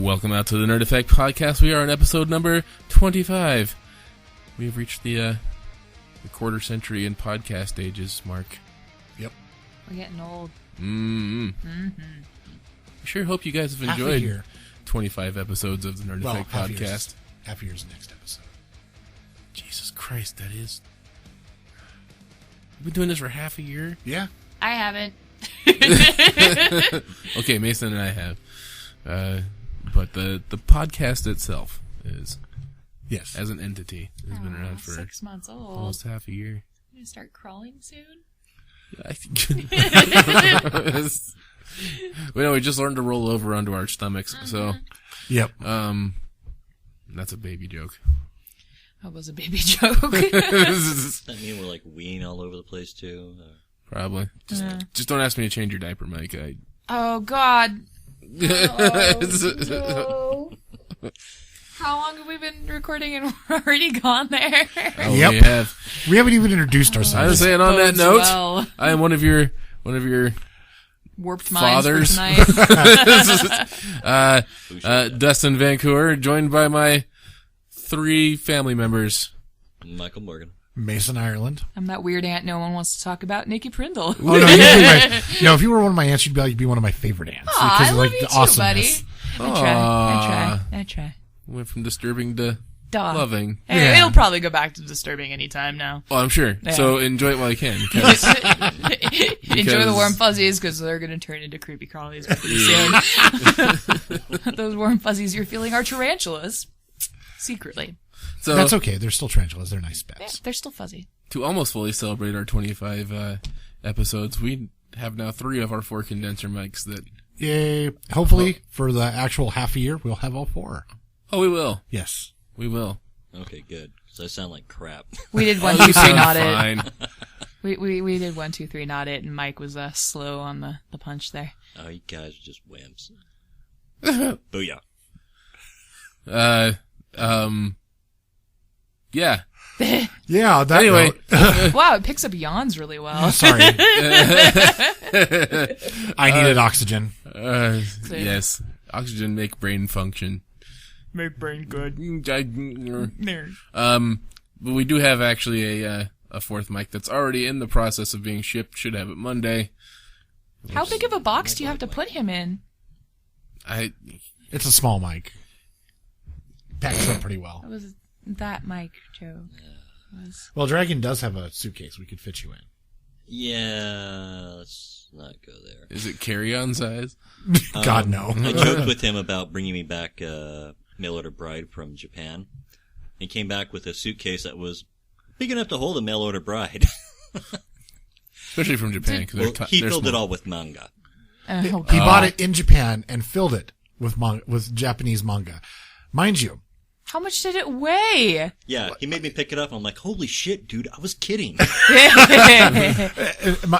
Welcome out to the Nerd Effect Podcast. We are on episode number 25. We have reached the quarter century in podcast ages, Mark. Yep. We're getting old. I sure hope you guys have enjoyed 25 episodes of the Nerd Effect Podcast. Half a year's next episode. Jesus Christ, that is... We've been doing this for half a year? Yeah. I haven't. Okay, Mason and I have. But the podcast itself is, yes, as an entity, has been around for 6 months old. Almost half a year. You gonna start crawling soon? I think. We just learned to roll over onto our stomachs, so. Yep. That's a baby joke. That was a baby joke. Does that mean we're like weeing all over the place too? Probably. Just don't ask me to change your diaper, Mike. Oh God. Oh, no. How long have we been recording and we're already gone there? Oh, yep. We haven't even introduced ourselves. I was saying on that note, I am one of your warped fathers. minds for tonight. Dustin Vancouver, joined by my 3 family members. Michael Morgan. Mason Ireland. I'm that weird aunt no one wants to talk about, Nikki Prindle. Oh, no, if you were one of my aunts, you'd be one of my favorite aunts. Aw, because I of, love like, you the too, awesomeness. buddy. I try. Went from disturbing to Duh. loving. Hey, Yeah. It'll probably go back to disturbing anytime now. Oh, I'm sure. Yeah. So enjoy it while you can. Because Enjoy the warm fuzzies because they're going to turn into creepy crawlies pretty soon. Those warm fuzzies you're feeling are tarantulas. Secretly. so That's okay. They're still tarantulas. They're nice Yeah, pets. they're still fuzzy. to almost fully celebrate our 25 episodes, we have now 3 of our 4 condenser mics that... Yay. Hopefully, for the actual half a year, we'll have all 4. Oh, we will. Yes. We will. Okay, good. Because I sound like crap. We did 1, Oh, 2, you 3, sound not it. fine. We did 1, 2, 3, not it, and Mike was slow on the punch there. Oh, you guys are just wimps. Booyah. Yeah. Yeah. That Anyway. Wow, it picks up yawns really well. Sorry. I needed oxygen. Yes. Oxygen make brain function. Make brain good. But we do have actually a 4th mic that's already in the process of being shipped. Should have it Monday. How big of a box do you have to put him in? It's a small mic. Packs up pretty well. That was that Mike joke. Well, Dragon does have a suitcase we could fit you in. Yeah, let's not go there. Is it carry-on size? God, no. I joked with him about bringing me back mail order bride from Japan. He came back with a suitcase that was big enough to hold a mail order bride. Especially from Japan. Cause He they're filled small. it all with manga. He bought it in Japan and filled it with Japanese manga. Mind you. How much did it weigh? Yeah, he made me pick it up. And I'm like, holy shit, dude, I was kidding.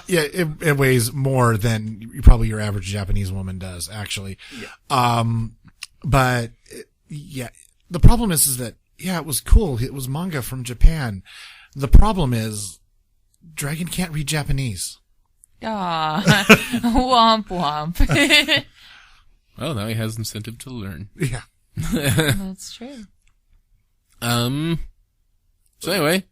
It weighs more than probably your average Japanese woman does, actually. Yeah. But the problem is that, it was cool. It was manga from Japan. The problem is Dragon can't read Japanese. Aw, womp womp. Well, now he has incentive to learn. Yeah. That's true. So anyway,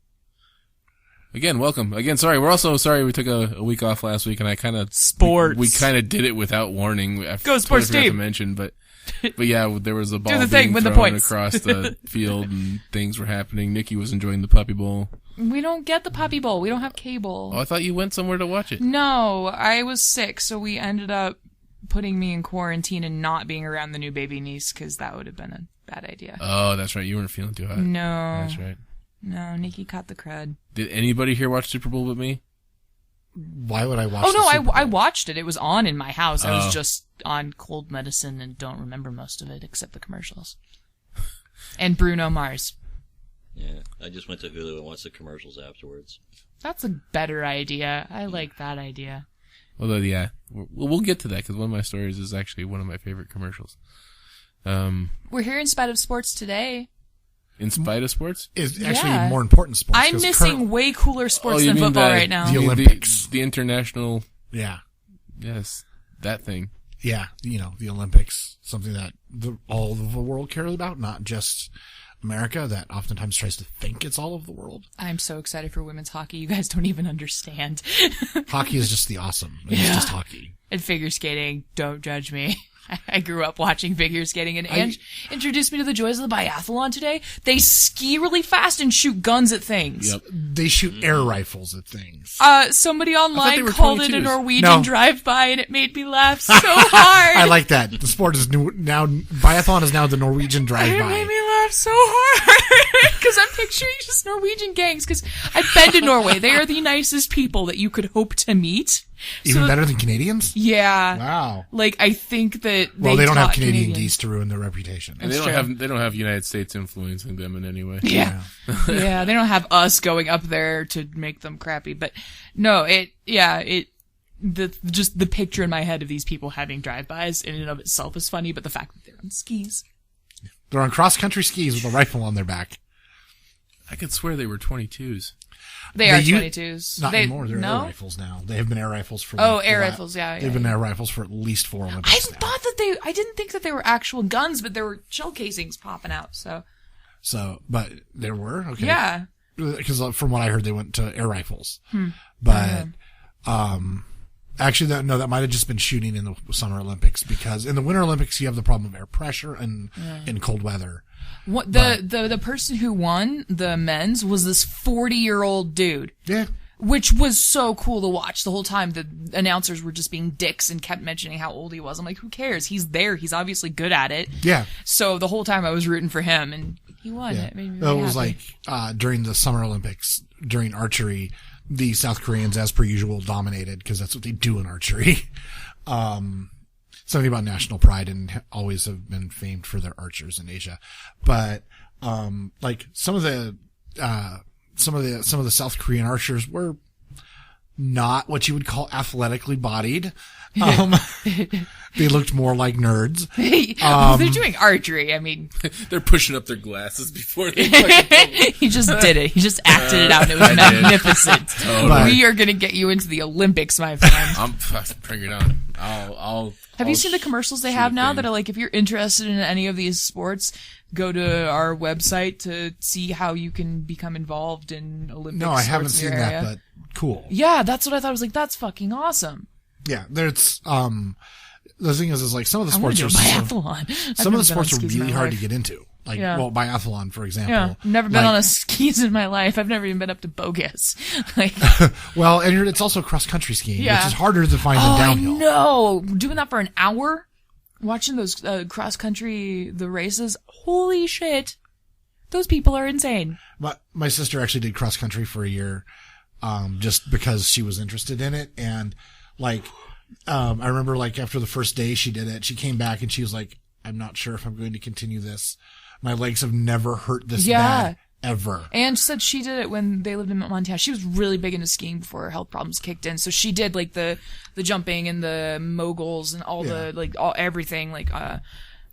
again, welcome. Again, sorry. We're also sorry we took a week off last week, and I kind of Sports. We kind of did it without warning. Go Sports forgot to team. mention, but yeah, there was a ball the thing, being win the thrown points. across the field, and things were happening. Nikki was enjoying the Puppy Bowl. We don't get the Puppy Bowl. We don't have cable. Oh, I thought you went somewhere to watch it. No, I was sick, so we ended up putting me in quarantine and not being around the new baby niece because that would have been a bad idea. Oh, that's right. You weren't feeling too hot. No. That's right. No, Nikki caught the crud. Did anybody here watch Super Bowl but me? Why would I watch Oh, no, the Super I Bowl? watched it. It was on in my house. I Oh. was just on cold medicine and don't remember most of it except the commercials. And Bruno Mars. Yeah, I just went to Hulu and watched the commercials afterwards. That's a better idea. I like that idea. Although, yeah, we'll get to that because one of my stories is actually one of my favorite commercials. We're here in spite of sports today. In spite of sports? Is actually Yeah. more important sports. I'm 'cause missing way cooler sports you than mean football the- right now. The Olympics. The international, Yeah. yes, that thing. yeah, the Olympics, something that all of the world cares about, not just America, that oftentimes tries to think it's all of the world. I'm so excited for women's hockey. You guys don't even understand. Hockey is just the awesome. It's just hockey. And figure skating, don't judge me. I grew up watching figure skating, and Ange introduced me to the joys of the biathlon today. They ski really fast and shoot guns at things. Yep. They shoot air rifles at things. Somebody online were called it a 22s. Norwegian drive-by, and it made me laugh so hard. I like that. The sport is now, biathlon is now the Norwegian It drive-by. made me laugh so hard because I'm picturing just Norwegian gangs. Because I've been to Norway; they are the nicest people that you could hope to meet. Even better than Canadians? Yeah. Wow. Like I think that Well, they don't have taught Canadian Canadians. geese to ruin their reputation. And they don't have United States influencing them in any way. Yeah. Yeah, they don't have us going up there to make them crappy. But no, just the picture in my head of these people having drive-bys in and of itself is funny, but the fact that they're on skis. They're on cross-country skis with a rifle on their back. I could swear they were 22s. They are 22s. Not anymore. They're no? air rifles now. They have been air rifles for air rifles, yeah. They've been air rifles for at least 4 Olympics now. I didn't think that they were actual guns, but there were shell casings popping out, so. But there were? Okay. Yeah. Because from what I heard, they went to air rifles. But, actually, that might have just been shooting in the Summer Olympics, because in the Winter Olympics, you have the problem of air pressure and in cold weather. What the person who won the men's was this 40-year-old dude. Yeah. Which was so cool to watch the whole time. The announcers were just being dicks and kept mentioning how old he was. I'm like, who cares? He's there. He's obviously good at it. Yeah. So the whole time I was rooting for him, and he won. Yeah. It made me really was happy. like, during the Summer Olympics, during archery, the South Koreans, as per usual, dominated, because that's what they do in archery. Something about national pride, and always have been famed for their archers in Asia. But, like, some of the South Korean archers were not what you would call athletically bodied. They looked more like nerds. They're doing archery. I mean, They're pushing up their glasses before they fucking he just did it. He just acted it out, and it was magnificent. Totally. We are going to get you into the Olympics, my friend. bring it on. I'll Have you seen the commercials they have now that are like, if you're interested in any of these sports, go to our website to see how you can become involved in Olympic No, I haven't sports in seen your that, area. but cool. Yeah, that's what I thought. I was like, that's fucking awesome. Yeah, there's, the thing is like some of the I want sports to do a are biathlon. some of the sports are really hard to get into. Like, biathlon, for example. Yeah, never been on a skis in my life. I've never even been up to Bogus. Like, well, and it's also cross-country skiing, Yeah. which is harder to find than downhill. No, doing that for an hour, watching those cross country the races. Holy shit, those people are insane. My sister actually did cross-country for a year, just because she was interested in it, and like, I remember like after the first day she did it, she came back and she was like, I'm not sure if I'm going to continue this. My legs have never hurt this bad, ever. And she said she did it when they lived in Montana. She was really big into skiing before her health problems kicked in. So she did like the jumping and the moguls and all everything.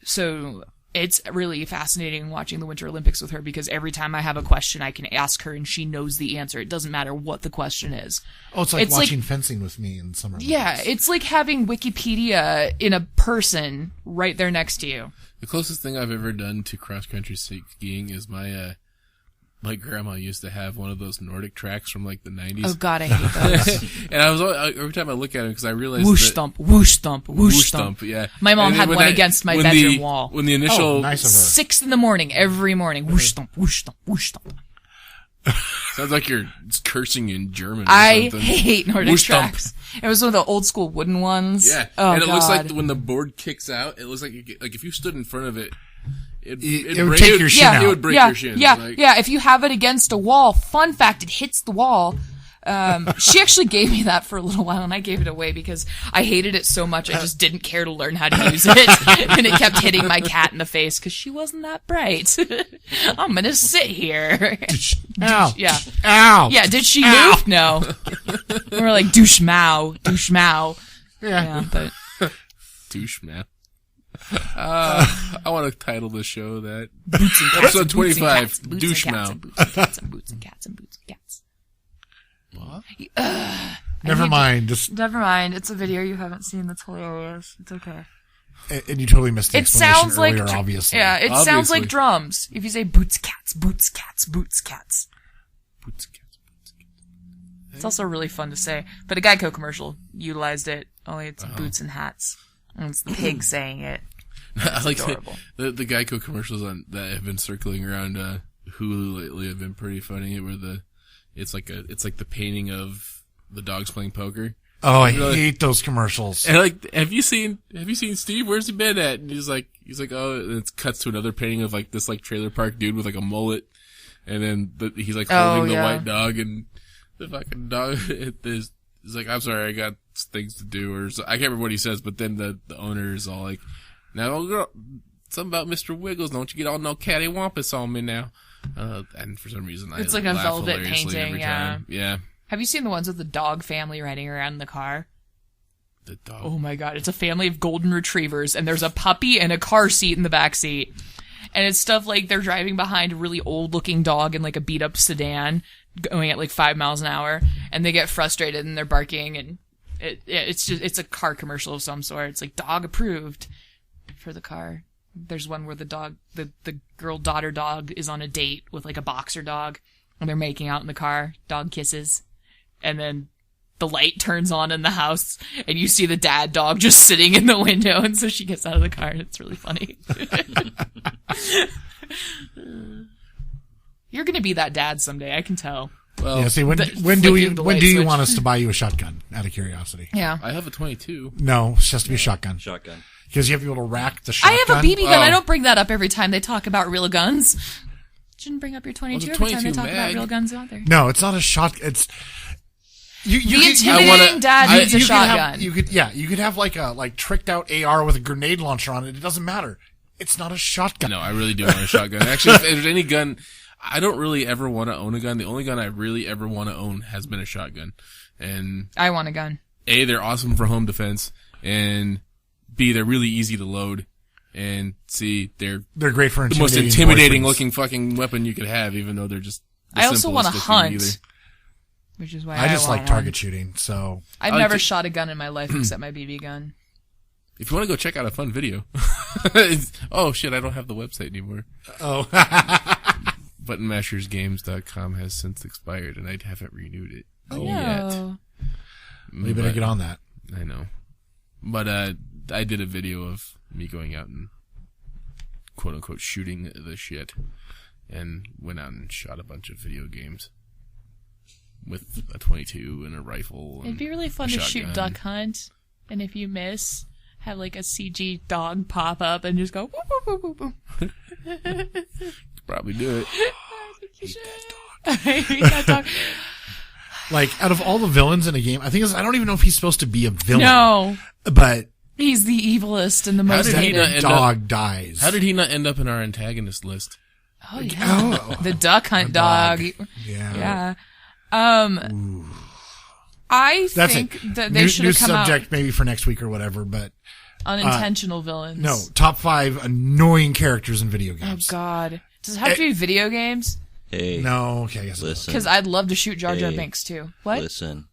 So it's really fascinating watching the Winter Olympics with her, because every time I have a question, I can ask her and she knows the answer. It doesn't matter what the question is. Oh, it's like watching fencing with me in Summer Olympics. Yeah, it's like having Wikipedia in a person right there next to you. The closest thing I've ever done to cross-country skiing is my grandma used to have one of those Nordic tracks from like the 90s. Oh God, I hate those. And I was every time I look at it, because I realized Whoosh that, thump, whoosh thump, whoosh thump. yeah. My mom And had when one against my bedroom wall. When the initial nice of her. 6 a.m, every morning. Whoosh thump, whoosh thump, whoosh thump. sounds like you're cursing in German. Or I something. hate Nordic Whoosh thump. tracks. It was one of the old school wooden ones. Yeah, Oh, and it God. looks like when the board kicks out, it looks like if you stood in front of it, It would take your shin out. It would break yeah, your shins. Yeah, like, yeah. If you have it against a wall, fun fact, it hits the wall. She actually gave me that for a little while, and I gave it away because I hated it so much. I just didn't care to learn how to use it, and it kept hitting my cat in the face because she wasn't that bright. I'm gonna sit here. Ow. Yeah. Ow. Yeah. Did she move? No. We were like douche mow, douche mow. Yeah, but douche man. I want to title the show that. boots and cats, Episode and boots and 25, cats, boots douche and mow. cats, and boots and cats, and boots and cats, and boots and cats. What? Never mind. Never mind. It's a video you haven't seen that's hilarious. It's okay. And you totally missed the It explanation sounds like earlier, obviously. Yeah, it sounds Obviously. like drums. If you say boots cats, boots cats, boots cats. Boots, cats, boots, cats. It's also really fun to say. But a Geico commercial utilized it. Only it's boots and hats. And it's the pig saying it. I like adorable. the Geico commercials that have been circling around Hulu lately have been pretty funny. Where it's like the painting of the dogs playing poker. Oh, I Really? hate those commercials. And like, have you seen Steve? Where's he been at? And he's like, oh, and it cuts to another painting of like this like trailer park dude with like a mullet, and then he's like holding the white dog, and the fucking dog is like, I'm sorry, I got things to do, or so, I can't remember what he says, but then the owner is all like, now old girl, something about Mr. Wiggles, don't you get all no cattywampus on me now? And for some reason, It's I like a laugh velvet hilariously painting, every yeah. time. Yeah. Have you seen the ones with the dog family riding around in the car? The dog. Oh my god, it's a family of golden retrievers, and there's a puppy and a car seat in the back seat. And it's stuff like they're driving behind a really old-looking dog in like a beat-up sedan, going at like 5 miles an hour, and they get frustrated and they're barking, and it's a car commercial of some sort. It's like dog approved for the car. There's one where the girl daughter dog is on a date with like a boxer dog, and they're making out in the car. Dog kisses, and then the light turns on in the house, and you see the dad dog just sitting in the window, and so she gets out of the car, and it's really funny. You're gonna be that dad someday, I can tell. Well, Yeah, see, when do you want us to buy you a shotgun, out of curiosity? Yeah. I have a 22. No, it has to be a shotgun. Shotgun. Because you have to be able to rack the I shotgun. have a BB gun. Oh. I don't bring that up every time they talk about real guns. Shouldn't bring up your 22 Well, the every time they 22 talk about mag. real guns out there. No, it's not a shotgun. It's... The could- intimidating dad needs a you could shotgun. have, you could have like a tricked out AR with a grenade launcher on it. It doesn't matter. It's not a shotgun. No, I really do want a shotgun. Actually, if there's any gun, I don't really ever want to own a gun. The only gun I really ever want to own has been a shotgun. And I want a gun. A, they're awesome for home defense, and B, they're really easy to load, and C, they're They're great for the most intimidating intimidating boyfriends. looking fucking weapon you could have, even though they're just the I also want to simplest looking hunt, either. which is why I just want like target shooting, so... I've I like never to- shot a gun in my life except my BB gun. If you want to go check out a fun video. Oh shit, I don't have the website anymore. Oh. Buttonmashersgames.com has since expired, and I haven't renewed it yet. No. We better get on that. I know. But I did a video of me going out and quote unquote shooting the shit, and went out and shot a bunch of video games with a 22 and a rifle. And It'd be really fun a to shoot shotgun. duck hunt, and if you miss, have like a CG dog pop up and just go whoop, whoop, whoop, whoop, whoop. Probably do it. I hate that dog. Like, out of all the villains in a game, I don't even know if he's supposed to be a villain. No, But he's the evilest and the most did he hated. not the end dog dies. How did he not end up in our antagonist list? Oh yeah, Oh. the duck hunt dog. dog. Yeah. Yeah. I That's think it. that they should New have come subject maybe for next week or whatever, but unintentional villains. no. Top 5 annoying characters in video Oh games. God. Does it have to be video games? Hey. No, okay, I guess it does. Listen. Because I'd love to shoot Jar Jar Hey. Binks too. What? Listen.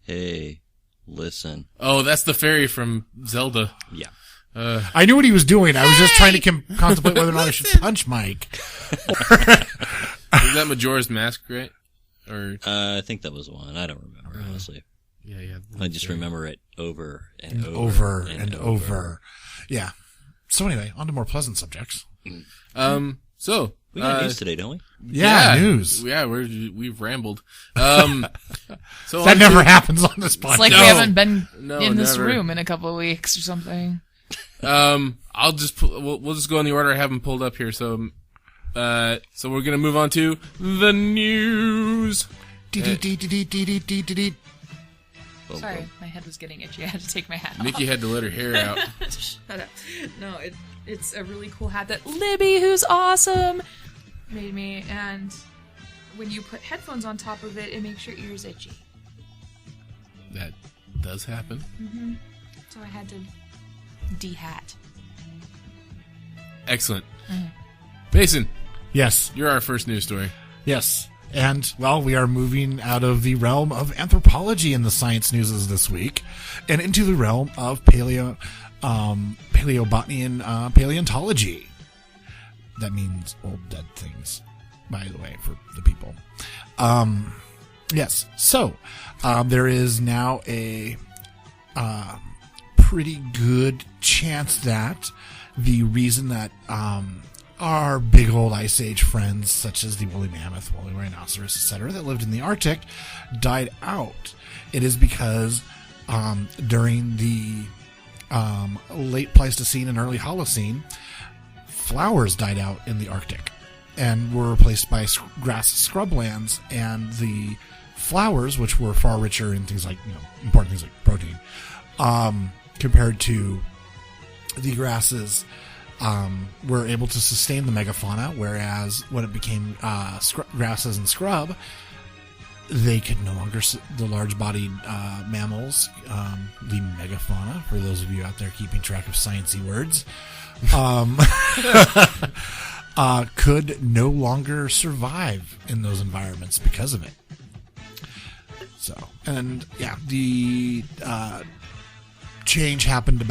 Hey. Listen. Oh, that's the fairy from Zelda. Yeah. I knew what he was doing. I was just trying to contemplate whether or not I should punch Mike. Is that Majora's Mask, right? Or I think that was one. I don't remember, honestly. yeah. I just remember it over and Over and over. Yeah. So anyway, on to more pleasant subjects. So We got news today, don't we? Yeah, news. Yeah, we've rambled. So That never happens on this podcast. It's like No. we haven't been No, in this never. room in a couple of weeks or something. I'll just we'll just go in the order I have them pulled up here. So we're gonna move on to the news. Sorry, my head was getting itchy. I had to take my hat off. Nikki had to let her hair out. Shut up. No, it's a really cool hat that Libby, who's awesome, made me. And when you put headphones on top of it, it makes your ears itchy. That does happen. So I had to de-hat. Excellent. Mason, Yes. you're our first news story. Yes. And, well, we are moving out of the realm of anthropology in the science newses this week and into the realm of paleobotany and paleontology. That means old dead things, by the way, for the people. Yes. So, there is now a pretty good chance that the reason that our big old Ice Age friends, such as the woolly mammoth, woolly rhinoceros, etc., that lived in the Arctic, died out. It is because during the late Pleistocene and early Holocene, flowers died out in the Arctic and were replaced by grass scrublands, and the flowers, which were far richer in things like, important things like protein, compared to the grasses, were able to sustain the megafauna, whereas when it became grasses and scrub, they could no longer, the large-bodied mammals, the megafauna, for those of you out there keeping track of sciencey words, could no longer survive in those environments because of it. So, and yeah, the change happened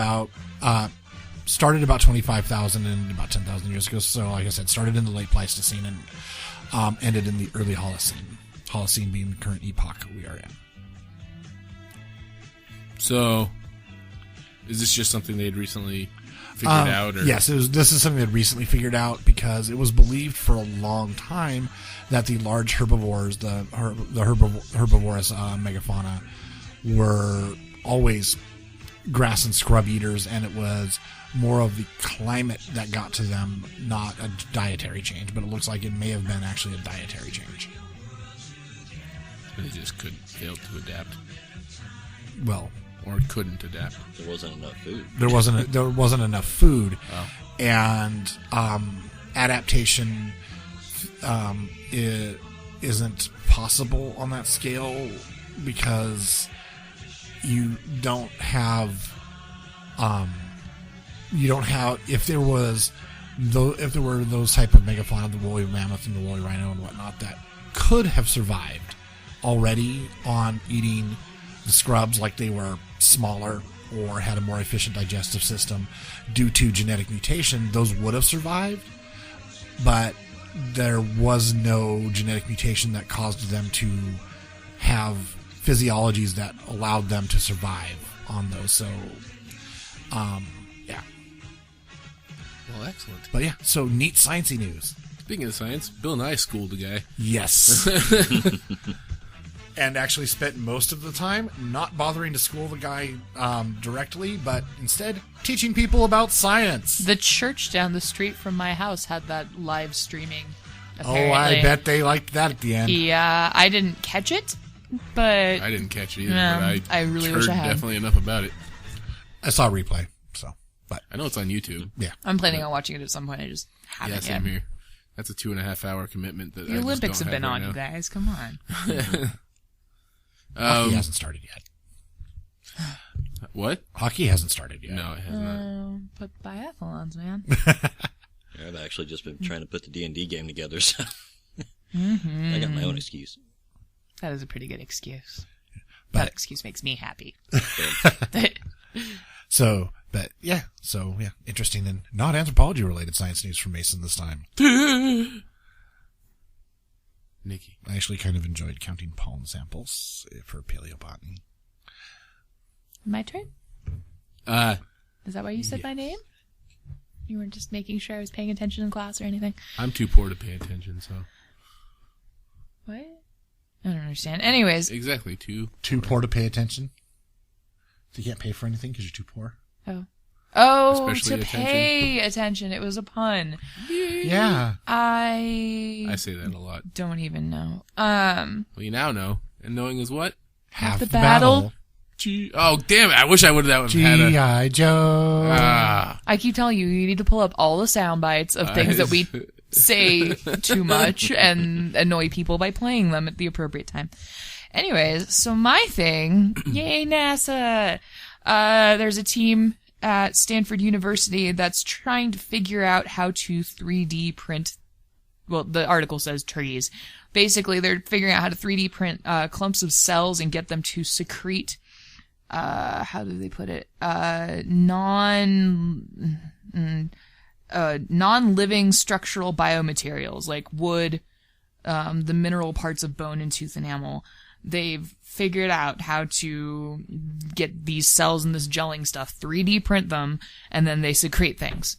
started about 25,000 and about 10,000 years ago. So, like I said, started in the late Pleistocene and ended in the early Holocene. Holocene being the current epoch we are in. So, is this just something they had recently figured out? Or? Yes, this is something they had recently figured out because it was believed for a long time that the large herbivores, the herbivorous megafauna, were always grass and scrub eaters, and it was more of the climate that got to them, not a dietary change. But it looks like it may have been actually a dietary change. They just failed to adapt. Well, or couldn't adapt. There wasn't enough food. There wasn't enough food, and adaptation isn't possible on that scale because you don't have if there were those type of megafauna, the woolly mammoth and the woolly rhino and whatnot, that could have survived already on eating the scrubs, like they were smaller or had a more efficient digestive system due to genetic mutation, those would have survived, but there was no genetic mutation that caused them to have physiologies that allowed them to survive on those. So, yeah. Well, excellent. But yeah, so neat sciencey news. Speaking of science, Bill Nye schooled a guy. Yes. And actually spent most of the time not bothering to school the guy directly, but instead teaching people about science. The church down the street from my house had that live streaming, apparently. Oh, I bet they liked that at the end. Yeah, I didn't catch it, but... I didn't catch it either, but I really wish I had. Definitely enough about it. I saw a replay, so... But I know it's on YouTube. Yeah. I'm planning on watching it at some point. I just haven't yet. Same here. That's a 2.5 hour commitment. That the Olympics have been on, you guys. Come on. Hockey hasn't started yet. What? Hockey hasn't started yet. No, it has not. But biathlons, man. I've actually just been trying to put the D&D game together, so I got my own excuse. That is a pretty good excuse. But, that excuse makes me happy. So, interesting and not anthropology related science news from Mason this time. Nikki. I actually kind of enjoyed counting pollen samples for paleobotany. My turn? Is that why you said my name? You weren't just making sure I was paying attention in class or anything? I'm too poor to pay attention, so... What? I don't understand. Anyways. Exactly, too poor to pay attention? So you can't pay for anything because you're too poor? Oh, especially to pay attention. It was a pun. Yeah. I say that a lot. Don't even know. Well, you now know. And knowing is what? Half the battle. Oh, damn it. I wish I would have had a... G.I. Joe. I keep telling you, you need to pull up all the sound bites of things that we say too much and annoy people by playing them at the appropriate time. Anyways, so my thing, yay NASA! There's a team at Stanford University that's trying to figure out how to 3D print well, the article says trees. Basically, they're figuring out how to 3D print clumps of cells and get them to secrete, how do they put it? Non-living structural biomaterials like wood, the mineral parts of bone and tooth enamel. They've figured out how to get these cells and this gelling stuff, 3D print them, and then they secrete things.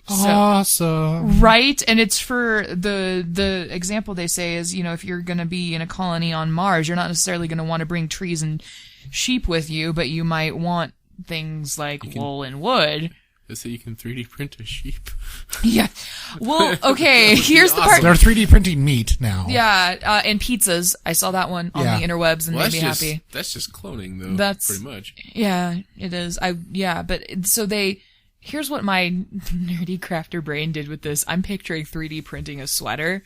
Awesome. Right? And it's for the example they say is, if you're going to be in a colony on Mars, you're not necessarily going to want to bring trees and sheep with you, but you might want things like wool and wood. They say you can 3D print a sheep. Yeah. Well, okay, here's the part. They're 3D printing meat now. Yeah, and pizzas. I saw that one on the interwebs and made me happy. That's just cloning, though. That's pretty much. Yeah, it is. Here's what my nerdy crafter brain did with this. I'm picturing 3D printing a sweater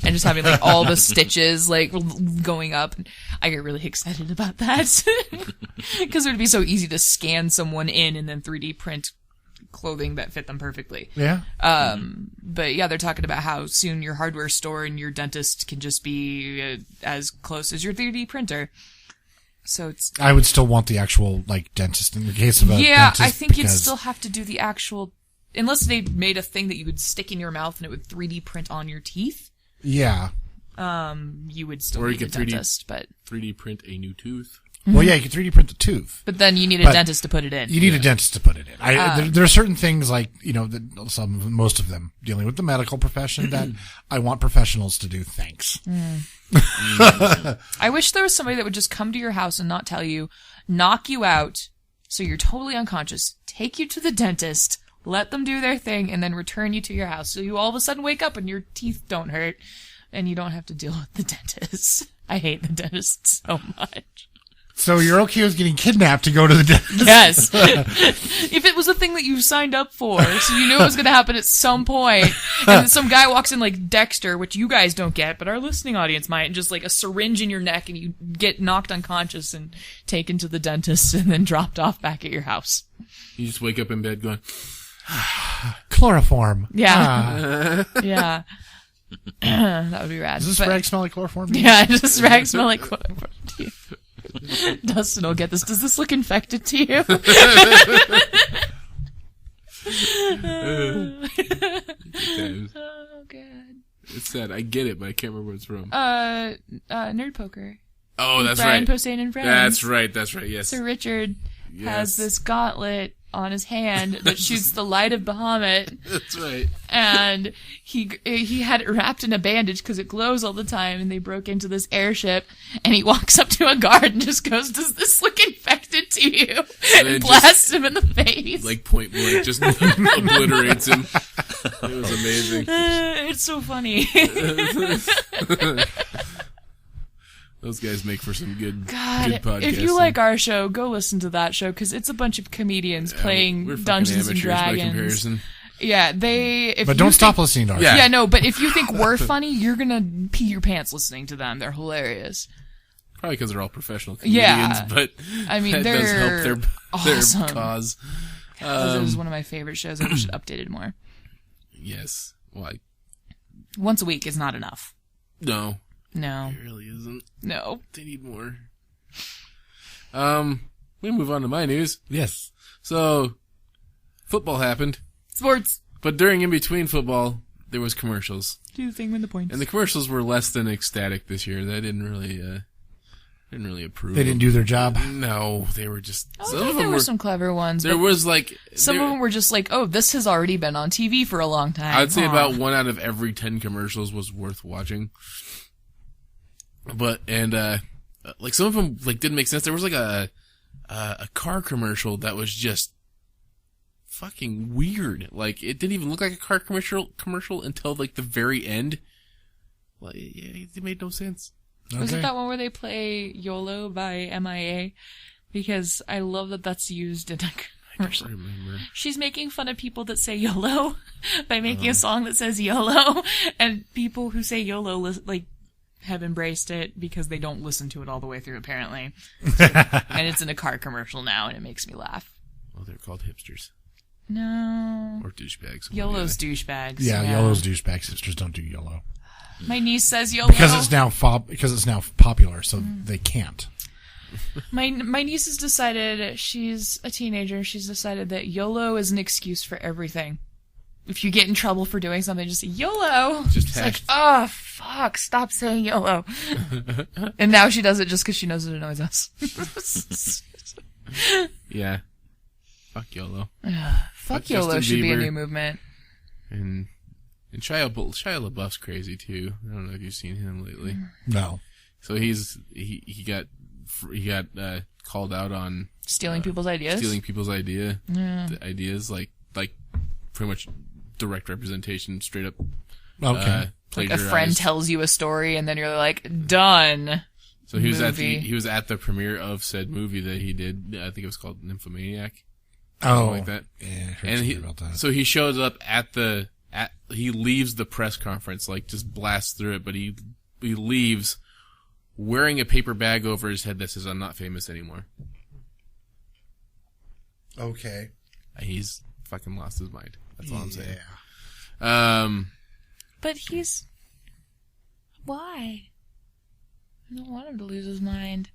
and just having like all the stitches like going up. I get really excited about that because it would be so easy to scan someone in and then 3D print clothing that fit them perfectly. Yeah. But yeah, they're talking about how soon your hardware store and your dentist can just be as close as your 3D printer. So I would still want the actual dentist in the case of a dentist. I think you'd still have to do the actual, unless they made a thing that you would stick in your mouth and it would 3D print on your teeth. Yeah. You would still need a dentist, but 3D print a new tooth. Well, yeah, you can 3D print the tooth. But then you need a dentist to put it in. You need a dentist to put it in. There are certain things most of them dealing with the medical profession that I want professionals to do. Thanks. I wish there was somebody that would just come to your house and not tell you, knock you out so you're totally unconscious, take you to the dentist, let them do their thing, and then return you to your house so you all of a sudden wake up and your teeth don't hurt and you don't have to deal with the dentist. I hate the dentist so much. So you're okay with getting kidnapped to go to the dentist? Yes. If it was a thing that you signed up for, so you knew it was going to happen at some point, and then some guy walks in like Dexter, which you guys don't get, but our listening audience might, and just like a syringe in your neck, and you get knocked unconscious and taken to the dentist and then dropped off back at your house. You just wake up in bed going, chloroform. Yeah. Yeah. That would be rad. Does this rag smell like chloroform? Yeah, does this rag smell like chloroform to you? Dustin will get this. Does this look infected to you? Oh, God. It's sad. I get it, but I can't remember what it's from. Nerd Poker. Oh, that's Brian right. Posehn and Friends. That's right, yes. So Richard has this gauntlet on his hand that shoots the light of Bahamut. That's right. And he had it wrapped in a bandage because it glows all the time, and they broke into this airship, and he walks up to a guard and just goes, "Does this look infected to you?" And blasts him in the face. Like point blank, just obliterates him. It was amazing. It's so funny. Those guys make for some good podcasting. If you like our show, go listen to that show because it's a bunch of comedians playing Dungeons and Dragons. Yeah, but don't stop listening to our show. Yeah, no, but if you think we're funny, you're gonna pee your pants listening to them. They're hilarious. Probably because they're all professional comedians, but I mean, that does help awesome. their cause. It was one of my favorite shows. I wish it updated more. Yes. Well, once a week is not enough. No. No. It really isn't. No. They need more. We move on to my news. Yes. So, football happened. Sports. But during in between football, there was commercials. Do the thing, win the points. And the commercials were less than ecstatic this year. They didn't really approve. They didn't do their job. No, they were just. There were some clever ones. There was some of them were just like, oh, this has already been on TV for a long time. I'd say about 1 out of every 10 commercials was worth watching. But some of them didn't make sense. There was a car commercial that was just fucking weird. It didn't even look like a car commercial until the very end. It made no sense. Okay. Was it that one where they play YOLO by MIA? Because I love that that's used in a commercial. I don't remember. She's making fun of people that say YOLO by making a song that says YOLO, and people who say YOLO have embraced it because they don't listen to it all the way through, apparently. And it's in a car commercial now, and it makes me laugh. Well, they're called hipsters. No. Or douchebags. YOLO's douchebags. Yeah, YOLO's douchebag sisters don't do YOLO. My niece says YOLO. Because it's now popular, so they can't. My niece has decided, she's a teenager, she's decided that YOLO is an excuse for everything. If you get in trouble for doing something, just say YOLO. Just like, oh, fuck, stop saying YOLO. And now she does it just because she knows it annoys us. Yeah. Fuck YOLO. Fuck YOLO should be a new movement. And Shia LaBeouf's crazy too. I don't know if you've seen him lately. No. So he got called out on stealing people's ideas. The ideas like pretty much direct representation, straight up. Okay. Like a friend tells you a story and then you're like, done. So he was at the premiere of said movie that he did. I think it was called Nymphomaniac. Oh, like that. Yeah, I heard something about that. So he shows up he leaves the press conference, like just blasts through it, but he leaves wearing a paper bag over his head that says, "I'm not famous anymore." Okay. He's fucking lost his mind. That's all I'm saying. But why? I don't want him to lose his mind.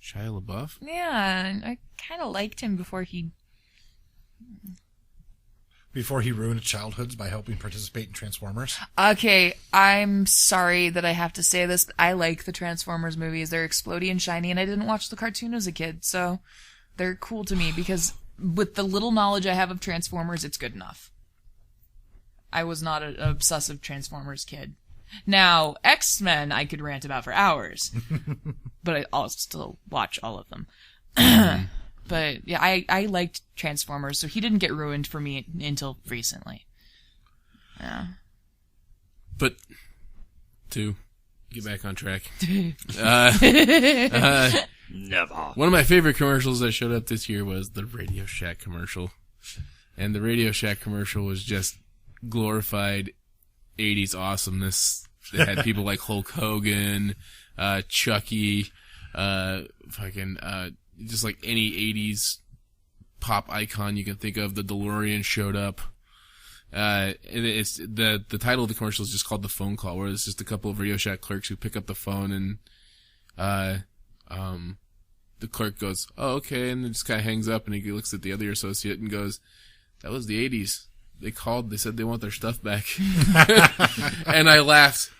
Shia LaBeouf? Yeah, I kind of liked him before he ruined childhoods by helping participate in Transformers. Okay, I'm sorry that I have to say this, but I like the Transformers movies. They're explodey and shiny, and I didn't watch the cartoon as a kid, so they're cool to me because with the little knowledge I have of Transformers, it's good enough. I was not an obsessive Transformers kid. Now, X-Men I could rant about for hours, but I'll still watch all of them. But yeah, I liked Transformers, so he didn't get ruined for me until recently. Yeah. But to get back on track, never. One of my favorite commercials that showed up this year was the Radio Shack commercial, and the Radio Shack commercial was just glorified 80s awesomeness. They had people like Hulk Hogan, Chucky, just like any 80s pop icon you can think of. The DeLorean showed up. It's the title of the commercial is just called The Phone Call, where it's just a couple of Radio Shack clerks who pick up the phone and the clerk goes, "Oh, okay," and then just kind of hangs up, and he looks at the other associate and goes, "That was the 80s. They called. They said they want their stuff back." And I laughed.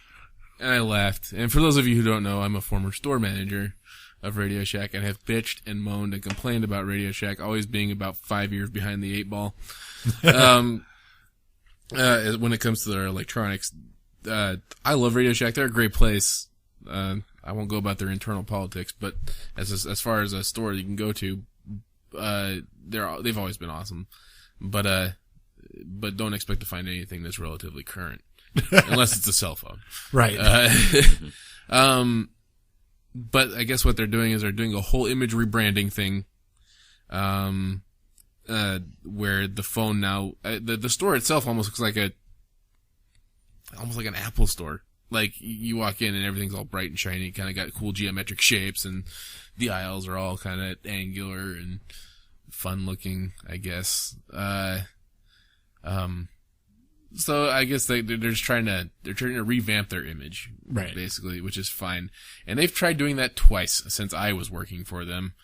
And for those of you who don't know, I'm a former store manager of Radio Shack and have bitched and moaned and complained about Radio Shack always being about 5 years behind the 8 ball. When it comes to their electronics, I love Radio Shack. They're a great place. I won't go about their internal politics, but as far as a store you can go to, they've always been awesome. But don't expect to find anything that's relatively current. Unless it's a cell phone. Right. But I guess what they're doing is they're doing a whole image rebranding thing, where the phone now, the store itself almost looks like almost like an Apple store. Like, you walk in and everything's all bright and shiny, kind of got cool geometric shapes, and the aisles are all kind of angular and fun looking, I guess. So I guess they're just trying to revamp their image, right? Basically, which is fine. And they've tried doing that twice since I was working for them.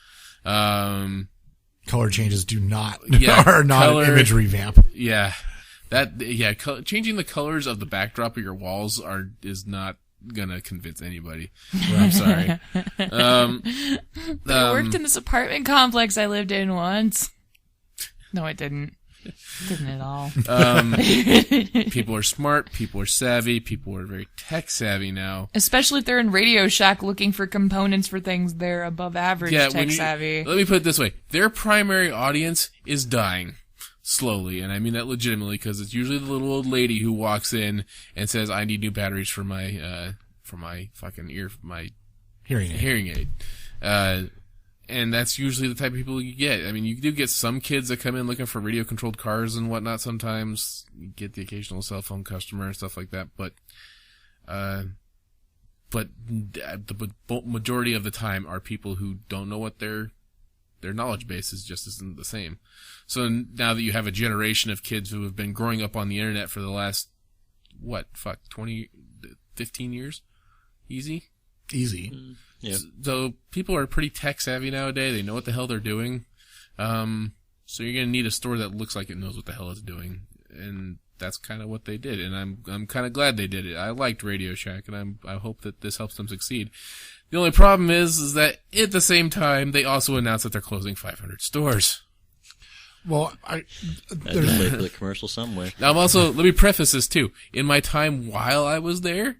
Color changes are not color, an image revamp. Yeah, changing the colors of the backdrop of your walls is not gonna convince anybody. I'm sorry. I worked in this apartment complex I lived in once. No, it didn't. Didn't at all. People are smart, people are savvy, people are very tech savvy now. Especially if they're in Radio Shack looking for components for things they're above average tech savvy. Let me put it this way. Their primary audience is dying slowly, and I mean that legitimately, because it's usually the little old lady who walks in and says, "I need new batteries for my hearing aid. And that's usually the type of people you get. I mean, you do get some kids that come in looking for radio-controlled cars and whatnot sometimes. You get the occasional cell phone customer and stuff like that, but the majority of the time are people who don't know what they're their knowledge base just isn't the same. So now that you have a generation of kids who have been growing up on the internet for the last, 15 years? Easy. Yeah. So people are pretty tech savvy nowadays. They know what the hell they're doing. So you're going to need a store that looks like it knows what the hell it's doing. And that's kind of what they did. And I'm kind of glad they did it. I liked Radio Shack, and I hope that this helps them succeed. The only problem is that at the same time, they also announced that they're closing 500 stores. Well, There's a for the commercial somewhere. Now, let me preface this too. In my time while I was there,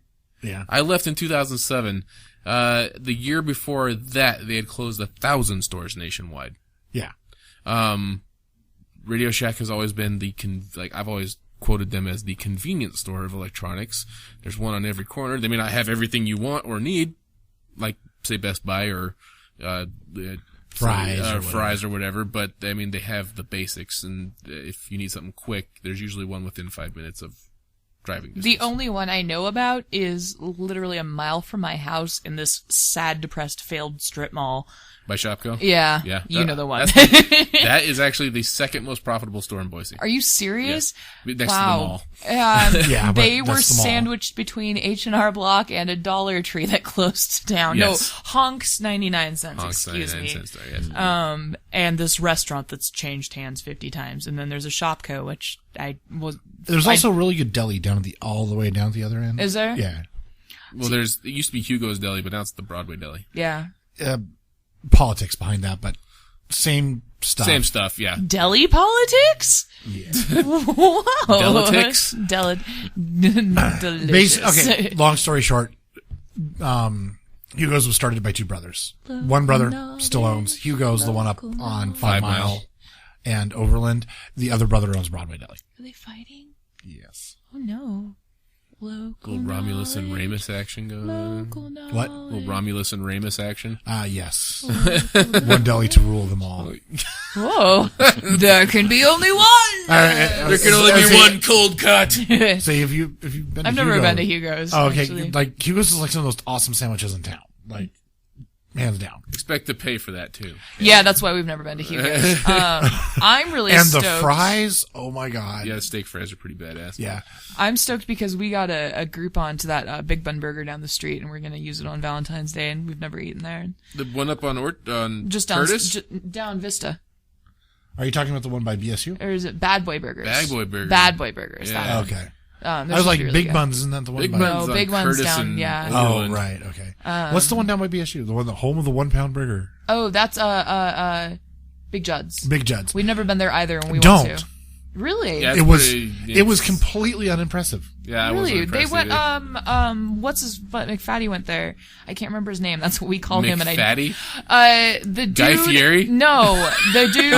I left in 2007. The year before that, they had closed 1,000 stores nationwide. Yeah. Radio Shack has always been I've always quoted them as the convenience store of electronics. There's one on every corner. They may not have everything you want or need, like say Best Buy or Fry's or whatever, but I mean they have the basics, and if you need something quick, there's usually one within 5 minutes of driving distance. The only one I know about is literally a mile from my house in this sad, depressed, failed strip mall. By Shopko? Yeah. You know the one. That is actually the second most profitable store in Boise. Are you serious? Yes. Next to the mall. They were sandwiched between H&R Block and a Dollar Tree that closed down. Yes. No, Honks 99 cents, Honks excuse 99 me. Cents store, yes. And this restaurant that's changed hands 50 times. And then there's a Shopko, which There's also a really good deli all the way down at the other end. Is there? Yeah. Well, it used to be Hugo's Deli, but now it's the Broadway Deli. Yeah. Politics behind that, but same stuff. Same stuff, yeah. Deli politics? Yeah. Wow. Delitics? Delicious. Okay, long story short, Hugo's was started by two brothers. One brother still owns Hugo's, the one up on 5 Mile and Overland. The other brother owns Broadway Deli. Are they fighting? Yes. Oh no. Local Little Romulus and Remus action going on. What? Little Romulus and Remus action. Yes. One deli to rule them all. Whoa. There can be only one. There can only be one cold cut. Say, have you been to I've never been to Hugo's. Oh, okay. Actually. Like, Hugo's is like some of the most awesome sandwiches in town. Like, hands down. Expect to pay for that too. Yeah, that's why we've never been to Hugo's. I'm really stoked. And the fries, oh my god. Yeah, the steak fries are pretty badass. Yeah. I'm stoked because we got a Groupon to that Big Bun Burger down the street, and we're going to use it on Valentine's Day, and we've never eaten there. The one up on just down, Curtis? Down Vista. Are you talking about the one by BSU? Or is it Bad Boy Burgers? Bad Boy Burgers. Bad Boy Burgers. Yeah. That one. Okay. I I was like, really Big good. Buns, isn't that the one? Big by... Buns No, on Big Buns Curtis down, and yeah. Oh, Overland. right. Okay. What's the one down by BSU? The home of the 1 pound burger. Oh, that's Big Judd's. Big Judd's. We've never been there either, and we Don't. want to. Really? Yeah, It was completely unimpressive. Yeah, I Really? wasn't They impressed went, either. what's his butt? McFatty went there. I can't remember his name. That's what we call him. And McFatty? The dude. Guy Fieri? No, the dude,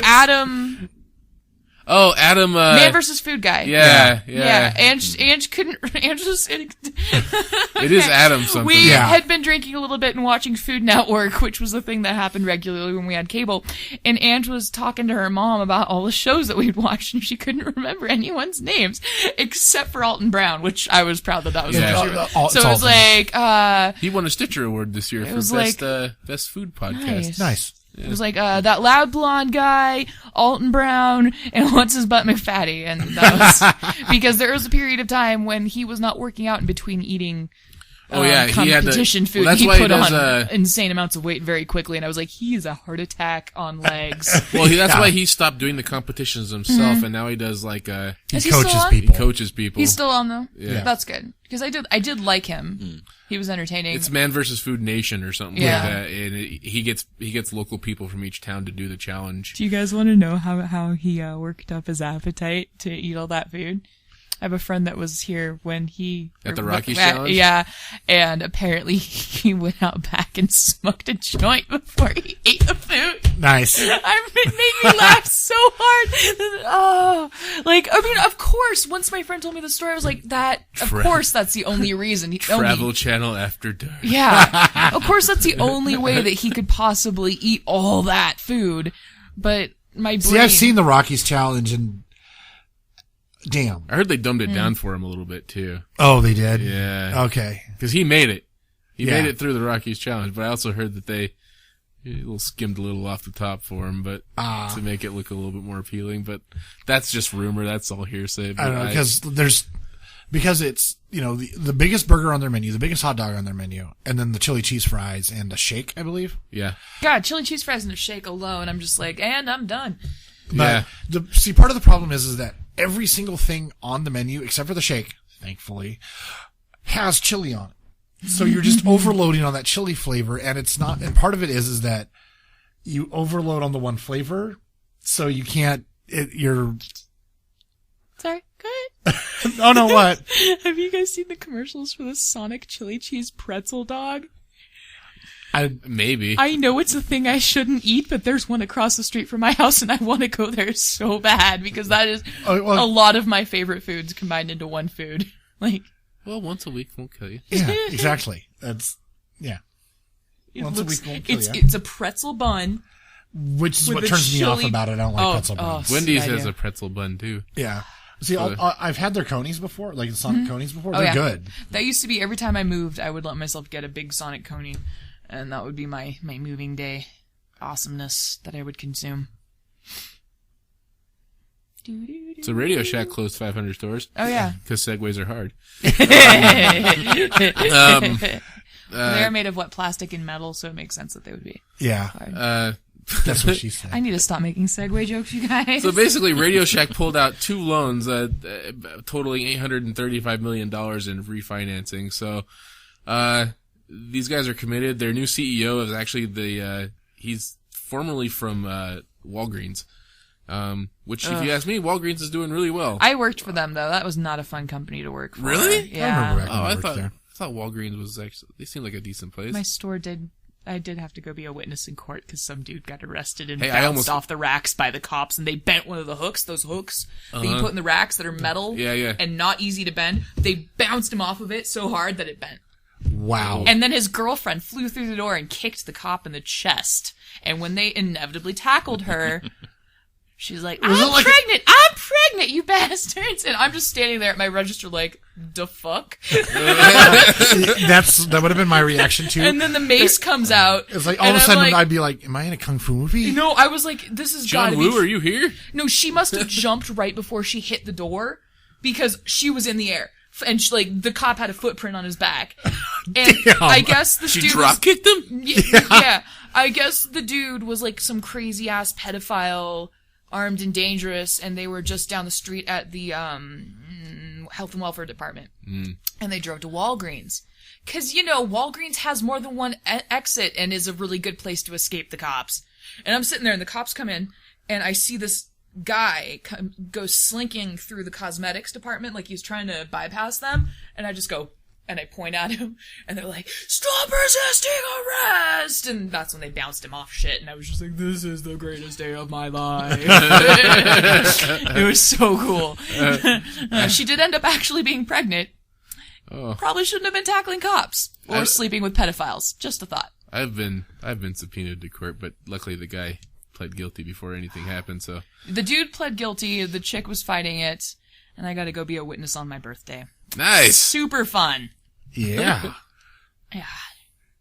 Adam. Oh, Adam, Man versus Food guy. Yeah. Ange couldn't, Ange was, It is Adam something. we Yeah. had been drinking a little bit and watching Food Network, which was the thing that happened regularly when we had cable. And Ange was talking to her mom about all the shows that we'd watched, and she couldn't remember anyone's names except for Alton Brown, which I was proud that was Yeah. true. So it was like, He won a Stitcher Award this year for was best food podcast. Nice. it was like, that loud blonde guy, Alton Brown, and what's his butt McFatty. And that was, because there was a period of time when he was not working out in between eating, Oh yeah, he had competition the, food. well, that's He why put he does, on insane amounts of weight very quickly. And I was like, he is a heart attack on legs. Well, that's why he stopped doing the competitions himself, and now he does like He Is he coaches still on? he people. coaches people. He's still on though. Yeah. That's good. Because I did like him. He was entertaining. It's Man versus Food Nation or something Yeah. like that, and he gets local people from each town to do the challenge. Do you guys want to know how he worked up his appetite to eat all that food? I have a friend that was here when he... At the Rockies Challenge? Yeah, and apparently he went out back and smoked a joint before he ate the food. Nice. It made me laugh so hard. Oh, like, I mean, of course, once my friend told me the story, I was like, of course that's the only reason. Travel Channel After Dark. Yeah, of course that's the only way that he could possibly eat all that food. But my brain... See, I've seen the Rockies Challenge and damn. I heard they dumbed it down for him a little bit too. Oh, they did? Yeah. Okay. Because he made it. He Yeah. made it through the Rockies Challenge, but I also heard that skimmed a little off the top for him, but to make it look a little bit more appealing. But that's just rumor. That's all hearsay. But I don't know, because it's, the biggest burger on their menu, the biggest hot dog on their menu, and then the chili cheese fries and a shake, I believe. Yeah. God, chili cheese fries and a shake alone, I'm just like, and I'm done. But part of the problem is that every single thing on the menu, except for the shake, thankfully, has chili on it. So you're just overloading on that chili flavor, and it's not, and part of it is that you overload on the one flavor, so you can't, Sorry, go ahead. Oh no, what? Have you guys seen the commercials for the Sonic chili cheese pretzel dog? Maybe. I know it's a thing I shouldn't eat, but there's one across the street from my house, and I want to go there so bad because that is a lot of my favorite foods combined into one food. Well, once a week won't kill you. Yeah, exactly. Once a week won't kill you. It's a pretzel bun. Which is what turns me off about it. I don't like pretzel buns. Wendy's has a pretzel bun, too. Yeah. See, I've had their conies before, like the Sonic conies before. They're good. That used to be every time I moved, I would let myself get a big Sonic coney, and that would be my moving day awesomeness that I would consume. So Radio Shack closed 500 stores. Oh, yeah. Because segues are hard. They're made of plastic and metal, so it makes sense that they would be hard. Yeah. That's what she said. I need to stop making segue jokes, you guys. So basically, Radio Shack pulled out 2 loans totaling $835 million in refinancing. So these guys are committed. Their new CEO is actually he's formerly from Walgreens, which, if you ask me, Walgreens is doing really well. I worked for them, though. That was not a fun company to work for. Really? Yeah. I remember back when I worked there. thought Walgreens was actually, they seemed like a decent place. My store I did have to go be a witness in court because some dude got arrested and I bounced almost off the racks by the cops, and they bent one of the hooks, those hooks that you put in the racks that are metal and not easy to bend. They bounced him off of it so hard that it bent. Wow. And then his girlfriend flew through the door and kicked the cop in the chest. And when they inevitably tackled her, she's like, I'm pregnant, you bastards! And I'm just standing there at my register like, the fuck? That would have been my reaction too. And then the mace comes out. It's like, all of a sudden, I'd be like, am I in a kung fu movie? No, I was like, this is John Woo, are you here? No, she must have jumped right before she hit the door because she was in the air. And the cop had a footprint on his back. And I guess the She drop kicked him? Yeah. I guess the dude was like some crazy ass pedophile, armed and dangerous, and they were just down the street at the health and welfare department. And they drove to Walgreens. Because, Walgreens has more than one exit and is a really good place to escape the cops. And I'm sitting there, and the cops come in, and I see this guy go slinking through the cosmetics department like he's trying to bypass them, and I just go, and I point at him, and they're like, stop resisting arrest! And that's when they bounced him off shit, and I was just like, this is the greatest day of my life. It was so cool. She did end up actually being pregnant. Probably shouldn't have been tackling cops or sleeping with pedophiles. Just a thought. I've been subpoenaed to court, but luckily the guy pled guilty before anything happened, so. The dude pled guilty, the chick was fighting it, and I gotta go be a witness on my birthday. Nice! Super fun. Yeah. Yeah.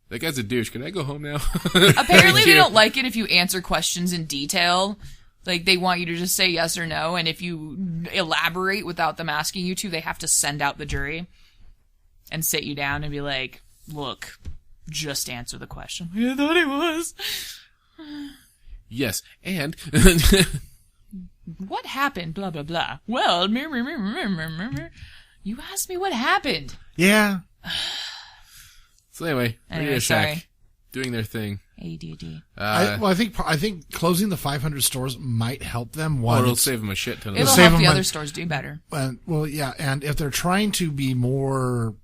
That guy's a douche. Can I go home now? Apparently they don't like it if you answer questions in detail. Like, they want you to just say yes or no, and if you elaborate without them asking you to, they have to send out the jury and sit you down and be like, look, just answer the question. I thought it was. Yes, and what happened? Blah, blah, blah. Well, you asked me what happened. Yeah. So anyway, Radio Shack doing their thing. ADD. I think closing the 500 stores might help them. Or it'll save them a shit ton of It'll help the other stores do better. Well, yeah, and if they're trying to be more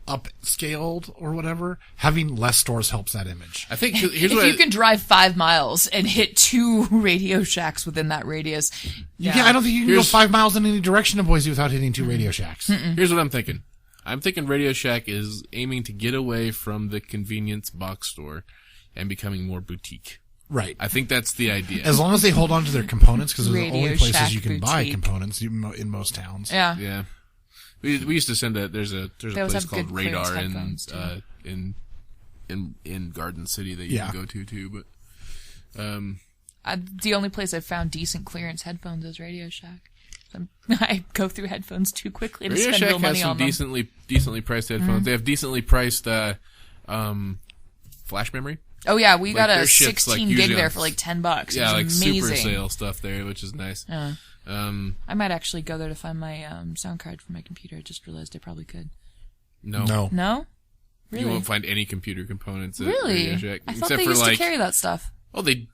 upscaled or whatever, having less stores helps that image. I think if you can drive 5 miles and hit 2 Radio Shacks within that radius. Yeah, I don't think you can go 5 miles in any direction in Boise without hitting 2 Radio Shacks. Here's what I'm thinking. I'm thinking Radio Shack is aiming to get away from the convenience box store and becoming more boutique. Right. I think that's the idea. As long as they hold on to their components, because they're the Radio only places Shack you can boutique. buy components in most towns. Yeah. Yeah. We used to send there's a They always place have called good Radar clearance headphones, in in Garden City that you can go to too. But the only place I've found decent clearance headphones is Radio Shack. I go through headphones too quickly to spend real money on them. Radio Shack has some decently priced headphones. They have decently priced flash memory. Oh yeah, we got a 16 like, gig there for like $10. Yeah, like amazing. super sale stuff there, which is nice. I might actually go there to find my sound card for my computer. I just realized I probably could. No. Really? You won't find any computer components at really? Radio Shack. I thought they used to carry that stuff. Oh, they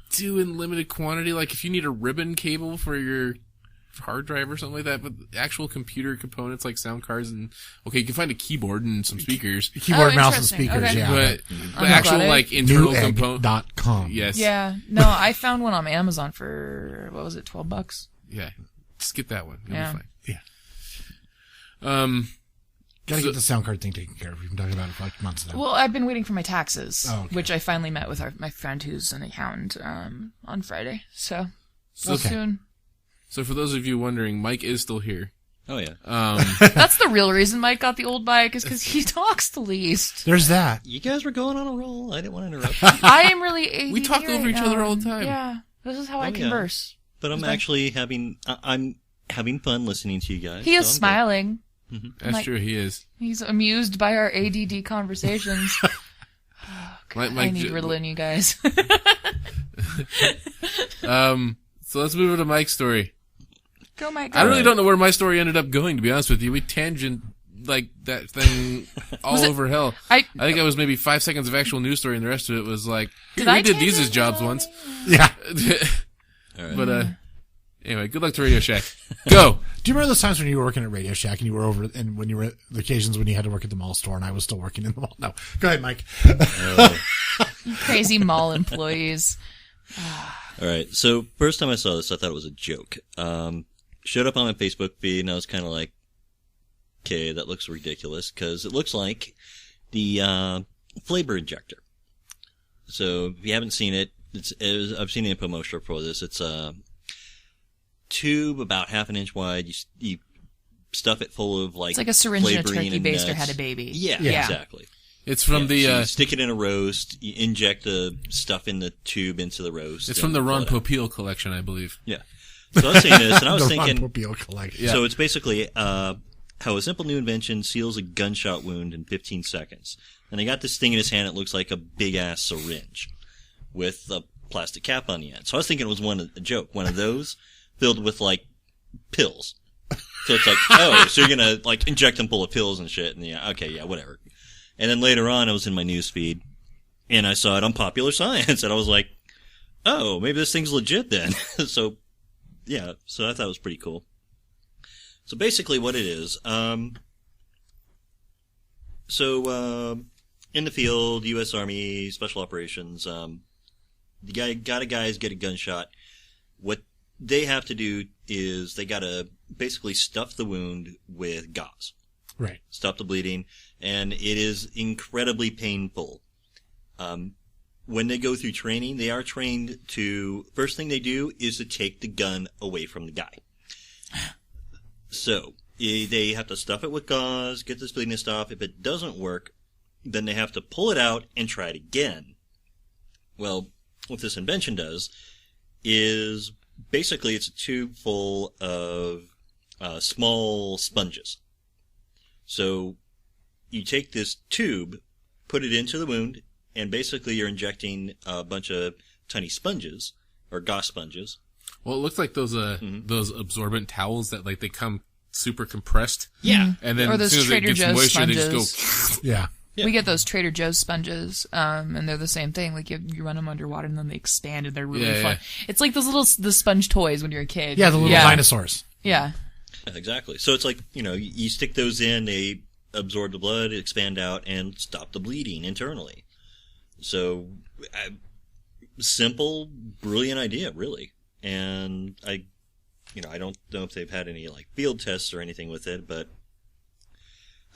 do in limited quantity. Like if you need a ribbon cable for your hard drive or something like that, but actual computer components like sound cards and you can find a keyboard and some speakers, keyboard, mouse, and speakers. Okay. Yeah, but actual like internal components. .com. Yes. Yeah. No, I found one on Amazon for what was it, $12? Yeah, just get that one. You'll yeah. be fine. Gotta get the sound card thing taken care of. We've been talking about it for like months now. Well, I've been waiting for my taxes, okay. which I finally met with my friend who's an accountant on Friday. So okay. Soon. So for those of you wondering, Mike is still here. Oh, yeah. That's the real reason Mike got the old bike, is because he talks the least. There's that. You guys were going on a roll. I didn't want to interrupt. I am really ADD We talk over each other all the time. Yeah, this is how I converse. But I'm actually having fun listening to you guys. He is smiling. Mm-hmm. That's true, he is. He's amused by our ADD conversations. I need Ritalin, you guys. So let's move on to Mike's story. Go, Mike. I really don't know where my story ended up going, to be honest with you. We tangent like that thing all over hell. I think it was maybe 5 seconds of actual news story, and the rest of it was like, we did these as jobs once. Yeah. All right. But anyway, good luck to Radio Shack. Go. Do you remember those times when you were working at Radio Shack and you were over, and when you were the occasions when you had to work at the mall store and I was still working in the mall? No. Go ahead, Mike. You crazy mall employees. All right. So first time I saw this, I thought it was a joke. Showed up on my Facebook feed, and I was kind of like, okay, that looks ridiculous, because it looks like the flavor injector. So if you haven't seen it, I've seen the infomercial for this. It's a tube about half an inch wide. You stuff it full of like it's like a syringe in a turkey baster nuts. had a baby. Yeah, exactly. It's from so you stick it in a roast. You inject the stuff in the tube into the roast. It's from the Ron Popeil collection, I believe. Yeah. So I was seeing this, and I was thinking, Ron Popeil collection. So it's basically how a simple new invention seals a gunshot wound in 15 seconds. And they got this thing in his hand that looks like a big-ass syringe with a plastic cap on the end. So I was thinking it was a joke, one of those filled with, like, pills. So it's like, oh, so you're going to, like, inject them full of pills and shit. And yeah, okay, yeah, whatever. And then later on, I was in my news feed, and I saw it on Popular Science, and I was like, oh, maybe this thing's legit then. So, yeah, so I thought it was pretty cool. So basically what it is, in the field, U.S. Army, Special Operations, the guys get a gunshot. What they have to do is they gotta basically stuff the wound with gauze. Right. Stop the bleeding, and it is incredibly painful. When they go through training, they are trained to, first thing they do is to take the gun away from the guy. So, they have to stuff it with gauze, get this bleeding to stop. If it doesn't work, then they have to pull it out and try it again. Well, what this invention does is basically it's a tube full of small sponges. So, you take this tube, put it into the wound, and basically you're injecting a bunch of tiny sponges, or gauze sponges. Well, it looks like those absorbent towels that like they come super compressed. Yeah. And then or as those soon as Trader it gets Joe's moisture, sponges. they just go. Yeah. We get those Trader Joe's sponges, and they're the same thing. Like you run them underwater and then they expand and they're really fun. Yeah. It's like those the sponge toys when you're a kid. Yeah, the little dinosaurs. Yeah. Exactly. So it's like, you stick those in, they absorb the blood, expand out, and stop the bleeding internally. So, simple, brilliant idea, really. And I don't know if they've had any like field tests or anything with it, but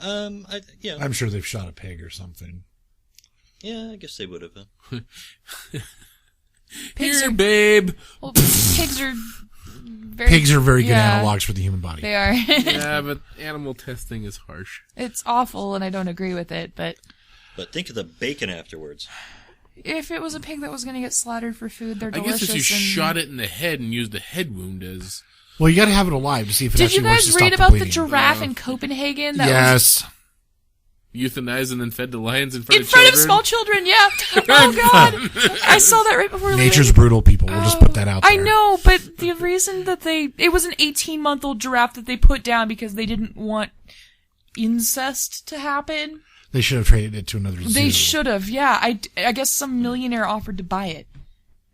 I'm sure they've shot a pig or something. Yeah, I guess they would have. Here, babe. Well, pigs are very good analogs for the human body. They are. Yeah, but animal testing is harsh. It's awful, and I don't agree with it, but But think of the bacon afterwards. If it was a pig that was going to get slaughtered for food, they're I delicious. guess if you shot it in the head and used the head wound as... Well, you got to have it alive to see if it Did you actually works to guys stop read the about the bleeding. giraffe in Copenhagen? That Yes. Euthanized and then fed to lions in was front in of front children? of small children, yeah. Oh, God. I saw that right before Nature's leaving. brutal, people. We'll just put that out there. I know, but the reason that it was an 18-month-old giraffe that they put down because they didn't want incest to happen. They should have traded it to another zoo. They should have, yeah. I guess some millionaire offered to buy it.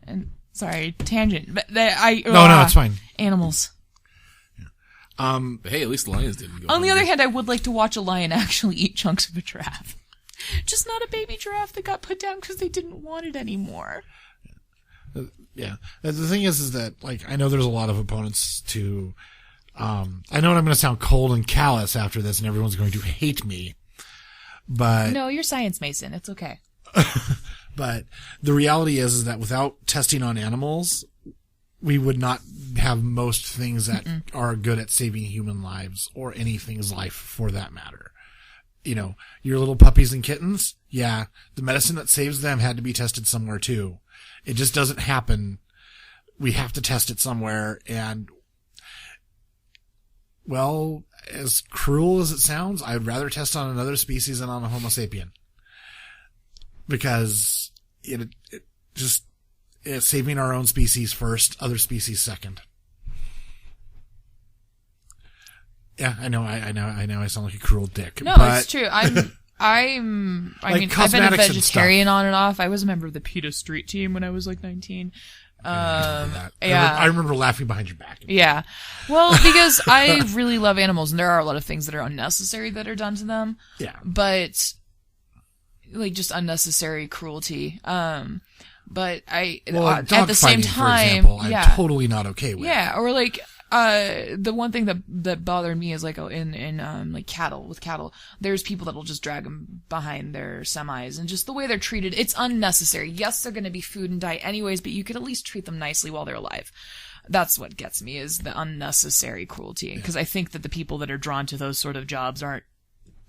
And sorry, tangent. But No, it's fine. Animals. But hey, at least the lions didn't go. On the other hand, I would like to watch a lion actually eat chunks of a giraffe. Just not a baby giraffe that got put down because they didn't want it anymore. Yeah. The thing is that, like, I know there's a lot of opponents to, I know I'm going to sound cold and callous after this and everyone's going to hate me, but. No, you're Science Mason. It's okay. But the reality is that without testing on animals, we would not have most things that are good at saving human lives or anything's life for that matter. You know, your little puppies and kittens, yeah, the medicine that saves them had to be tested somewhere too. It just doesn't happen. We have to test it somewhere, and, well, as cruel as it sounds, I'd rather test on another species than on a Homo sapien. Because it's saving our own species first, other species second. Yeah, I know. I sound like a cruel dick. No, but it's true. I mean, I've been a cosmetics and vegetarian on and off. I was a member of the PETA street team when I was like 19. I Yeah. remember laughing behind your back. Yeah. Well, because I really love animals, and there are a lot of things that are unnecessary that are done to them. Yeah. But, like, just unnecessary cruelty. But at the same time, for example, I'm yeah. totally not okay with. Yeah, or like, the one thing that bothered me is like in like cattle, there's people that'll just drag them behind their semis and just the way they're treated, it's unnecessary. Yes, they're going to be food and diet anyways, but you could at least treat them nicely while they're alive. That's what gets me, is the unnecessary cruelty. Because I think that the people that are drawn to those sort of jobs aren't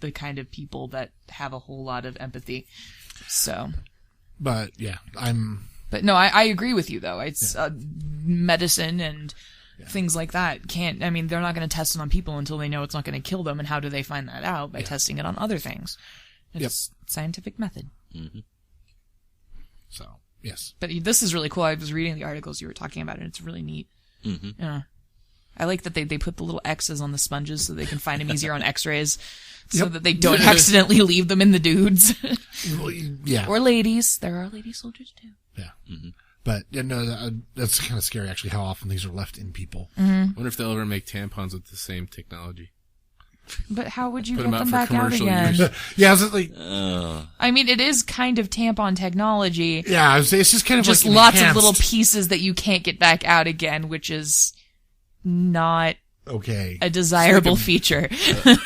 the kind of people that have a whole lot of empathy. So. But yeah, But no, I agree with you though. It's medicine and things like that they're not going to test it on people until they know it's not going to kill them. And how do they find that out? By testing it on other things. It's scientific method. Mm-hmm. So, yes. But this is really cool. I was reading the articles you were talking about, and it's really neat. Mm-hmm. Yeah. I like that they put the little X's on the sponges so they can find them easier on x-rays. So that they don't accidentally leave them in the dudes. Yeah. Or ladies. There are lady soldiers too. Yeah. Mm-hmm. But, that's kind of scary, actually, how often these are left in people. Mm-hmm. I wonder if they'll ever make tampons with the same technology. But how would you Put get them out them for back out commercial again? use. Yeah, is it like... I mean, it is kind of tampon technology. Yeah, I would say it's just kind of just like lots enhanced. of little pieces that you can't get back out again, which is not okay. a desirable feature.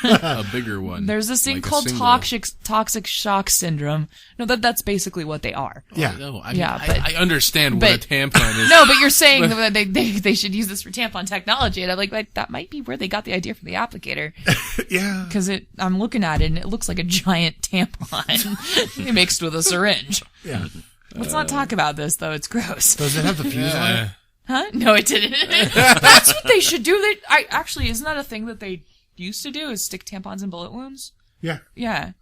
A bigger one. There's this thing like a called single. toxic shock syndrome. No, that's basically what they are. Yeah. No, I understand what a tampon is. No, but you're saying that they should use this for tampon technology, and I'm like, that might be where they got the idea for the applicator. Yeah. Because I'm looking at it, and it looks like a giant tampon mixed with a syringe. Yeah. Let's not talk about this, though. It's gross. Does it have the fuse on it? Huh? No, it didn't. That's what they should do. Isn't that a thing that they used to do, is stick tampons in bullet wounds? Yeah. Yeah.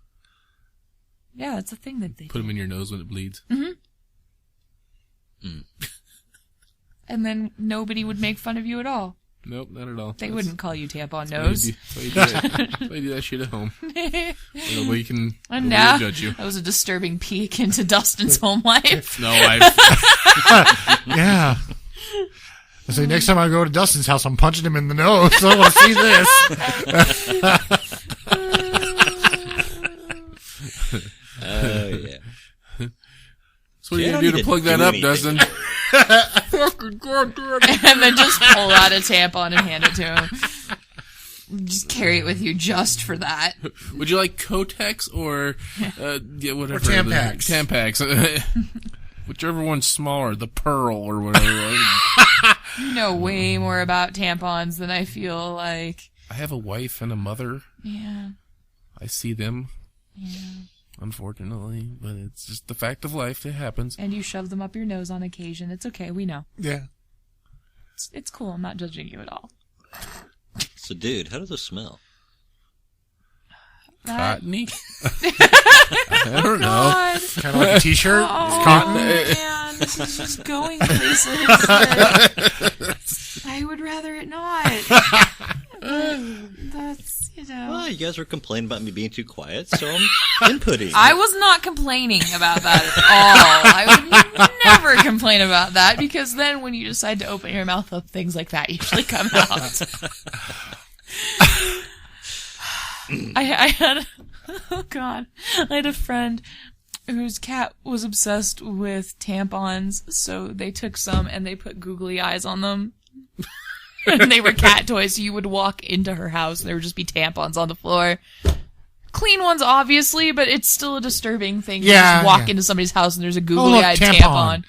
Yeah, that's a thing that they Put them in your nose when it bleeds. Mm-hmm. And then nobody would make fun of you at all. Nope, not at all. They wouldn't call you tampon nose. That's why you do that shit at home. Nobody can And now, judge you. that was a disturbing peek into Dustin's home life. No, I've... Yeah. I say next time I go to Dustin's house, I'm punching him in the nose. So I want to see this. Oh, yeah. So what are you going to do to plug that up, Dustin? Fucking goddamn. And then just pull out a tampon and hand it to him. Just carry it with you just for that. Would you like Kotex or whatever? Or Tampax. Tampax. Whichever one's smaller, the Pearl or whatever. You know way more about tampons than I feel like. I have a wife and a mother. Yeah. I see them. Yeah. unfortunately, but it's just the fact of life. It happens. And you shove them up your nose on occasion. It's okay. We know. Yeah. It's cool. I'm not judging you at all. So, dude, how does it smell? Cottony? I don't know. Kind of like a t-shirt. Oh, Cotton. man. This is just going places that I would rather it not. That's, Well, you guys were complaining about me being too quiet, so I'm inputting. I was not complaining about that at all. I would never complain about that, because then when you decide to open your mouth up, things like that usually come out. I had, oh God, I had a friend whose cat was obsessed with tampons, so they took some and they put googly eyes on them. And they were cat toys, so you would walk into her house and there would just be tampons on the floor. Clean ones, obviously, but it's still a disturbing thing to just walk into somebody's house and there's a googly-eyed tampon.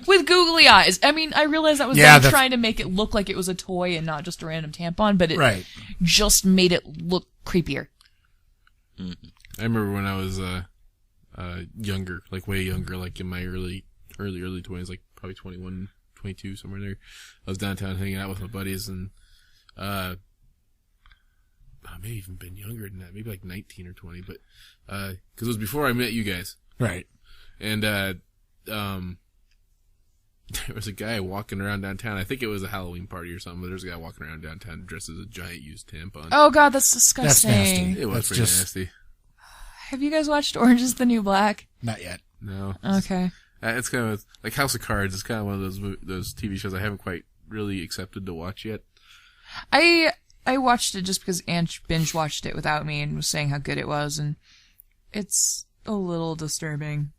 With googly eyes. I mean, I realize that was them trying to make it look like it was a toy and not just a random tampon, but it just made it look creepier. Mm-hmm. I remember when I was younger, like way younger, like in my early 20s, like probably 21, 22, somewhere there. I was downtown hanging out with my buddies, and maybe even been younger than that, maybe like 19 or 20, but because it was before I met you guys. Right. And there was a guy walking around downtown. I think it was a Halloween party or something, but there's a guy walking around downtown dressed as a giant used tampon. Oh God, that's disgusting. That's nasty. It was pretty nasty. Have you guys watched Orange is the New Black? Not yet. No. Okay. It's kind of like House of Cards. It's kind of one of those TV shows I haven't quite really accepted to watch yet. I watched it just because Ange binge watched it without me and was saying how good it was, and it's a little disturbing.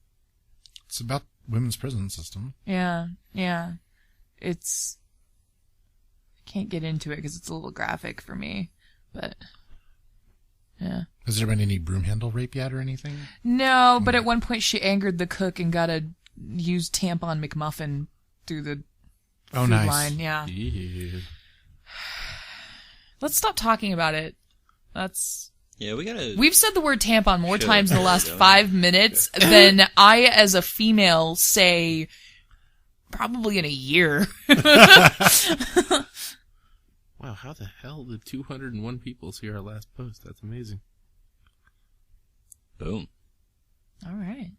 It's about women's prison system. Yeah. It's, I can't get into it because it's a little graphic for me, but yeah. Has there been any broom handle rape yet or anything? No, but at one point she angered the cook and got a used tampon McMuffin through the food line. Yeah. Let's stop talking about it. Yeah, We've said the word tampon more times in the last 5 minutes than I, as a female, say probably in a year. Wow, how the hell did 201 people see our last post? That's amazing. Boom. All right.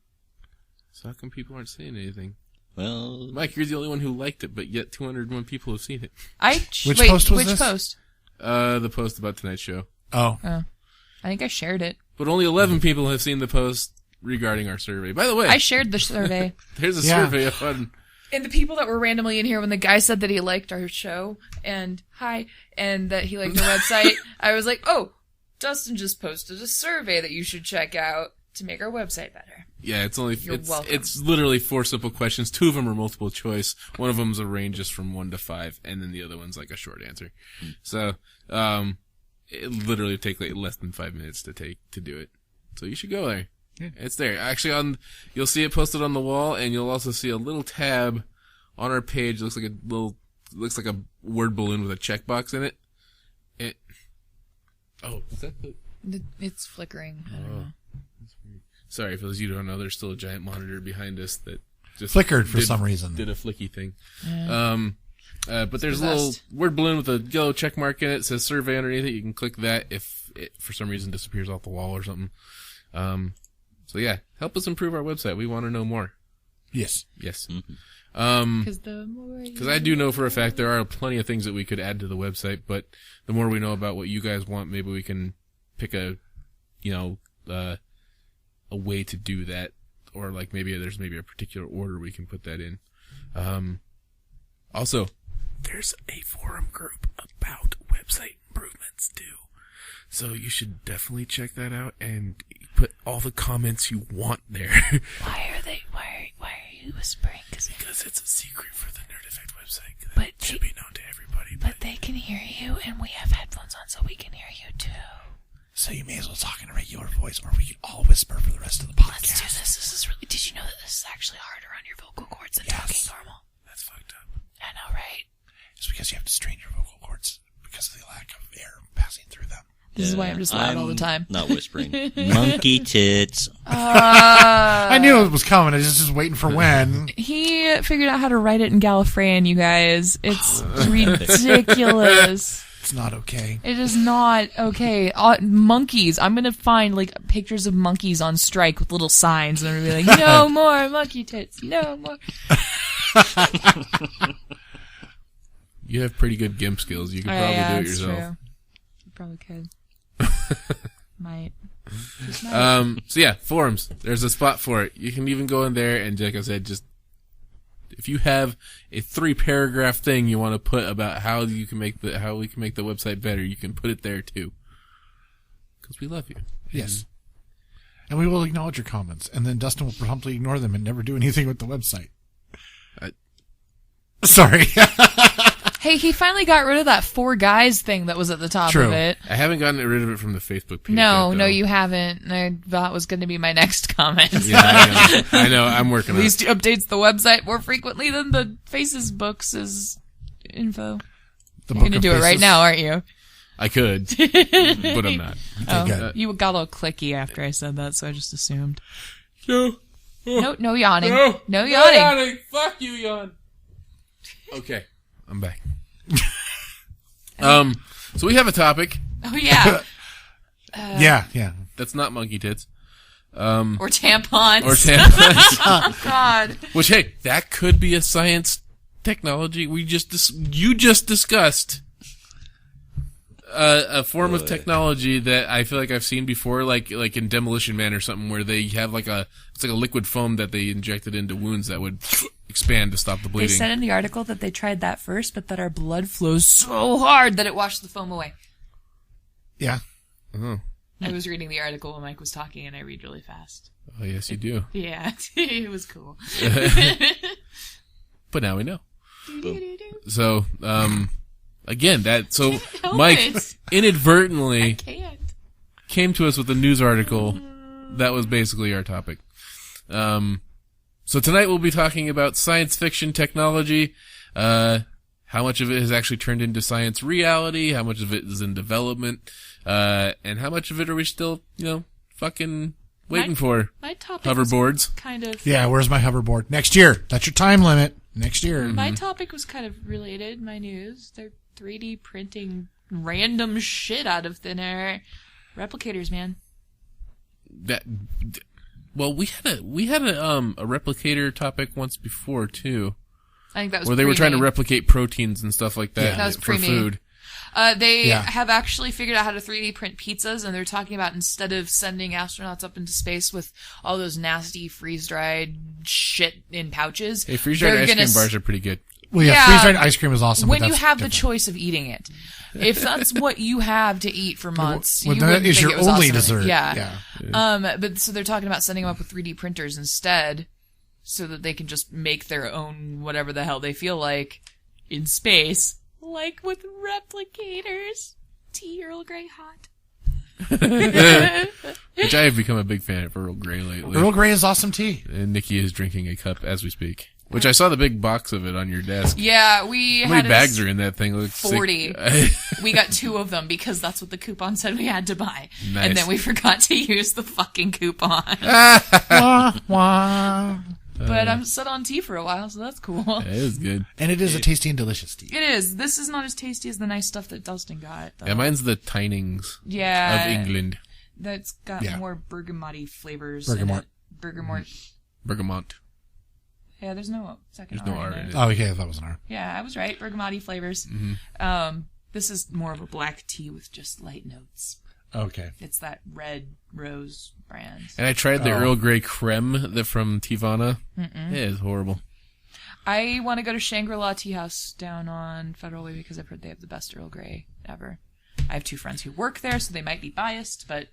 So how come people aren't saying anything? Well, Mike, you're the only one who liked it, but yet 201 people have seen it. Which post was which this? post? The post about tonight's show. Oh. I think I shared it. But only 11 people have seen the post regarding our survey. By the way, I shared the survey. There's a survey up on... And the people that were randomly in here, when the guy said that he liked our show, and that he liked our website, I was like, oh, Dustin just posted a survey that you should check out to make our website better. Yeah, welcome. It's literally 4 simple questions. 2 of them are multiple choice. One of them's a range just from 1 to 5, and then the other one's like a short answer. So, it literally take like less than 5 minutes to do it. So you should go there. Yeah. It's there. Actually, you'll see it posted on the wall, and you'll also see a little tab on our page. It looks like a word balloon with a checkbox in it. Is that It's flickering. I don't know. Sorry, for those of you who don't know, there's still a giant monitor behind us that just flickered for some reason. Did a flicky thing. Yeah. But there's a little word balloon with a yellow check mark in it. It says survey underneath it. You can click that if it, for some reason, disappears off the wall or something. So yeah, help us improve our website. We want to know more. Yes. Mm-hmm. Because I do know for a fact there are plenty of things that we could add to the website, but the more we know about what you guys want, maybe we can pick a way to do that, or like there's a particular order we can put that in. Also, there's a forum group about website improvements too. So you should definitely check that out and put all the comments you want there. Why are you whispering? Because it's a secret for the Nerd Effect website. But it should be known to everybody. But they can hear you, and we have headphones on, so we can hear you too. So you may as well talk in a regular voice, or we can all whisper for the rest of the podcast. Let's do this. This is really... Did you know that this is actually harder on your vocal cords than talking normal? That's fucked up. I know, right? It's because you have to strain your vocal cords because of the lack of air passing through them. This is why I'm just loud all the time. Not whispering. Monkey tits. I knew it was coming. I was just waiting for when. He figured out how to write it in Gallifreyan, you guys. It's ridiculous. It's not okay. It is not okay. Monkeys. I'm going to find, like, pictures of monkeys on strike with little signs, and I'm going to be like, no more monkey tits. No more. You have pretty good GIMP skills. You could probably do it yourself. True. You probably could. Might. So yeah, forums. There's a spot for it. You can even go in there and, like I said, just if you have a 3-paragraph thing you want to put about how we can make the website better, you can put it there too. Because we love you. Yes. And we will acknowledge your comments, and then Dustin will promptly ignore them and never do anything with the website. Sorry. Hey, he finally got rid of that 4 guys thing that was at the top of it. I haven't gotten rid of it from the Facebook page. No, you haven't. That was going to be my next comment. Yeah, I know. I'm working on it. At least he updates the website more frequently than the Faces Books' info. You're going to do it right now, aren't you? I could, but I'm not. Oh, you got a little clicky after I said that, so I just assumed. No yawning. No yawning. yawning. Fuck you, yawn. Okay, I'm back. So we have a topic. Oh yeah. Yeah. That's not monkey tits. Or tampons. Oh God. Which, hey, that could be a science technology. You just discussed a form of technology that I feel like I've seen before, like in Demolition Man or something, where they have it's like a liquid foam that they injected into wounds that would expand to stop the bleeding. They said in the article that they tried that first, but that our blood flows so hard that it washed the foam away. Yeah. Oh. I was reading the article when Mike was talking, and I read really fast. Oh, yes, you do. Yeah, it was cool. But now we know. Boom. So, again, Mike inadvertently came to us with a news article that was basically our topic. So tonight we'll be talking about science fiction technology, how much of it has actually turned into science reality, how much of it is in development, and how much of it are we still, fucking waiting for. My topic hoverboards. Was kind of. Yeah, where's my hoverboard? Next year. That's your time limit. Next year. My topic was kind of related, my news. They're 3D printing random shit out of thin air. Replicators, man. Well, we had a replicator topic once before too. I think that was where they were trying to replicate proteins and stuff like that, that was for food. They have actually figured out how to 3D print pizzas, and they're talking about instead of sending astronauts up into space with all those nasty freeze-dried shit in pouches. Hey, freeze-dried ice cream bars are pretty good. Well, yeah, freeze-dried ice cream is awesome. When you have the choice of eating it. If that's what you have to eat for months, well, you that is your only awesome. dessert. Yeah. But so they're talking about sending them up with 3D printers instead, so that they can just make their own whatever the hell they feel like in space, like with replicators. Tea Earl Grey hot. Which I have become a big fan of Earl Grey lately. Earl Grey is awesome tea. And Nikki is drinking a cup as we speak. Which I saw the big box of it on your desk. Yeah, How many bags are in that thing? 40. We got 2 of them because that's what the coupon said we had to buy. Nice. And then we forgot to use the fucking coupon. Wah, wah. But I'm set on tea for a while, so that's cool. It is good. And it is a tasty and delicious tea. It is. This is not as tasty as the nice stuff that Dustin got, though. Yeah, mine's the Tinings of England. That's got more bergamot flavors. Bergamot. Bergamot. Yeah, there's no second There's no R R in in it. it. Oh, okay, that was an R. Yeah, I was right. Bergamot flavors. Mm-hmm. This is more of a black tea with just light notes. Okay. It's that red rose brand. And I tried the Earl Grey creme from Tivana. It is horrible. I want to go to Shangri-La Tea House down on Federal Way because I've heard they have the best Earl Grey ever. I have 2 friends who work there, so they might be biased, but,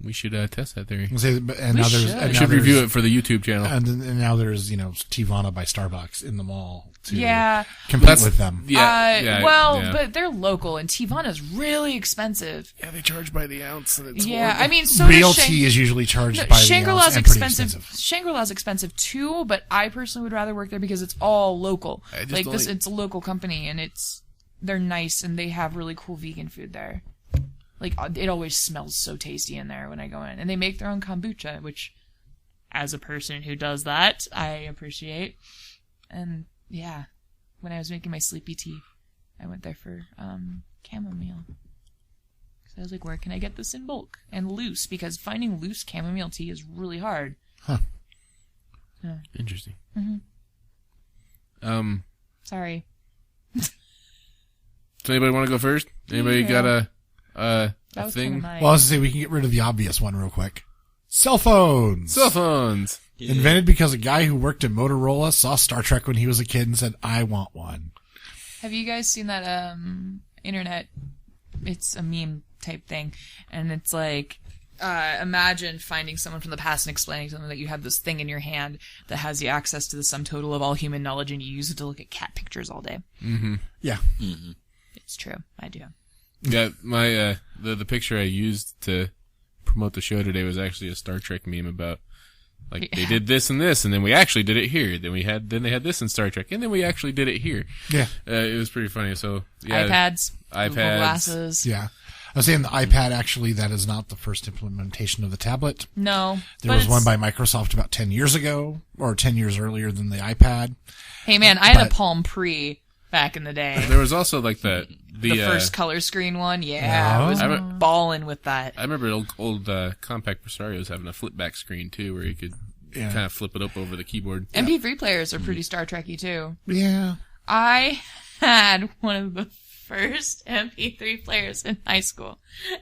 We should test that theory. We should review it for the YouTube channel. And now there's, Tivana by Starbucks in the mall to compete with them. But they're local, and Tivana's really expensive. Yeah, they charge by the ounce, and it's horrible. I mean, real tea is usually charged by the ounce and pretty expensive. Shangri-La's expensive too, but I personally would rather work there because it's all local. It's a local company, and they're nice, and they have really cool vegan food there. Like, it always smells so tasty in there when I go in. And they make their own kombucha, which, as a person who does that, I appreciate. And, yeah, when I was making my sleepy tea, I went there for chamomile. So I was like, where can I get this in bulk? And loose, because finding loose chamomile tea is really hard. Huh. Yeah. Interesting. Mm-hmm. Sorry. Does anybody want to go first? Anybody got a thing? Well, I was going to say, we can get rid of the obvious one real quick. Cell phones. Cell phones. Yeah. Invented because a guy who worked at Motorola saw Star Trek when he was a kid and said, I want one. Have you guys seen that internet? It's a meme type thing, and it's like, imagine finding someone from the past and explaining to them that you have this thing in your hand that has the access to the sum total of all human knowledge, and you use it to look at cat pictures all day. Mm-hmm. Yeah. Mm-hmm. It's true. I do. Yeah, my the picture I used to promote the show today was actually a Star Trek meme about, like, they did this and this, and then we actually did it here. Then they had this in Star Trek, and then we actually did it here. Yeah. It was pretty funny. So yeah, iPads, Google Glasses. Yeah. I was saying the iPad, actually, that is not the first implementation of the tablet. No. There was one by Microsoft about 10 years ago, or 10 years earlier than the iPad. Hey, man, I had a Palm Pre back in the day. There was also, like, the first color screen one. Yeah, I was balling with that. I remember old compact Presarios having a flip back screen, too, where you could kind of flip it up over the keyboard. MP3 players are pretty Star Trek-y, too. Yeah. I had one of the first MP3 players in high school.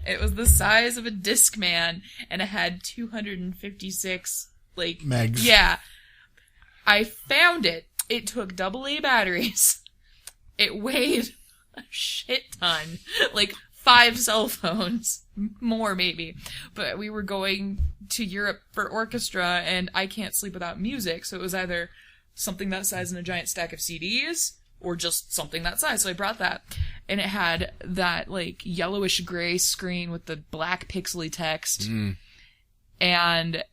It was the size of a Discman, and it had 256, like... megs. Yeah. I found it. It took AA batteries. It weighed a shit ton. Like 5 cell phones. More, maybe. But we were going to Europe for orchestra, and I can't sleep without music, so it was either something that size in a giant stack of CDs, or just something that size. So I brought that, and it had that, like, yellowish gray screen with the black pixely text, and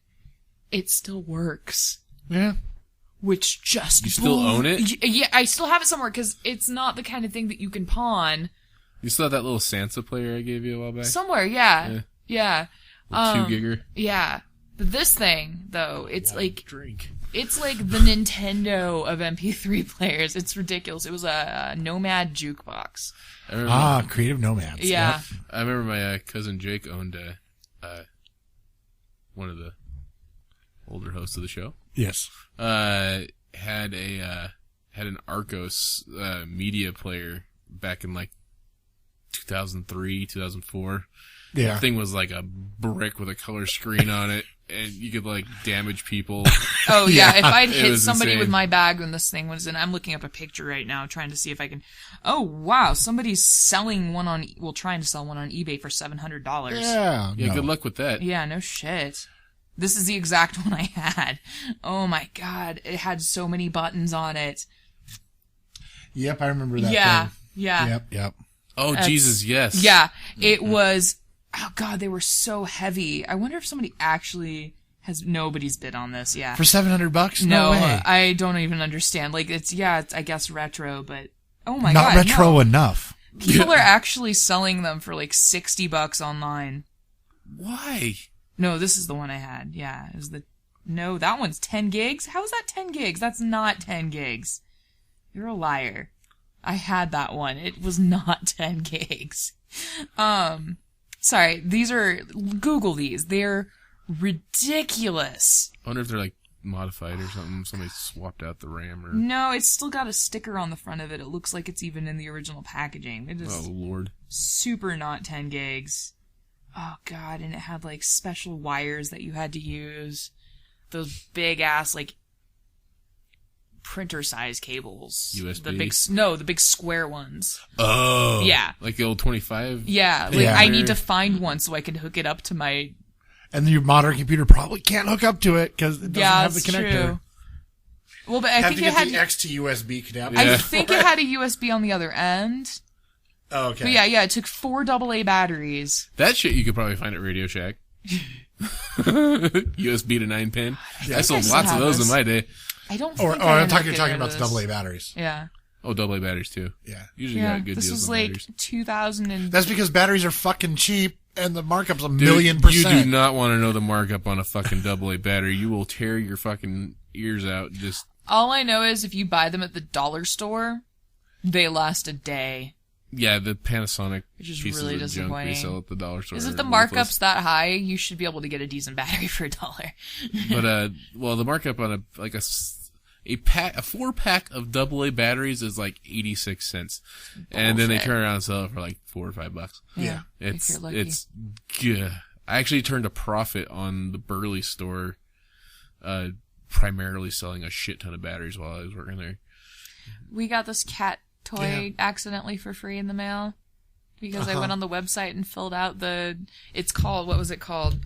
it still works. Yeah. Which just... You still own it? Yeah, I still have it somewhere, because it's not the kind of thing that you can pawn. You still have that little Sansa player I gave you a while back? Somewhere, yeah. 2-gigger. Yeah. But this thing, though, it's like... Drink. It's like the Nintendo of MP3 players. It's ridiculous. It was a Nomad jukebox. Creative Nomads. Yeah. Yep. I remember my cousin Jake owned one of the older hosts of the show. Yes. Had an Arcos media player back in like 2003, 2004. Yeah. The thing was like a brick with a color screen on it, and you could like damage people. Oh yeah, if I'd hit was somebody insane. with my bag when this thing was in, I'm looking up a picture right now trying to see if I can. Oh wow, somebody's selling one on, trying to sell one on eBay for $700. Yeah. Yeah, no. good luck with that. Yeah, no shit. This is the exact one I had. Oh my god, it had so many buttons on it. Yep, I remember that Yeah, thing. yeah. Yep. Oh Jesus, yes. Yeah, it was. Oh god, they were so heavy. I wonder if somebody actually has. Nobody's bid on this. Yeah, For $700? no, way. I don't even understand. Like it's I guess retro, but oh my Not god, retro no. enough. People are actually selling them for like $60 online. Why? No, this is the one I had. Yeah, it was no, that one's 10 gigs. How is that 10 gigs? That's not 10 gigs. You're a liar. I had that one. It was not 10 gigs. Sorry, Google these. They're ridiculous. I wonder if they're like modified or something. Somebody swapped out the RAM or... No, it's still got a sticker on the front of it. It looks like it's even in the original packaging. It is Oh Lord. super not 10 gigs. Oh god, and it had like special wires that you had to use. Those big ass like printer size cables. USB? The big square ones. Oh. Yeah. Like the old 25? Yeah, like Yeah. I need to find one so I can hook it up to my... And your modern computer probably can't hook up to it because it doesn't have the that's connector. true. Well, but I Have think to it get had... the X to USB adapter. I think it had a USB on the other end. Oh, okay. But yeah, it took 4 AA batteries. That shit you could probably find at Radio Shack. USB to 9-pin. I sold still lots of have those this. in my day. I don't Or think I I'm ended up talking getting rid about of the this. AA batteries. Yeah. Oh, AA batteries too. Yeah. Usually got good this deals was on like batteries. 2000 and... That's because batteries are fucking cheap and the markup's a Dude, million%. You do not want to know the markup on a fucking AA battery. You will tear your fucking ears out. Just All I know is if you buy them at the dollar store, they last a day. yeah, the Panasonic Which is pieces really of junk they disappointing. sell at the dollar store. Is if are the worthless. markup's that high, you should be able to get a decent battery for $1. But well, the markup on a 4-pack of AA batteries is like 86 cents, and then they turn around and sell it for like $4 or $5. Yeah. if you're lucky. It's yeah. I actually turned a profit on the Burley store, primarily selling a shit ton of batteries while I was working there. We got this cat toy accidentally for free in the mail because I went on the website and filled out it's called, what was it called?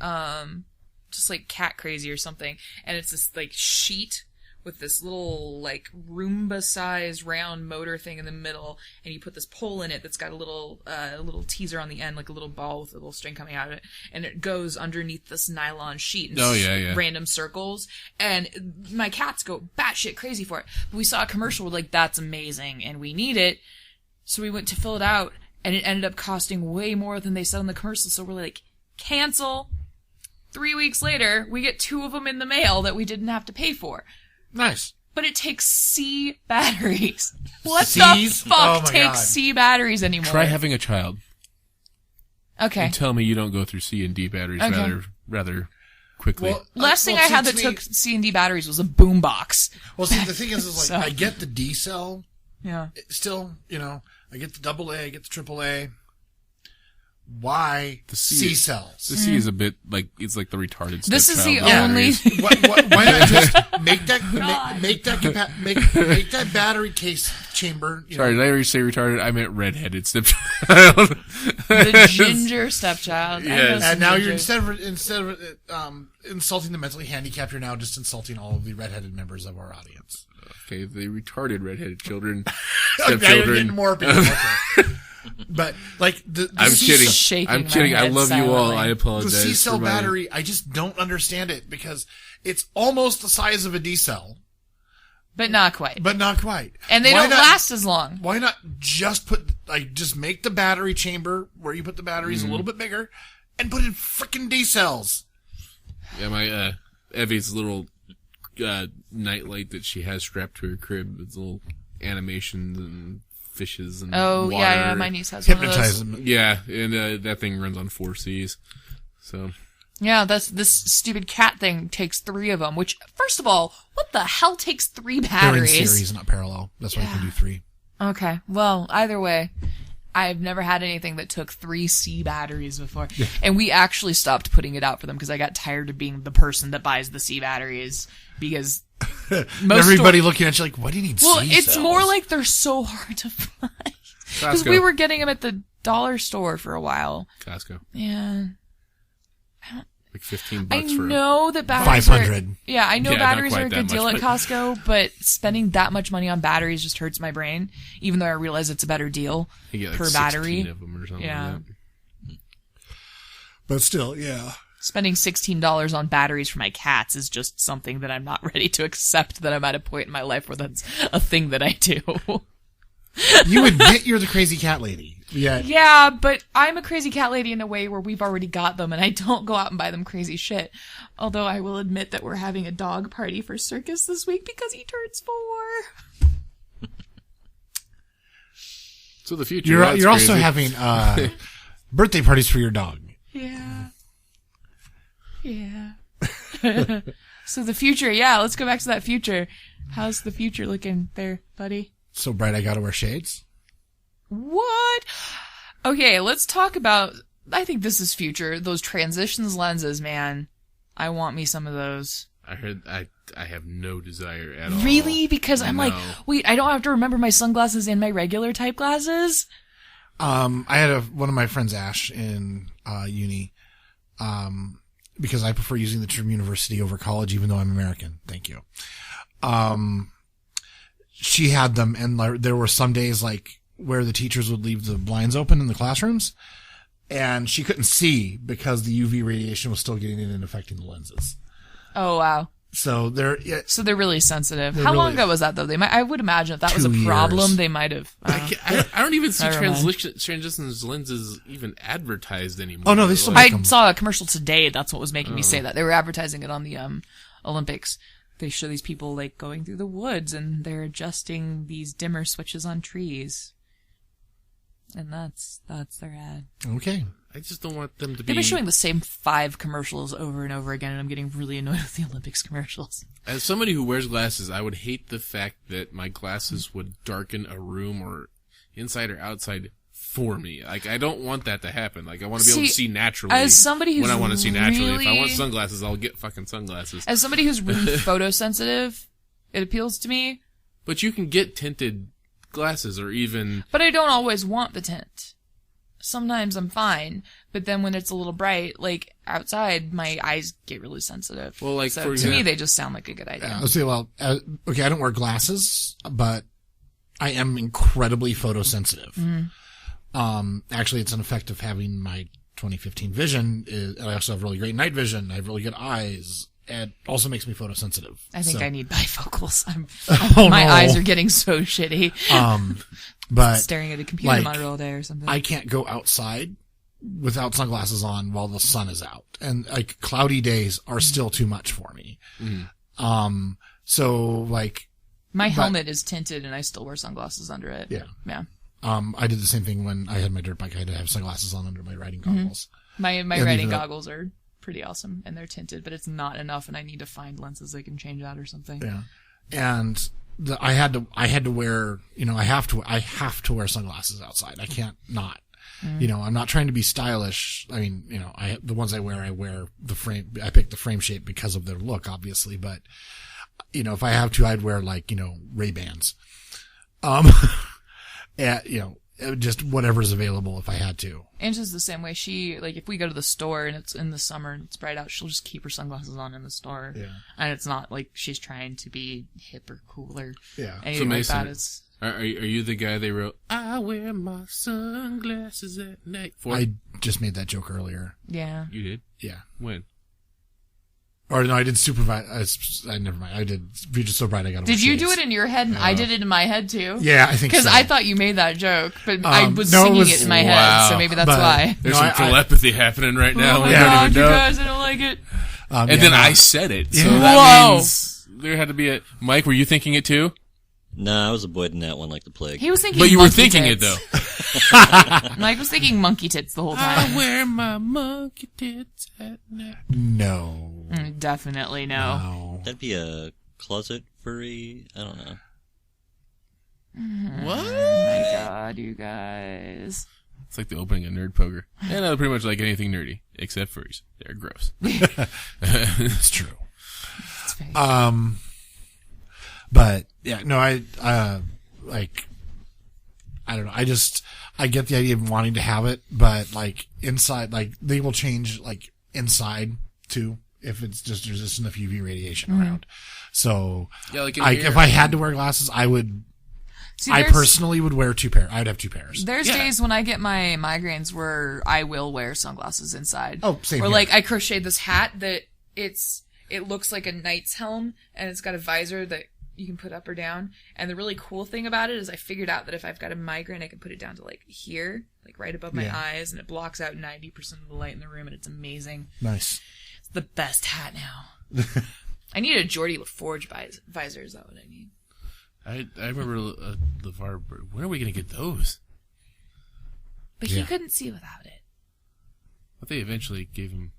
Just like Cat Crazy or something. And it's this like sheet with this little like Roomba size round motor thing in the middle, and you put this pole in it that's got a little teaser on the end, like a little ball with a little string coming out of it, and it goes underneath this nylon sheet in random circles, and my cats go batshit crazy for it. But we saw a commercial, we're like, that's amazing, and we need it, so we went to fill it out, and it ended up costing way more than they said in the commercial, so we're like, cancel. 3 weeks later, we get 2 of them in the mail that we didn't have to pay for. Nice. But it takes C batteries. What C's? the fuck Oh my takes God. C batteries anymore? Try having a child Okay. and tell me you don't go through C and D batteries rather quickly. Well, Last thing I see, had that to took me- C and D batteries was a boombox. Well, see, the thing is like, So- I get the D cell. Yeah. Still, I get the AA, I get the AAA. Why The C C is- cells? The C is a bit like it's like the retarded. This is the stepchild of only- batteries. Why not just make that God. make that battery case chamber? Sorry, did I already say retarded? I meant redheaded stepchild. The ginger stepchild. I know Yes. some And now you're gingers. instead of insulting the mentally handicapped, you're now just insulting all of the redheaded members of our audience. Okay, the retarded redheaded children, Now you're stepchildren. getting more people. Okay. But like the I'm C kidding. shaking I'm my kidding. I head love you all. silently. I The apologize. C cell for my- battery, I just don't understand it because it's almost the size of a D cell, But not quite. but not quite. And they Why don't not- last as long. Why not just just make the battery chamber where you put the batteries a little bit bigger and put in frickin' D cells? Yeah, my Evie's little nightlight that she has strapped to her crib. It's little animations and fishes and Oh, water. yeah, my niece has one of Hypnotize those. them. Yeah, and that thing runs on 4 Cs. So Yeah, this stupid cat thing takes 3 of them, which, first of all, what the hell takes 3 They're in batteries? series, not parallel. That's why you can do 3. Okay, well, either way, I've never had anything that took 3 C batteries before. And we actually stopped putting it out for them because I got tired of being the person that buys the C batteries because most Everybody looking at you like, why do you need well, C it's cells? more like they're so hard to find. Because Costco. we were getting them at the dollar store for a while. Costco, Yeah. like $15 I for know that batteries 500. Yeah, I know Yeah, not batteries quite are a that good much, deal at but- Costco, but spending that much money on batteries just hurts my brain, even though I realize it's a better deal you get like per 16 battery. of them or something. Yeah. Like that. But still, yeah. Spending $16 on batteries for my cats is just something that I'm not ready to accept that I'm at a point in my life where that's a thing that I do. You admit you're the crazy cat lady. Yeah. Yeah, but I'm a crazy cat lady in a way where we've already got them and I don't go out and buy them crazy shit. Although I will admit that we're having a dog party for Circus this week because he turns 4. So the future. You're that's also crazy. having birthday parties for your dog. Yeah. Yeah. So the future, yeah, let's go back to that future. How's the future looking there, buddy? So bright I gotta wear shades? What? Okay, let's talk about, I think this is future, those transitions lenses, man. I want me some of those. I heard. I have no desire at all. Really? Because I'm like, No. wait, I don't have to remember my sunglasses and my regular type glasses? I had one of my friends, Ash, in uni, because I prefer using the term university over college, even though I'm American. Thank you. She had them, and there were some days like where the teachers would leave the blinds open in the classrooms, and she couldn't see because the UV radiation was still getting in and affecting the lenses. Oh, wow. So they're really sensitive. They're How long really- ago was that though? I would imagine if that was a 2 problem, years. they might have. I don't even see Never mind. transitions lenses even advertised anymore. Oh, no, they still Like, I saw a commercial today. That's what was making me say that. They were advertising it on the Olympics. They show these people like going through the woods and they're adjusting these dimmer switches on trees. And that's their ad. okay. I just don't want them to be. They've been showing the same 5 commercials over and over again, and I'm getting really annoyed with the Olympics commercials. As somebody who wears glasses, I would hate the fact that my glasses would darken a room or inside or outside for me. Like, I don't want that to happen. Like, I want to be able to see naturally. As somebody who's when I want to see naturally. If I want really- sunglasses, I'll get fucking sunglasses. As somebody who's really photosensitive, it appeals to me, But you can get tinted glasses or even. but I don't always want the tint. Sometimes I'm fine, but then when it's a little bright, like outside, my eyes get really sensitive. Well, like, so for to example- me, they just sound like a good idea. I'll say, well, okay, I don't wear glasses, but I am incredibly photosensitive. Actually, it's an effect of having my 2015 vision. I also have really great night vision. I have really good eyes. It also makes me photosensitive. I think So- I need bifocals. Oh, my no. eyes are getting so shitty. But Staring at a computer like, monitor all day or something. I can't go outside without sunglasses on while the sun is out. And like cloudy days are still too much for me. So like, my helmet is tinted and I still wear sunglasses under it. Yeah. Yeah. I did the same thing when I had my dirt bike. I had to have sunglasses on under my riding goggles. My And riding even- goggles are pretty awesome and they're tinted, but it's not enough and I need to find lenses that can change that or something. Yeah. And I had to wear, I have to wear sunglasses outside. I can't not. I'm not trying to be stylish. I mean, the ones I wear the frame, I pick the frame shape because of their look, obviously, but, if I have to, I'd wear like, Ray-Bans. Just whatever's available if I had to. Angela's the same way. She, like, if we go to the store and it's in the summer and it's bright out, she'll just keep her sunglasses on in the store. Yeah. And it's not like she's trying to be hip or cool or Yeah. anything So, like that. Mason, It's, Are you the guy they wrote, I wear my sunglasses at night for? I just made that joke earlier. yeah. You did? Yeah. When? Or no, I did supervise. I never mind. I did Future So Bright. I got. Did you do it in your head and I did it in my head too? Yeah, I think so. Because I thought you made that joke, but I was no, it singing was- it in my Wow. head, so maybe that's But- why. There's No, some I- telepathy happening right now. Oh my We Yeah. don't god, even you know. guys, I don't like it. And then I said it. So Yeah. that Whoa. means there had to be a... Mike, were you thinking it too? Nah, I was avoiding that one like the plague. He was thinking But you were monkey thinking it, tits. though. Mike was thinking monkey tits the whole time. I wear my monkey tits at night. No. Definitely no. No. That'd be a closet furry. I don't know. What? Oh my god, you guys. It's like the opening of Nerd Poker. And I pretty much like anything nerdy, except furries. They're gross. It's true. It's fake. But yeah, no, I don't know. I get the idea of wanting to have it, but like inside, like they will change like inside too if it's just there's just enough UV radiation around. So Yeah, like in here. if I had to wear glasses, I would. See, I there's- personally would wear 2 pairs. I'd have 2 pairs. There's Yeah. days when I get my migraines where I will wear sunglasses inside. Oh, same Or here. like I crocheted this hat that it looks like a knight's helm and it's got a visor that you can put up or down. And the really cool thing about it is I figured out that if I've got a migraine, I can put it down to like here, like right above my Yeah. eyes, and it blocks out 90% of the light in the room, and it's amazing. Nice. It's the best hat now. I need a Geordie LaForge visor. Is that what I need? I remember LeVar. When are we going to get those? But he couldn't see without it. But they eventually gave him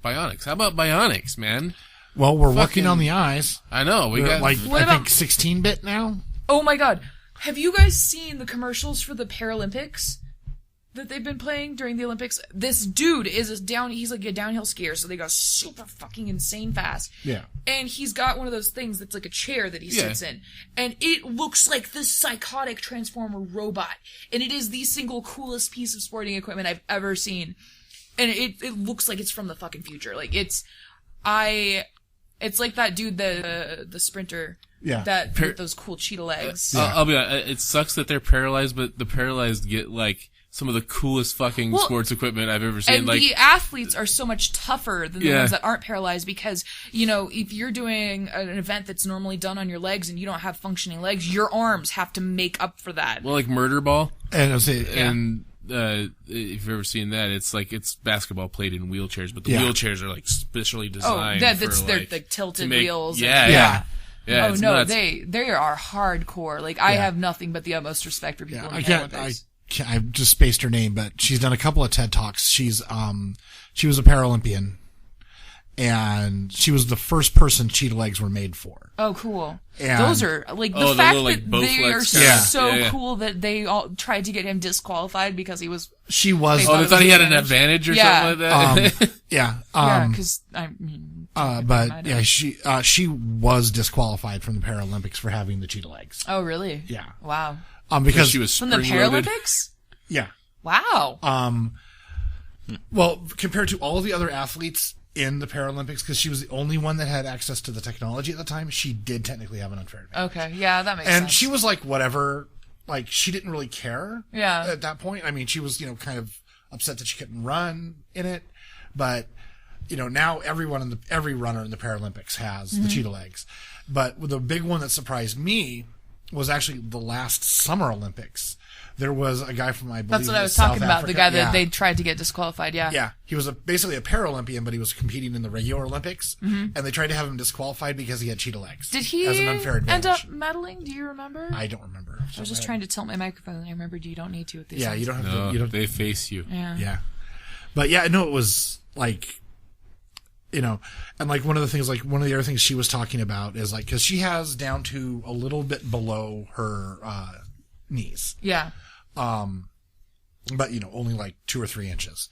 bionics. How about bionics, man? Well, we're Fucking- working on the eyes. I know. We They're got like What I about- think 16-bit now. Oh my god. Have you guys seen the commercials for the Paralympics that they've been playing during the Olympics? This dude he's like a downhill skier, so they go super fucking insane fast. Yeah. And he's got one of those things that's like a chair that he sits in. And it looks like this psychotic transformer robot. And it is the single coolest piece of sporting equipment I've ever seen. And it looks like it's from the fucking future. Like it's like that dude, the sprinter. Yeah. With those cool cheetah legs. I'll be honest. It sucks that they're paralyzed, but the paralyzed get like some of the coolest fucking sports equipment I've ever seen. And like the athletes are so much tougher than the ones that aren't paralyzed because, you know, if you're doing an event that's normally done on your legs and you don't have functioning legs, your arms have to make up for that. Well, like Murder Ball. And I'll say, if you've ever seen that, it's like it's basketball played in wheelchairs, but the wheelchairs are like specially designed. They're like tilted wheels. Yeah, oh no, nuts. they are hardcore. Like I have nothing but the utmost respect for people in the Paralympics. I just spaced her name, but she's done a couple of TED Talks. She was a Paralympian, and she was the first person cheetah legs were made for. Oh, cool. And those are like the fact little, like, that they are Bowflex so cool that they all tried to get him disqualified because he was. She was. They thought he had an advantage or something like that. Because I mean. She was disqualified from the Paralympics for having the cheetah legs. Oh, really? Yeah. Wow. Because she was from the Paralympics. Yeah. Wow. Well, compared to all the other athletes in the Paralympics, because she was the only one that had access to the technology at the time, she did technically have an unfair advantage. Okay, yeah, that makes sense. And she was like, whatever, like, she didn't really care at that point. I mean, she was, kind of upset that she couldn't run in it, but, now every runner in the Paralympics has the cheetah legs. But the big one that surprised me was actually the last Summer Olympics. There was a guy from, I believe, that's what I was South talking about. Africa. The guy that they tried to get disqualified. Yeah. Yeah, he was basically a Paralympian, but he was competing in the regular Olympics, and they tried to have him disqualified because he had cheetah legs. Did he as an unfair advantage. end up medaling? Do you remember? I don't remember. I was just trying to tilt my microphone, and I remembered you don't need to with these. Yeah, ones. you don't have to. They face you. Yeah. But yeah, no, it was like, and like one of the other things she was talking about is like, because she has down to a little bit below her knees. Yeah. But only like 2 or 3 inches.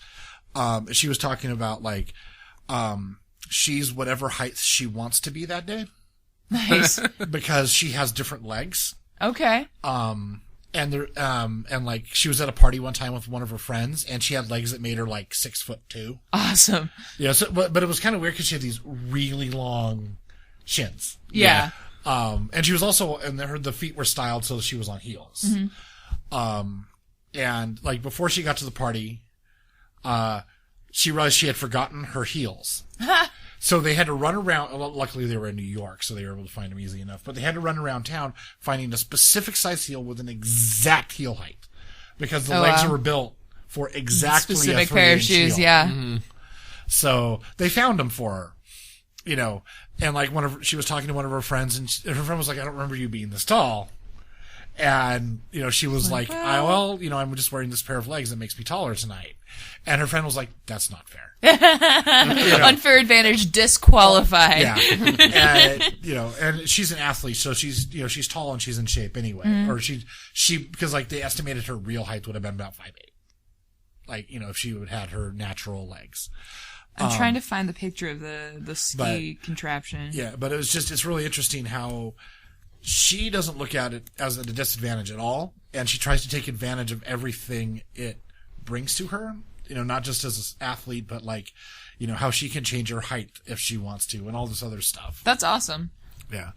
She was talking about like, she's whatever height she wants to be that day. Nice. Because she has different legs. Okay. And like she was at a party one time with one of her friends, and she had legs that made her like 6'2". Awesome. Yeah. So, but it was kind of weird because she had these really long shins. Yeah. And she was also, and the feet were styled so she was on heels. Mm-hmm. And like before she got to the party, she realized she had forgotten her heels. So they had to run around. Luckily, they were in New York, so they were able to find them easy enough. But they had to run around town finding a specific size heel with an exact heel height, because the legs were built for exactly specific a pair of shoes. heel. Yeah. Mm-hmm. So they found them for her, And like she was talking to one of her friends, and her friend was like, "I don't remember you being this tall." And, she was like, I'm just wearing this pair of legs that makes me taller tonight. And her friend was like, that's not fair. Unfair advantage disqualified. Yeah. And she's an athlete, so she's, she's tall and she's in shape anyway. Mm-hmm. Or because like they estimated her real height would have been about 5'8". Like, if she would have had her natural legs. I'm trying to find the picture of the ski contraption. Yeah, but it's really interesting how she doesn't look at it as a disadvantage at all, and she tries to take advantage of everything it brings to her, not just as an athlete, but like, how she can change her height if she wants to, and all this other stuff. That's awesome. Yeah.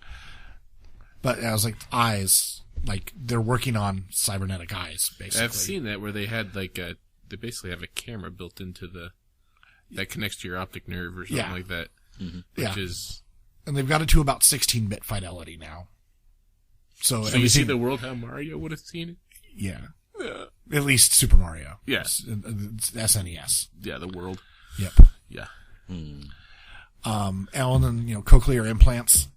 But I was like, eyes, like, they're working on cybernetic eyes, basically. I've seen that where they had like they basically have a camera built into that connects to your optic nerve or something like that, which is... And they've got it to about 16-bit fidelity now. So you see the world how Mario would have seen it? Yeah. At least Super Mario. Yeah. It's SNES. Yeah, the world. Yep. Yeah. And then, cochlear implants.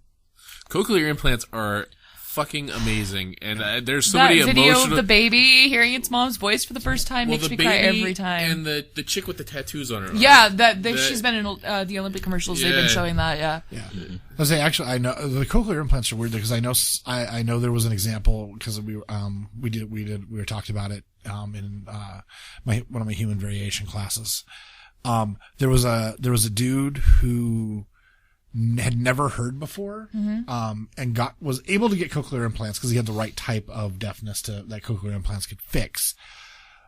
Cochlear implants are fucking amazing, and there's so many video emotional... of the baby hearing its mom's voice for the first time makes me cry every time. And the chick with the tattoos on her arm. Yeah, she's been in the Olympic commercials. They've been showing that. Yeah. I was saying, actually, I know the cochlear implants are weird because I know there was an example because we were talking about it in one of my human variation classes. There was a dude who had never heard before, and was able to get cochlear implants because he had the right type of deafness that cochlear implants could fix.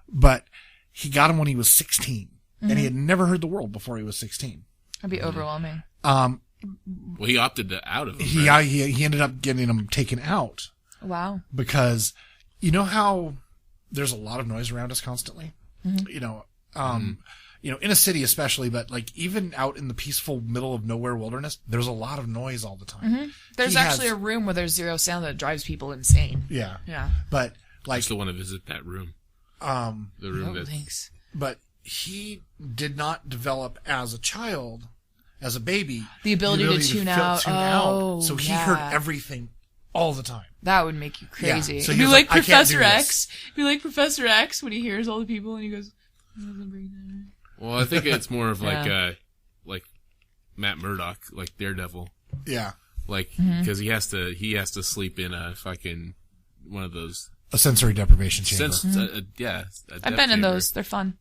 But he got them when he was 16, and he had never heard the world before he was 16. That'd be overwhelming. Well, he opted out of them. He ended up getting them taken out. Wow. Because you know how there's a lot of noise around us constantly. You know, in a city especially, but like even out in the peaceful middle of nowhere wilderness, there's a lot of noise all the time. There's actually a room where there's zero sound that drives people insane. Yeah. Yeah. But like, I still want to visit that room. The room Thanks. But he did not develop as a child, as a baby, the ability to tune out. So he heard everything all the time. That would make you crazy. Yeah. So It'd be like I can't Professor do X. It'd be like Professor X when he hears all the people and he goes, Well, I think it's more of like Matt Murdock, like Daredevil. Yeah. Like, because he has to sleep in a fucking one of those. A sensory deprivation chamber. I've been in those. They're fun.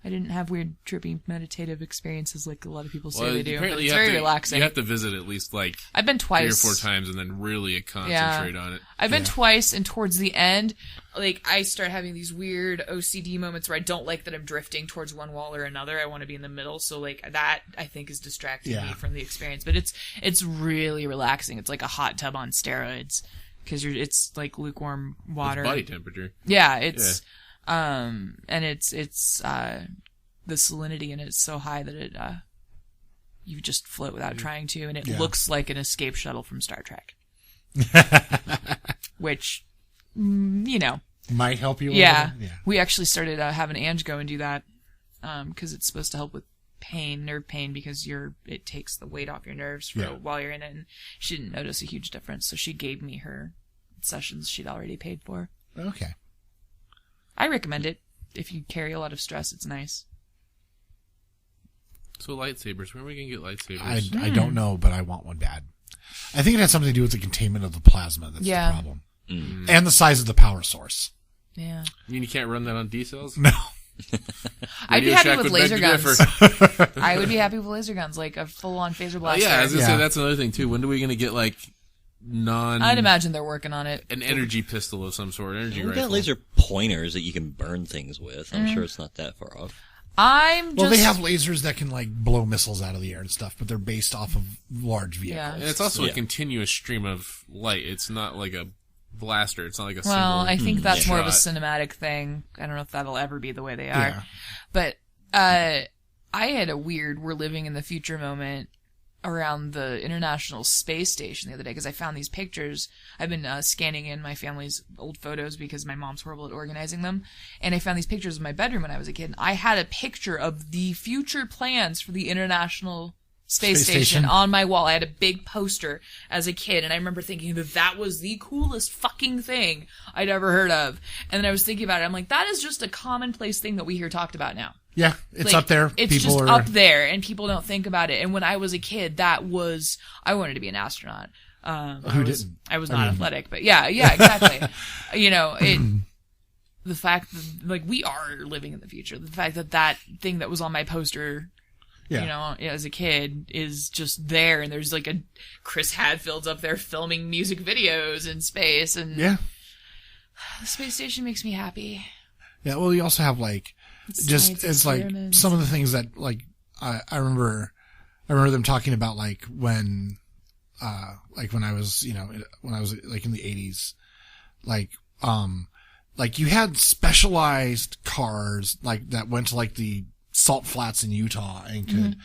I didn't have weird, trippy, meditative experiences like a lot of people say they do. But it's very relaxing. You have to visit at least like I've been twice, 3 or 4 times, and then really concentrate on it. I've been twice, and towards the end, like I start having these weird OCD moments where I don't like that I'm drifting towards one wall or another. I want to be in the middle, so like that I think is distracting me from the experience. But it's really relaxing. It's like a hot tub on steroids because it's like lukewarm water, It's body temperature. Yeah, it's. And it's the salinity in it is so high that it you just float without trying to, and it looks like an escape shuttle from Star Trek. Which, might help you. Yeah. We actually started having Ange go and do that because it's supposed to help with nerve pain, because it takes the weight off your nerves while you're in it, and she didn't notice a huge difference, so she gave me her sessions she'd already paid for. Okay. I recommend it. If you carry a lot of stress, it's nice. So lightsabers, where are we going to get lightsabers? I don't know, but I want one bad. I think it has something to do with the containment of the plasma. That's the problem. And the size of the power source. Yeah. You mean you can't run that on D cells? No. I'd be happy with laser guns. I would be happy with laser guns, like a full-on phaser blaster. I was going to say, that's another thing, too. When are we going to get, like, I'd imagine they're working on it. An energy pistol of some sort, energy rifle. We've got laser pointers that you can burn things with. I'm sure it's not that far off. Well, they have lasers that can like blow missiles out of the air and stuff, but they're based off of large vehicles. Yeah. And it's also a continuous stream of light. It's not like a blaster. It's not like a single I think that's more of a shot. cinematic thing. I don't know if that'll ever be the way they are. Yeah. But I had a weird we're living in the future moment around the International Space Station the other day, because I found these pictures. I've been scanning in my family's old photos because my mom's horrible at organizing them, and I found these pictures of my bedroom when I was a kid, and I had a picture of the future plans for the International Space Station on my wall. I had a big poster as a kid, and I remember thinking that was the coolest fucking thing I'd ever heard of. And then I was thinking about it. I'm like, that is just a commonplace thing that we hear talked about now. Yeah, it's up there. It's people just up there, and people don't think about it. And when I was a kid, I wanted to be an astronaut. Who didn't? I was not athletic, but yeah, exactly. The fact that, like, we are living in the future. The fact that thing that was on my poster, as a kid is just there, and there's like a Chris Hadfield's up there filming music videos in space, and the space station makes me happy. Yeah, well, you also have like it's like some of the things that like I remember them talking about, like when I was like in the 80s, like you had specialized cars like that went to like the salt flats in Utah and could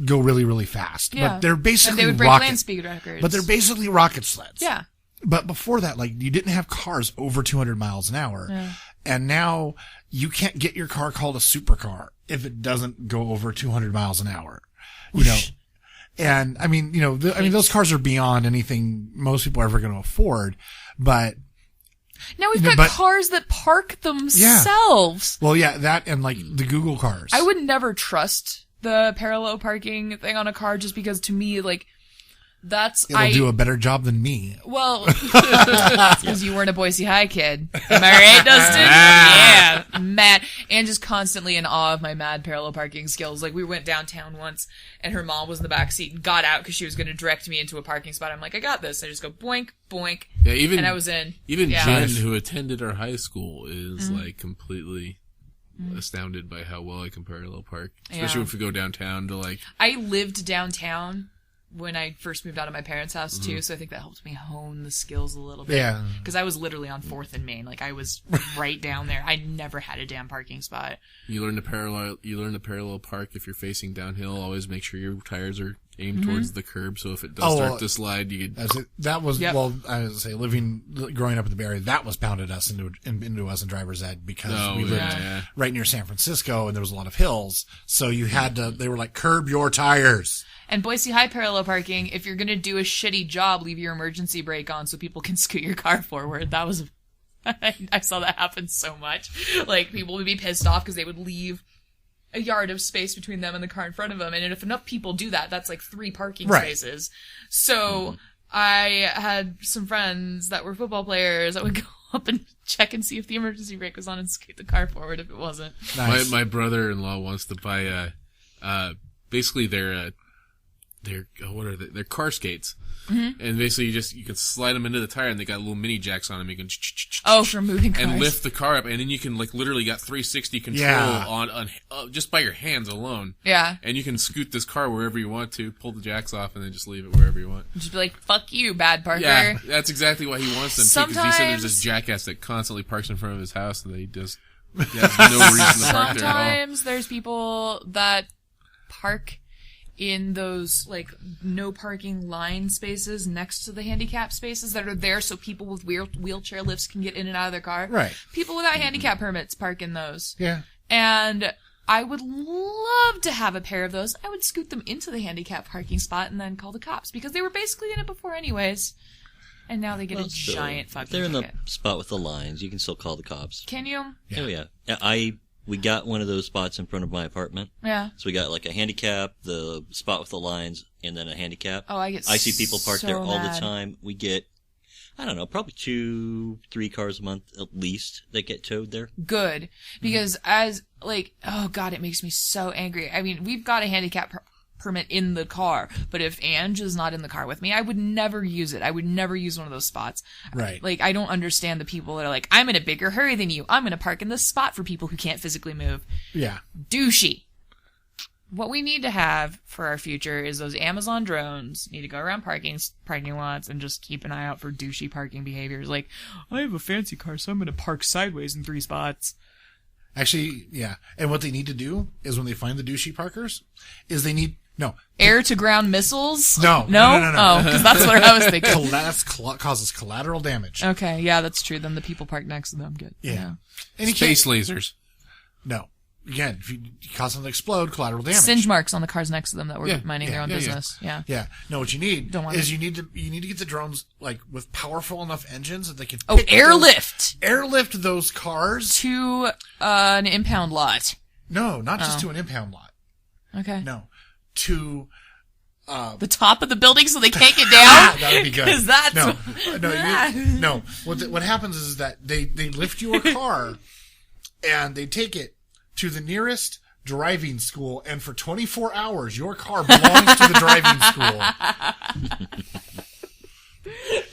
go really, really fast. Yeah. But they're basically they would break land speed records. But they're basically rocket sleds. Yeah. But before that, like, you didn't have cars over 200 miles an hour. Yeah. And now you can't get your car called a supercar if it doesn't go over 200 miles an hour. You know? And I mean, those cars are beyond anything most people are ever going to afford, but now we've got cars that park themselves. Yeah. Well, yeah, that and like the Google cars. I would never trust the parallel parking thing on a car, just because to me, like, it'll do a better job than me. Well, because you weren't a Boise High kid. Am I right, Dustin? Yeah, mad. And just constantly in awe of my mad parallel parking skills. Like, we went downtown once, and her mom was in the back seat and got out because she was going to direct me into a parking spot. I'm like, I got this. I just go boink, boink. Yeah, and I was in. Even Jen, who attended our high school, is like completely astounded by how well I can parallel park. Especially if we go downtown to like. I lived downtown when I first moved out of my parents' house too, so I think that helped me hone the skills a little bit. Yeah. Because I was literally on 4th and Main. Like, I was right down there. I never had a damn parking spot. You learn to parallel park if you're facing downhill. Always make sure your tires are aimed towards the curb, so if it does start to slide, you could... That was, well, I would say, growing up in the Bay Area, that was pounded us into us in driver's ed because we lived right near San Francisco and there was a lot of hills. So you had to, they were like, curb your tires. And Boise High parallel parking, if you're going to do a shitty job, leave your emergency brake on so people can scoot your car forward. That was, I saw that happen so much. Like, people would be pissed off because they would leave a yard of space between them and the car in front of them. And if enough people do that, that's like 3 parking spaces. So I had some friends that were football players that would go up and check and see if the emergency brake was on and scoot the car forward if it wasn't. Nice. My brother-in-law wants to buy, basically their what are they? They're car skates. Mm-hmm. And basically you can slide them into the tire and they got little mini jacks on them. You can for moving cars. And lift the car up, and then you can like literally got 360 control on just by your hands alone. Yeah. And you can scoot this car wherever you want to, pull the jacks off, and then just leave it wherever you want. Just be like, fuck you, bad parker. Yeah, that's exactly why he wants them. Sometimes Because he said there's this jackass that constantly parks in front of his house, and he has no reason to park there at all. Sometimes there's people that park in those, like, no parking line spaces next to the handicap spaces that are there so people with wheelchair lifts can get in and out of their car. Right. People without handicap permits park in those. Yeah. And I would love to have a pair of those. I would scoot them into the handicap parking spot and then call the cops because they were basically in it before anyways. And now they get a giant fucking They're in the ticket. spot with the lines. You can still call the cops. Can you? Yeah. Oh, yeah. We got one of those spots in front of my apartment. Yeah. So we got like a handicap, the spot with the lines, and then a handicap. Oh, I see people parked there all mad. the time. We get, I don't know, probably 2-3 cars a month at least that get towed there. Good. Because oh God, it makes me so angry. I mean, we've got a handicap permit in the car, but if Ange is not in the car with me, I would never use it. I would never use one of those spots. Right. Like, I don't understand the people that are like, I'm in a bigger hurry than you. I'm going to park in this spot for people who can't physically move. Yeah. Douchey. What we need to have for our future is those Amazon drones need to go around parking lots and just keep an eye out for douchey parking behaviors. Like, I have a fancy car, so I'm going to park sideways in 3 spots. Actually, yeah. And what they need to do is when they find the douchey parkers, is they need air-to-ground missiles? No. Oh, because that's what I was thinking. That causes collateral damage. Okay, yeah, that's true. Then the people park next to them get Yeah. And space lasers. No. Again, if you cause them to explode, collateral damage. Singe marks on the cars next to them that were minding their own business. Yeah. Yeah. No, what you need is you need to get the drones like with powerful enough engines that they can airlift those cars to an impound lot. No, not just to an impound lot. Okay. No. To the top of the building so they can't get down. That would be good. Because that's no. What happens is that they lift your car and they take it to the nearest driving school, and for 24 hours your car belongs to the driving school.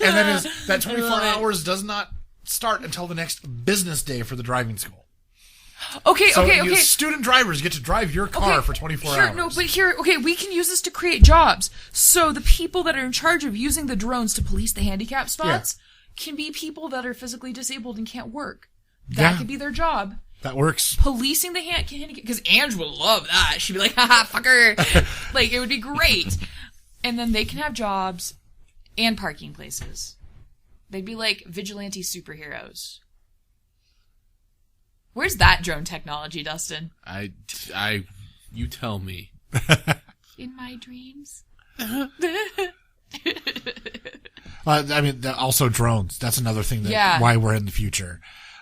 And that 24 hours does not start until the next business day for the driving school. Okay. Student drivers get to drive your car for 24 hours. We can use this to create jobs. So the people that are in charge of using the drones to police the handicap spots can be people that are physically disabled and can't work. That could be their job. That works. Policing the handicap, because Ange would love that. She'd be like, haha, fucker. Like, it would be great. And then they can have jobs and parking places. They'd be like vigilante superheroes. Where's that drone technology, Dustin? You tell me. In my dreams. I mean, also drones. That's another thing why we're in the future.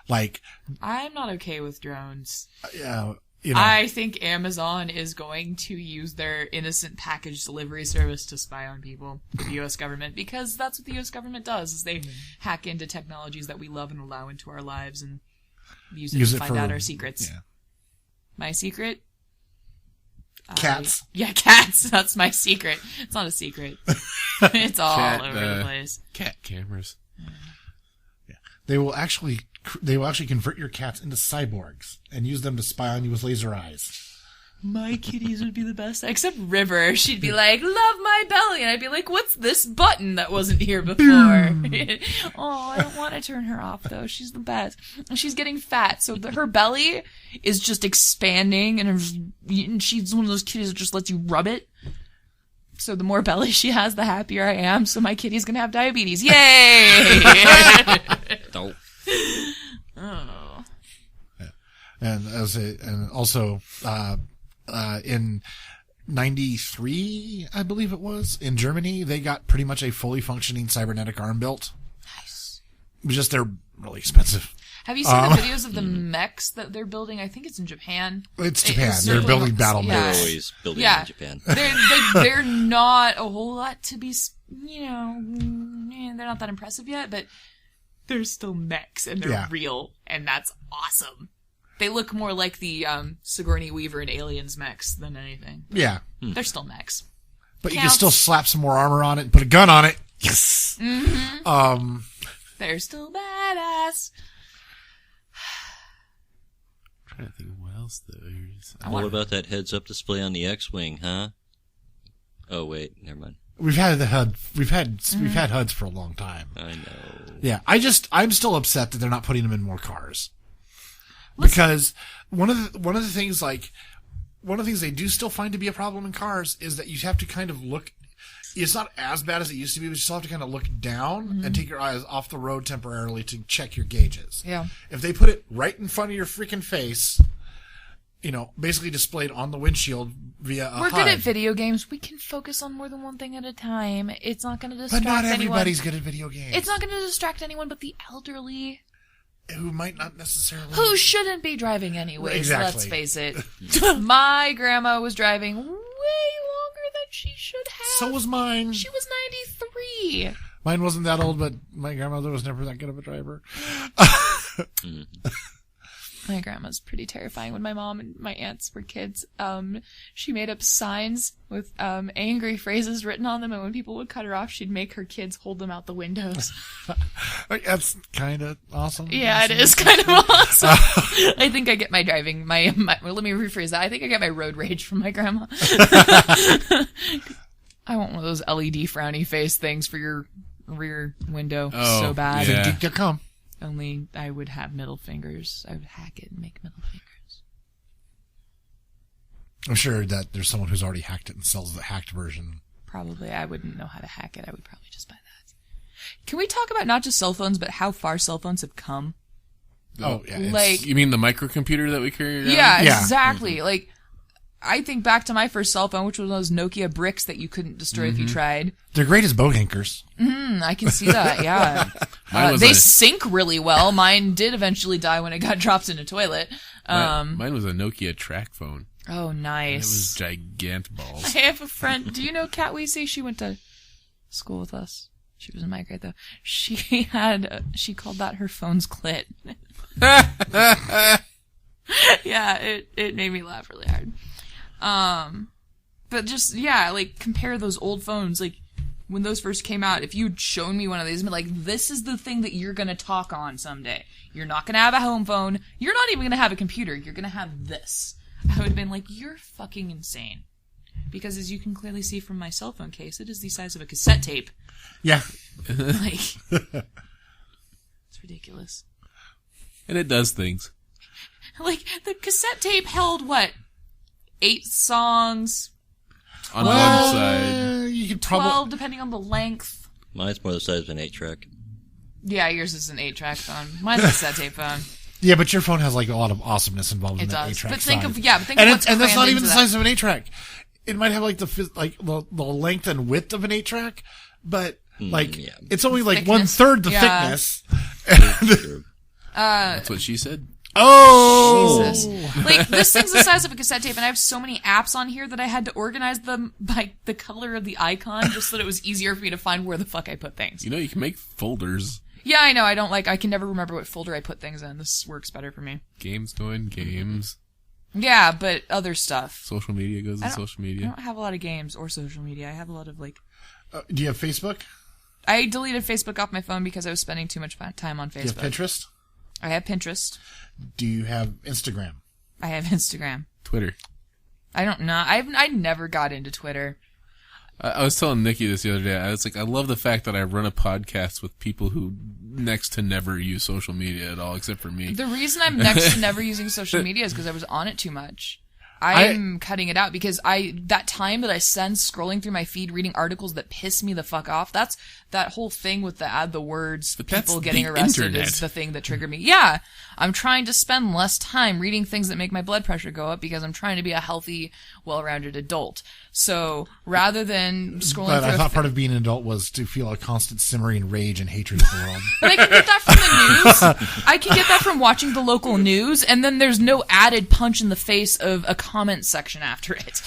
Like, I'm not okay with drones. You know. I think Amazon is going to use their innocent package delivery service to spy on people, the U.S. government, because that's what the U.S. government does, is they hack into technologies that we love and allow into our lives and use it to find out our secrets. Yeah. My secret? Cats. Cats. That's my secret. It's not a secret. It's all over the place. Cat cameras. Yeah. They will actually convert your cats into cyborgs and use them to spy on you with laser eyes. my kitties would be the best. Except River. She'd be like, love my belly. And I'd be like, what's this button that wasn't here before? Oh, I don't want to turn her off, though. She's the best. And she's getting fat, so her belly is just expanding, and she's one of those kitties that just lets you rub it. So the more belly she has, the happier I am. So my kitty's going to have diabetes. Yay! Nope. Oh. And also, in 93, I believe it was, in Germany, they got pretty much a fully functioning cybernetic arm built. Nice. It was just, they're really expensive. Have you seen the videos of the mechs that they're building? I think it's in Japan. It's Japan. They're building battle yeah. mechs. They're always building in Japan. They're not a whole lot to be, they're not that impressive yet, but they're still mechs, and they're real, and that's awesome. They look more like the Sigourney Weaver and Aliens mechs than anything. Yeah. They're still mechs. But you can still slap some more armor on it and put a gun on it. Yes! Mm-hmm. They're still badass. I'm trying to think of what else there is. What about that heads-up display on the X-Wing, huh? Oh, wait. Never mind. We've had the HUD. We've had HUDs for a long time. I know. Yeah. I'm still upset that they're not putting them in more cars. Because one of the things they do still find to be a problem in cars is that you have to kind of look. It's not as bad as it used to be, but you still have to kind of look down and take your eyes off the road temporarily to check your gauges. Yeah. If they put it right in front of your freaking face, basically displayed on the windshield via a We're HUD. good at video games. We can focus on more than one thing at a time. It's not going to distract But not anyone. everybody's good at video games. It's not going to distract anyone but the elderly. Who might not necessarily. Who shouldn't be driving anyways, Exactly. let's face it. My grandma was driving way longer than she should have. So was mine. She was 93. Mine wasn't that old, but my grandmother was never that good of a driver. My grandma's pretty terrifying. When my mom and my aunts were kids, she made up signs with angry phrases written on them, and when people would cut her off, she'd make her kids hold them out the windows. That's kind of awesome. Yeah, it is kind of awesome. I think I get my driving, my well, let me rephrase that. I think I get my road rage from my grandma. I want one of those LED frowny face things for your rear window so bad. Yeah. Geek.com. Only I would have middle fingers. I would hack it and make middle fingers. I'm sure that there's someone who's already hacked it and sells the hacked version. Probably. I wouldn't know how to hack it. I would probably just buy that. Can we talk about not just cell phones, but how far cell phones have come? Oh, yeah. Like, you mean the microcomputer that we carry around? yeah, Yeah. exactly. Mm-hmm. Like, I think back to my first cell phone, which was those Nokia bricks that you couldn't destroy if you tried. They're great as boat anchors. I can see that, yeah. They sink really well. Mine did eventually die when it got dropped in a toilet. Mine was a Nokia track phone. Oh, nice. It was gigant balls. I have a friend. Do you know Kat Weesey? She went to school with us. She was in my grade, though. She called that her phone's clit. Yeah, it made me laugh really hard. But just, yeah, like, compare those old phones. Like, when those first came out, if you'd shown me one of these and been like, this is the thing that you're gonna talk on someday. You're not gonna have a home phone. You're not even gonna have a computer. You're gonna have this. I would have been like, you're fucking insane. Because as you can clearly see from my cell phone case, it is the size of a cassette tape. Yeah. Like, it's ridiculous. And it does things. Like, the cassette tape held, what? 8 songs? On one side. You could 12, depending on the length. Mine's more the size of an 8-track. Yeah, yours is an 8-track phone. Mine's a cassette tape phone. Yeah, but your phone has like a lot of awesomeness involved in that 8-track. But think size. of what's and that's not crammed even the into size of an 8-track. It might have like the length and width of an 8-track, but it's only like thickness. 1/3 the thickness. True. That's what she said. Oh, Jesus. Like, this thing's the size of a cassette tape, and I have so many apps on here that I had to organize them by the color of the icon just so that it was easier for me to find where the fuck I put things. You know, you can make folders. Yeah, I know. I can never remember what folder I put things in. This works better for me. Games go in games. Yeah, but other stuff. Social media goes in social I media. don't have a lot of games or social media. I have a lot of, like... do you have Facebook? I deleted Facebook off my phone because I was spending too much time on Facebook. Do you have Pinterest? I have Pinterest. Do you have Instagram? I have Instagram. Twitter. I don't know. I never got into Twitter. I was telling Nikki this the other day. I was like, I love the fact that I run a podcast with people who next to never use social media at all, except for me. The reason I'm next to never using social media is because I was on it too much. I'm cutting it out because that time that I spend scrolling through my feed reading articles that piss me the fuck off, that's that whole thing with the add the words, but people getting arrested internet. is the thing that triggered me. Yeah, I'm trying to spend less time reading things that make my blood pressure go up because I'm trying to be a healthy, well-rounded adult. So rather than scrolling But through I thought part of being an adult was to feel a constant simmering rage and hatred of the world. But I can get that from the news. I can get that from watching the local news, and then there's no added punch in the face of a comment section after it.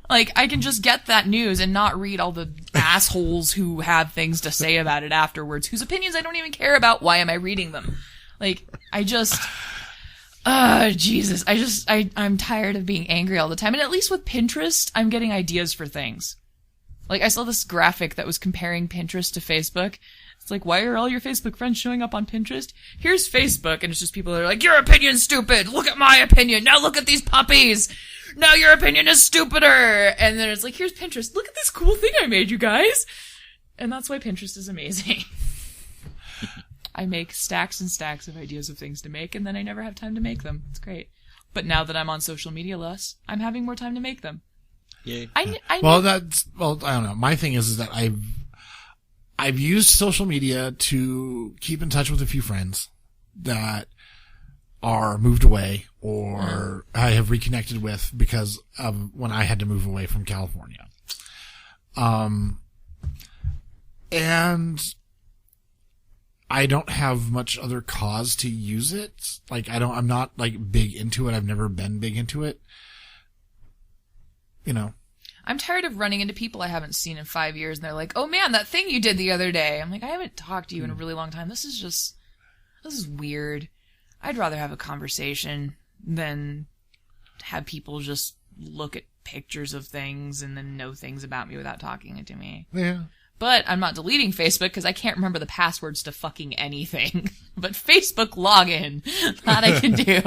Like, I can just get that news and not read all the assholes who have things to say about it afterwards, whose opinions I don't even care about. Why am I reading them? Like, Jesus. I'm tired of being angry all the time. And at least with Pinterest, I'm getting ideas for things. Like, I saw this graphic that was comparing Pinterest to Facebook. It's like, why are all your Facebook friends showing up on Pinterest? Here's Facebook, and it's just people that are like, your opinion's stupid! Look at my opinion! Now look at these puppies! Now your opinion is stupider! And then it's like, here's Pinterest. Look at this cool thing I made, you guys! And that's why Pinterest is amazing. I make stacks and stacks of ideas of things to make, and then I never have time to make them. It's great. But now that I'm on social media less, I'm having more time to make them. Yay. I I don't know. My thing is that I've used social media to keep in touch with a few friends that are moved away or I have reconnected with because of when I had to move away from California. And I don't have much other cause to use it. Like, I'm not like big into it. I've never been big into it. You know. I'm tired of running into people I haven't seen in 5 years, and they're like, oh man, that thing you did the other day. I'm like, I haven't talked to you in a really long time. This is weird. I'd rather have a conversation than have people just look at pictures of things and then know things about me without talking to me. Yeah. But I'm not deleting Facebook because I can't remember the passwords to fucking anything. But Facebook login, that I can do.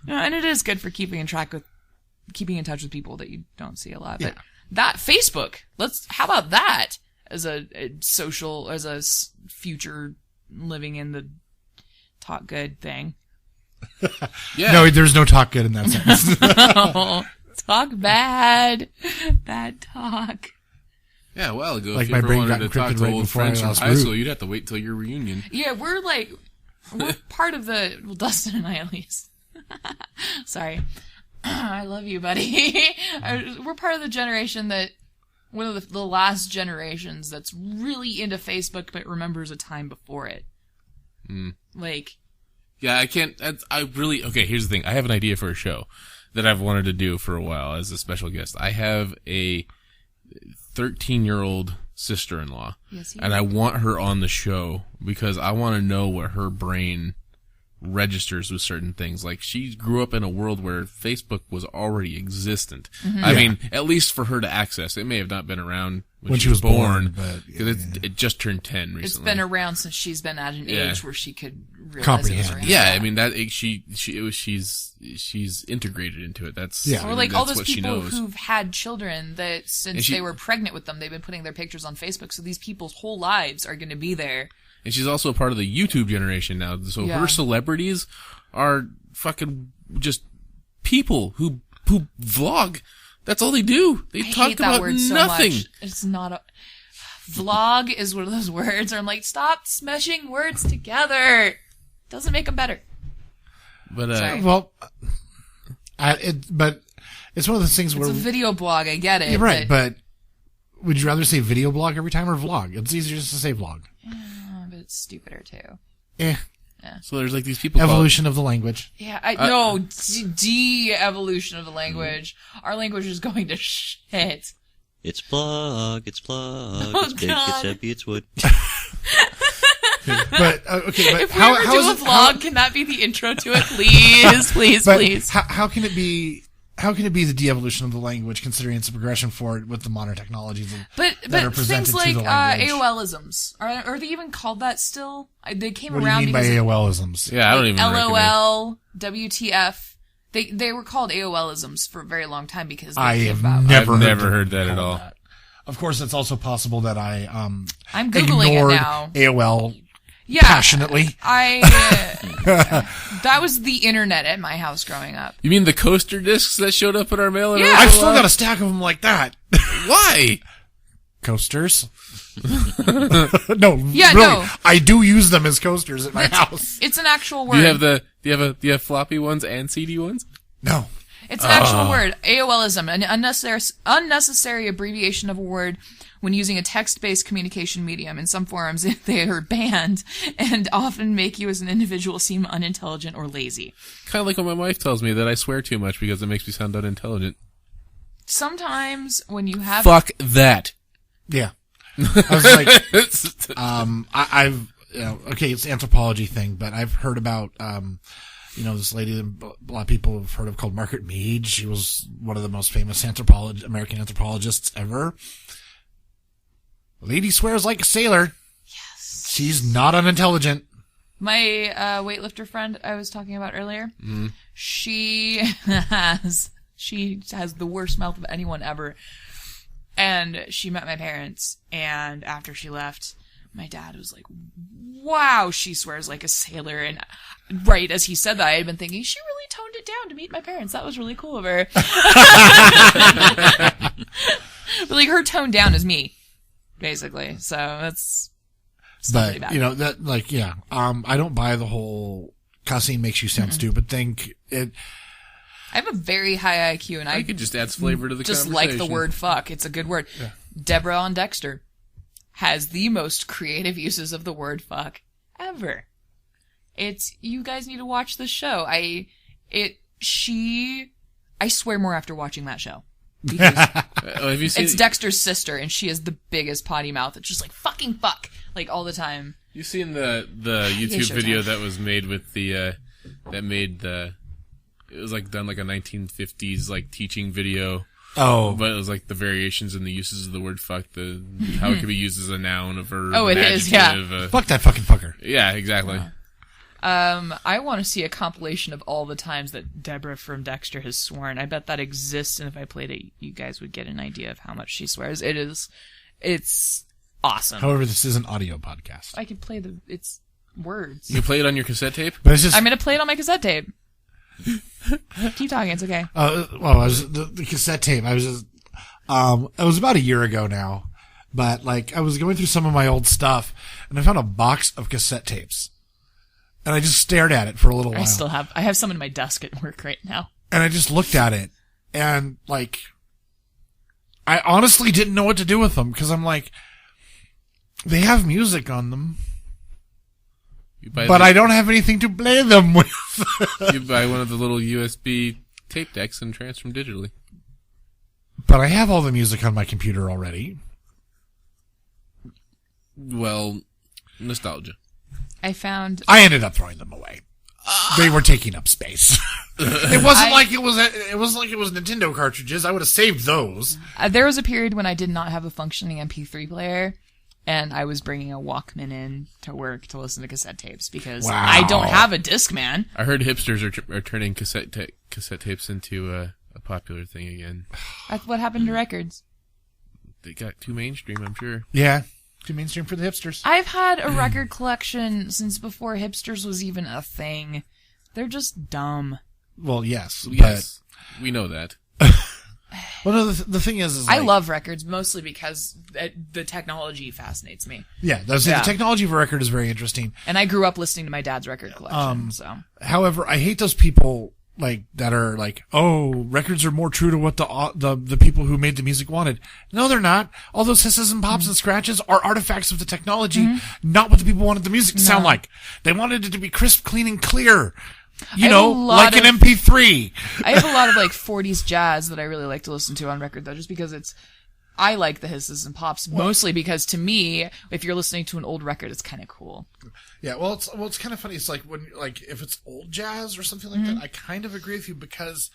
And it is good for keeping in touch with people that you don't see a lot. But that Facebook, how about that as a future living in the talk good thing? Yeah. No, there's no talk good in that sentence. Oh, talk bad talk. Yeah, a while ago, Like if my you ever brain wanted got to talk encrypted to right old before I friends from lost high root. school, you'd have to wait till your reunion. Yeah, we're part of Dustin and I at least. Sorry. I love you, buddy. We're part of the generation one of the last generations that's really into Facebook but remembers a time before it. Like... Yeah, I can't... Okay, here's the thing. I have an idea for a show that I've wanted to do for a while as a special guest. I have a 13-year-old sister-in-law. Yes, and I want her on the show because I want to know what her brain registers with certain things. Like, she grew up in a world where Facebook was already existent. Mm-hmm. I mean, at least for her to access. It may have not been around when she was born, but because it just turned 10 recently. It's been around since she's been at an age where she could realize comprehend. it was around. Yeah, I mean that she's integrated into it. That's Or like that's all those what she people knows. who've had children that since they were pregnant with them, they've been putting their pictures on Facebook. So these people's whole lives are going to be there. And she's also a part of the YouTube generation now. So her celebrities are fucking just people who vlog. That's all they do. They talk hate that about word so nothing. much. It's not a vlog is one of those words where I'm like, stop smeshing words together. Doesn't make them better. But Sorry. Well, but it's one of those things where it's a video blog. I get it. You're right, but would you rather say video blog every time or vlog? It's easier just to say vlog. But it's stupider too. Yeah. So there's like these people. Evolution of the language. Yeah, no, de-evolution of the language. Our language is going to shit. It's blog, it's Oh, it's big, God. it's heavy, it's wood. But okay, but If we ever do a vlog, can that be the intro to it, please, please, please? How can it be how can it be the de-evolution of the language, considering it's a progression forward with the modern technologies that But are presented things like to the language? AOLisms, are they even called that still? They came What do you around mean by because AOLisms? Yeah, I don't even recognize. LOL, WTF. They were called AOLisms for a very long time because I they have came about. never heard that at all. Of course, it's also possible that I'm Googling ignored it now. AOL Yeah, passionately. That was the internet at my house growing up. You mean the coaster discs that showed up in our mail? Yeah. I've still got a stack of them like that. Why? Coasters. No, Yeah, really, no. I do use them as coasters at my house. It's an actual word. Do you have floppy ones and CD ones? No. It's an actual word. AOLism, an unnecessary abbreviation of a word when using a text-based communication medium. In some forums, they are banned and often make you as an individual seem unintelligent or lazy. Kind of like when my wife tells me that I swear too much because it makes me sound unintelligent. Sometimes when you have... Fuck that. Yeah. I was like, I've, okay, it's an anthropology thing, but I've heard about, this lady that a lot of people have heard of called Margaret Mead. She was one of the most famous American anthropologists ever. Lady swears like a sailor. Yes. She's not unintelligent. My weightlifter friend I was talking about earlier, she has the worst mouth of anyone ever. And she met my parents, and after she left, my dad was like, wow, she swears like a sailor. And right as he said that, I had been thinking, she really toned it down to meet my parents. That was really cool of her. But like, her toned down is me, basically. So that's... But, that, like, yeah, I don't buy the whole cussing makes you sound stupid thing. I have a very high IQ, and I could just add flavor to the just conversation. like the word fuck. It's a good word. Yeah. Deborah on Dexter has the most creative uses of the word fuck ever. You guys need to watch the show. I swear more after watching that show. Because have you seen it's Dexter's sister, and she has the biggest potty mouth. It's just like, fucking fuck, like, all the time. You've seen the YouTube video that was made with it was like done like a 1950s like teaching video. Oh. But it was like the variations in the uses of the word fuck, how it could be used as a noun, a verb, oh, it is, yeah. Fuck that fucking fucker. Yeah, exactly. I want to see a compilation of all the times that Deborah from Dexter has sworn. I bet that exists, and if I played it, you guys would get an idea of how much she swears. It's awesome. However, this is an audio podcast. I could play it's words. You play it on your cassette tape? But it's just... I'm going to play it on my cassette tape. Keep talking, it's okay. The cassette tape, it was about a year ago now, but like, I was going through some of my old stuff, and I found a box of cassette tapes. And I just stared at it for a little while. I have some in my desk at work right now. And I just looked at it, and like, I honestly didn't know what to do with them, because I'm like, they have music on them. But I don't have anything to play them with. You buy one of the little USB tape decks and transfer them digitally. But I have all the music on my computer already. Well, nostalgia. I ended up throwing them away. They were taking up space. It wasn't like it was Nintendo cartridges. I would have saved those. There was a period when I did not have a functioning MP3 player, and I was bringing a Walkman in to work to listen to cassette tapes because I don't have a Discman. I heard hipsters are turning cassette tapes into a popular thing again. That's what happened to records. They got too mainstream, I'm sure. Yeah. Too mainstream for the hipsters. I've had a record collection since before hipsters was even a thing. They're just dumb. Well, yes. Yes. We know that. Well, no, the thing is I love records mostly because the technology fascinates me. Yeah, the technology of a record is very interesting. And I grew up listening to my dad's record collection. However, I hate those people like that are like, oh, records are more true to what the people who made the music wanted. No, they're not. All those hisses and pops and scratches are artifacts of the technology, not what the people wanted the music to sound like. They wanted it to be crisp, clean, and clear. Like an MP3. I have a lot of like 40s jazz that I really like to listen to on record though, just because I like the hisses and pops mostly because to me, if you're listening to an old record, it's kind of cool. Yeah, well, it's kind of funny. It's like if it's old jazz or something like that, I kind of agree with you because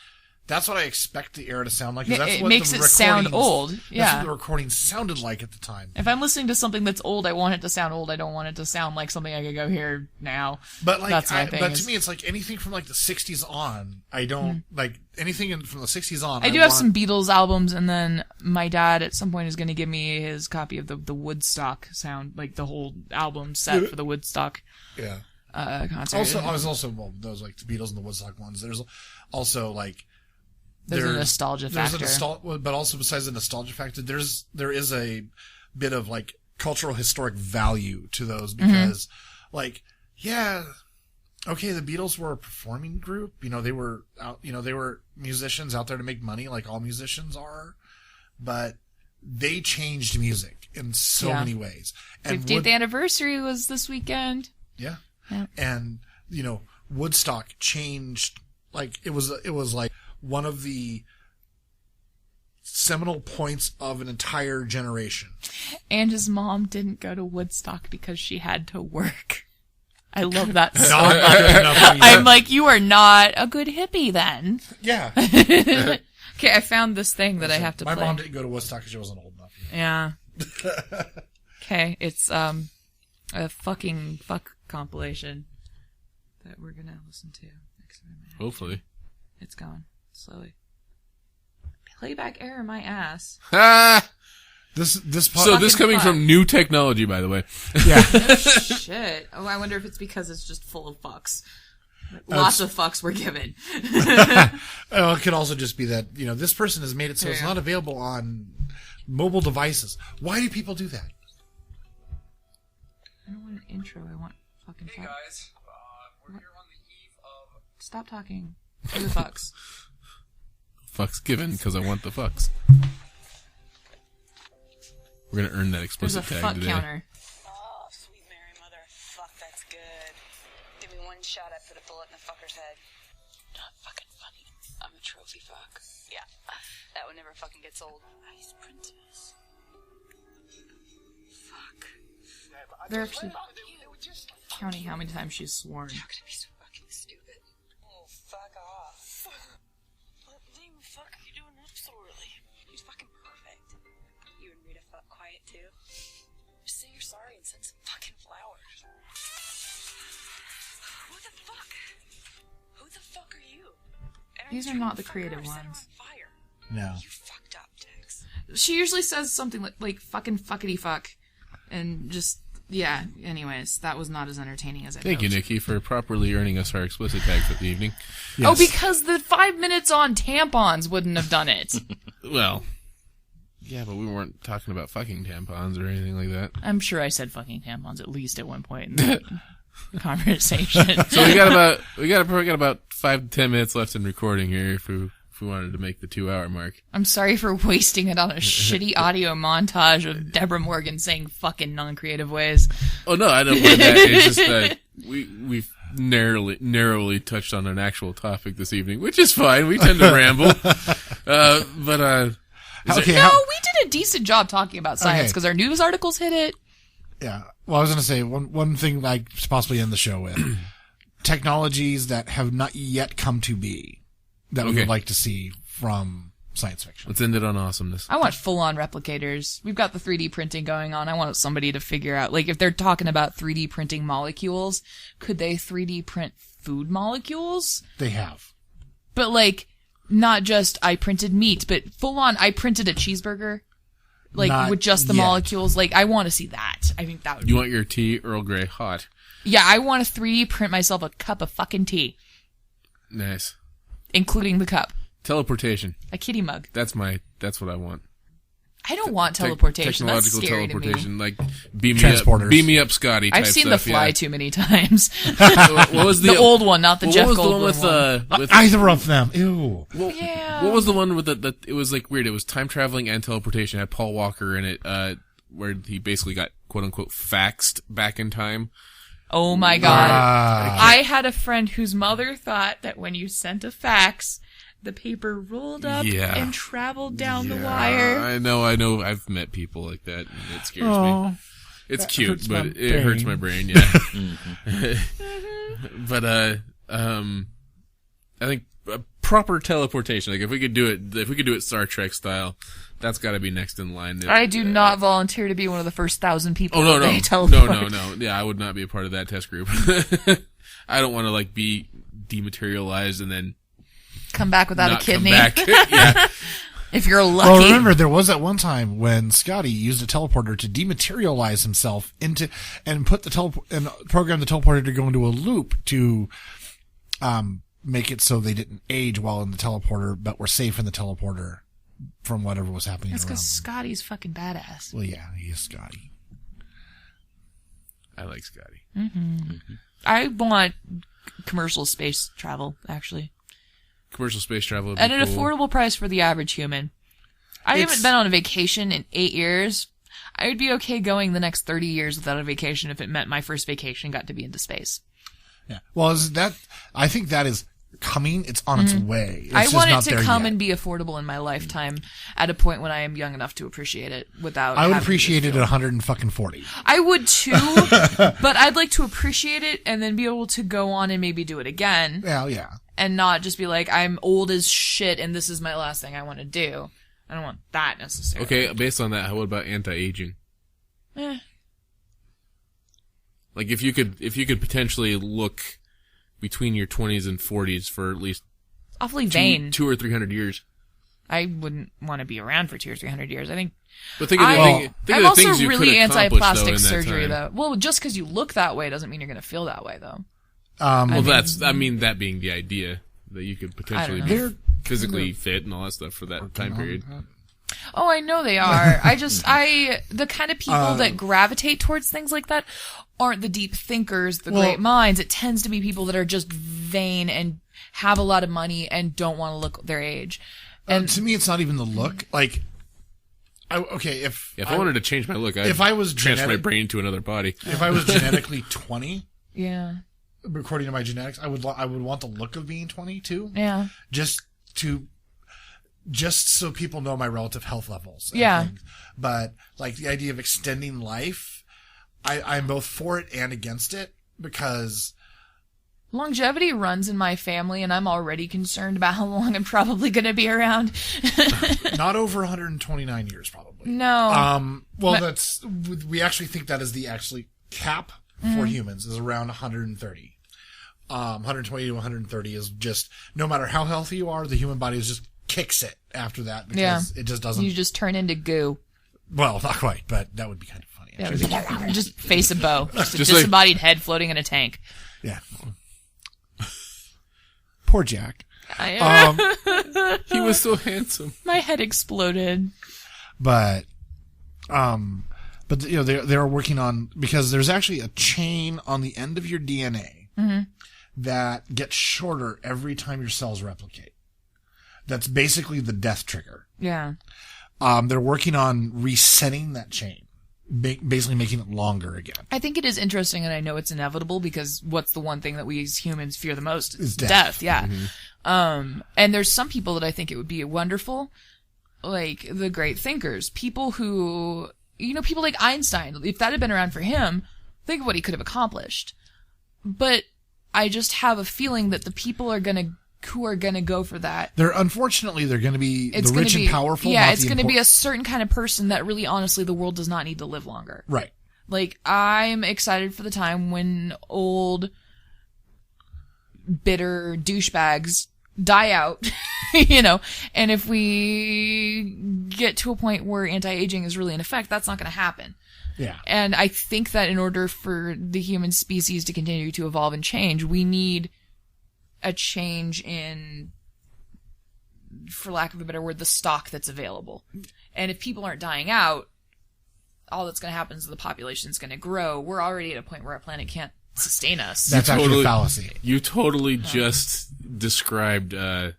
That's what I expect the era to sound like. That's It what makes it sound old. That's Yeah. what the recording sounded like at the time. If I'm listening to something that's old, I want it to sound old. I don't want it to sound like something I could go hear now. But like, That's my thing. but to me, it's like anything from like the '60s on. I don't like anything from the '60s on. I do have some Beatles albums, and then my dad at some point is going to give me his copy of the Woodstock sound, like the whole album set for the Woodstock concert. Also, I was also those like the Beatles and the Woodstock ones. There's also like. There's a nostalgia factor. But also besides the nostalgia factor, there is a bit of like cultural historic value to those because like, yeah, okay, the Beatles were a performing group. They were out, they were musicians out there to make money like all musicians are, but they changed music in so many ways. And 50th anniversary was this weekend. Yeah. And, Woodstock changed, like, it was like, one of the seminal points of an entire generation. And his mom didn't go to Woodstock because she had to work. I love that so much. I'm like, you are not a good hippie then. Yeah. Okay, I found this thing that I have to play. My mom didn't go to Woodstock because she wasn't old enough. Yeah. Okay, it's a fucking fuck compilation that we're gonna listen to. Hopefully. It's going. Slowly. Playback error, my ass. So this coming from new technology, by the way. Yeah. Shit. Oh, I wonder if it's because it's just full of fucks. Lots of fucks were given. It could also just be that, this person has made it so it's not available on mobile devices. Why do people do that? I don't want an intro. I want fucking fuck. Hey guys, we're here on the eve of... Stop talking. Do the fucks. Fucks given because I want the fucks. We're gonna earn that explicit There's a tag fuck today. counter. Oh, sweet Mary Mother. Fuck, that's good. Give me one shot, I put a bullet in the fucker's head. Not fucking funny. I'm a trophy fuck. Yeah, that one never fucking gets old. Ice Princess. Fuck. They're actually counting how many times she's sworn. You're gonna be so fucking stupid. Oh, fuck off. What damn fuck are you doing up so early? He's fucking perfect. You and Rita fuck quiet too? Just say you're sorry and send some fucking flowers. Who the fuck? Who the fuck are you? And These are not the creative ones. No. You fucked up, Dex. She usually says something like fucking fuckity fuck. And just, yeah, anyways, that was not as entertaining as I Thank you, hoped. Nikki, for properly earning us our explicit tag for the evening. Yes. Oh, because the 5 minutes on tampons wouldn't have done it. Well, yeah, but we weren't talking about fucking tampons or anything like that. I'm sure I said fucking tampons at least at one point in the conversation. So we got about 5 to 10 minutes left in recording here if we wanted to make the 2-hour mark. I'm sorry for wasting it on a shitty audio montage of Deborah Morgan saying fucking non-creative ways. Oh no, I don't mind that. It's just that we've narrowly touched on an actual topic this evening, which is fine. We tend to ramble. No, we did a decent job talking about science because our news articles hit it. Yeah. Well, I was going to say one thing I could possibly end the show with. Technologies that have not yet come to be that we would like to see from science fiction. Let's end it on awesomeness. I want full-on replicators. We've got the 3D printing going on. I want somebody to figure out, like, if they're talking about 3D printing molecules, could they 3D print food molecules? They have. But, like, not just I printed meat, but full-on I printed a cheeseburger. Like, Not with just the yet. molecules. Like, I want to see that. I think that would You want your tea Earl Grey hot. Yeah, I want to 3D print myself a cup of fucking tea. Nice. Including the cup. Teleportation. A kitty mug. That's what I want. I don't want teleportation. That's Technological scary teleportation, to me. like beam Transporters. me up, Scotty. I've type seen stuff, The Fly yeah. too many times. What was the old one, not the Jeff What was the Goldblum one with Either of them. Ew. Yeah. What was the one with the it was like weird. It was time traveling and teleportation. It had Paul Walker in it, where he basically got quote unquote faxed back in time. Oh my god. I had a friend whose mother thought that when you sent a fax, the paper rolled up and traveled down the wire. I know. I've met people like that, and it scares me. It's cute, but it hurts my brain. Yeah. But I think proper teleportation. Like if we could do it Star Trek style, that's got to be next in line. I do not volunteer to be one of the first 1,000 people. Oh no, that they teleport. no. Yeah, I would not be a part of that test group. I don't want to like be dematerialized and then come back without a kidney. Yeah. If you're lucky. Well, remember, there was that one time when Scotty used a teleporter to dematerialize himself into, and put and program the teleporter to go into a loop to, make it so they didn't age while in the teleporter, but were safe in the teleporter from whatever was happening That's around them. because Scotty's fucking badass. Well, yeah, he is Scotty. I like Scotty. Mm-hmm. I want commercial space travel, actually. Commercial space travel would be At an cool. affordable price for the average human. I haven't been on a vacation in 8 years. I would be okay going the next 30 years without a vacation if it meant my first vacation got to be into space. Yeah. Well, I think that is coming. It's on its way. It's I just want not it to there come yet. and be affordable in my lifetime at a point when I am young enough to appreciate it without I would having to appreciate it feel- at 140. I would too, but I'd like to appreciate it and then be able to go on and maybe do it again. Well, yeah. And not just be like, I'm old as shit and this is my last thing I want to do. I don't want that necessarily. Okay, based on that, what about anti-aging? Like if you could potentially look between your 20s and 40s for at least Awfully vain. 200 or 300 years. I wouldn't want to be around for 200 or 300 years. I think. But think of the I'm things also you really could accomplish, though, anti-plastic in that surgery, time. though. Well, just because you look that way doesn't mean you're going to feel that way, though. Well, that being the idea that you could potentially I don't know. be physically fit and all that stuff for that time period. Oh, I know they are. The kind of people that gravitate towards things like that aren't the deep thinkers, the great minds. It tends to be people that are just vain and have a lot of money and don't want to look their age. And To me, it's not even the look. Like, if I wanted to change my look, if I was transfer my genetic- brain to another body. If I was genetically 20, yeah, according to my genetics, I would want the look of being 20 too. yeah. Just so people know my relative health levels. and Yeah. things. But like the idea of extending life, I'm both for it and against it because Longevity runs in my family, and I'm already concerned about how long I'm probably going to be around. not over 129 years probably. No. We actually think that is the cap for humans is around 130. 120 to 130 is just, no matter how healthy you are, the human body just kicks it after that because it just doesn't. You just turn into goo. Well, not quite, but that would be kind of funny. Yeah, just face a bow. Just a Just like- disembodied head floating in a tank. Yeah. Poor Jack. He was so handsome. My head exploded. But they're working on, because there's actually a chain on the end of your DNA that gets shorter every time your cells replicate. That's basically the death trigger. Yeah. They're working on resetting that chain, basically making it longer again. I think it is interesting, and I know it's inevitable because what's the one thing that we as humans fear the most? Is death. Death, yeah. And there's some people that I think it would be wonderful, like the great thinkers, people who, people like Einstein. If that had been around for him, think of what he could have accomplished. But I just have a feeling that the people who are gonna go for that. They're going to be the rich and powerful. Yeah, not it's the going to be impor- a certain kind of person that really, honestly, the world does not need to live longer. Right. Like, I'm excited for the time when old, bitter douchebags die out, and if we get to a point where anti-aging is really in effect, that's not going to happen. Yeah. And I think that in order for the human species to continue to evolve and change, we need a change in, for lack of a better word, the stock that's available. And if people aren't dying out, all that's going to happen is the population's going to grow. We're already at a point where our planet can't sustain us. That's actually a fallacy. You totally just described the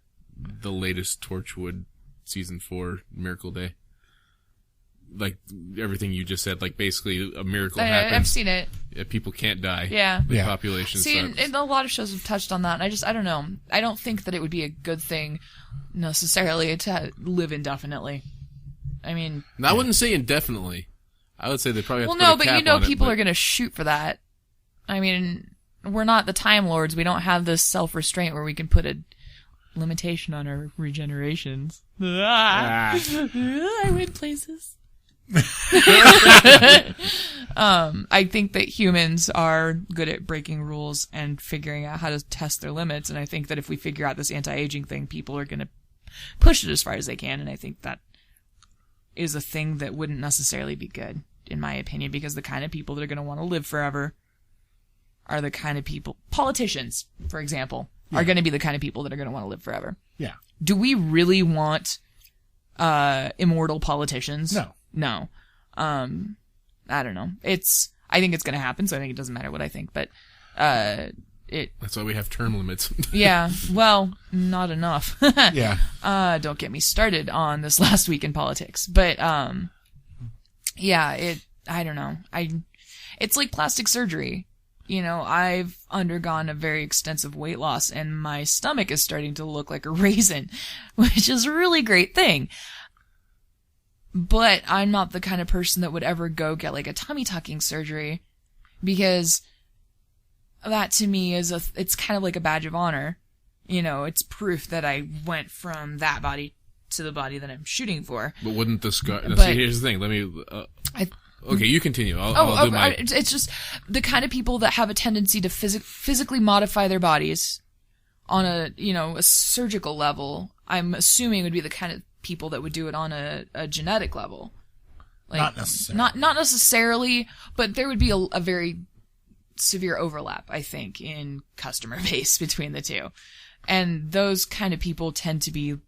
latest Torchwood season 4 Miracle Day. Like everything you just said, like basically a miracle happens. I've seen it. Yeah, people can't die. Yeah. The Yeah. population See, sucks. and a lot of shows have touched on that. And I don't know. I don't think that it would be a good thing necessarily to live indefinitely. I mean, And I wouldn't say indefinitely. I would say they probably have well, to put no, a but cap on people it, are going to shoot for that. I mean, we're not the Time Lords. We don't have this self-restraint where we can put limitation on our regenerations. I went places. I think that humans are good at breaking rules and figuring out how to test their limits. And I think that if we figure out this anti-aging thing, people are going to push it as far as they can. And I think that is a thing that wouldn't necessarily be good, in my opinion, because the kind of people that are going to want to live forever are the kind of people, politicians, for example, are going to be the kind of people that are going to want to live forever. Yeah. Do we really want immortal politicians? No. I don't know. I think it's going to happen, so I think it doesn't matter what I think, but that's why we have term limits. Yeah, well, not enough. Yeah. Don't get me started on this last week in politics, but yeah, I don't know. It's like plastic surgery. You know, I've undergone a very extensive weight loss, and my stomach is starting to look like a raisin, which is a really great thing. But I'm not the kind of person that would ever go get like a tummy tucking surgery, because that to me it's kind of like a badge of honor. You know, it's proof that I went from that body to the body that I'm shooting for. But wouldn't the scar? See, here's the thing. Let me. Okay, you continue. I'll do my. It's just the kind of people that have a tendency to physically modify their bodies on a surgical level. I'm assuming would be the kind of people that would do it on a genetic level. Like, not necessarily. Not necessarily, but there would be a very severe overlap, I think, in customer base between the two. And those kind of people tend to be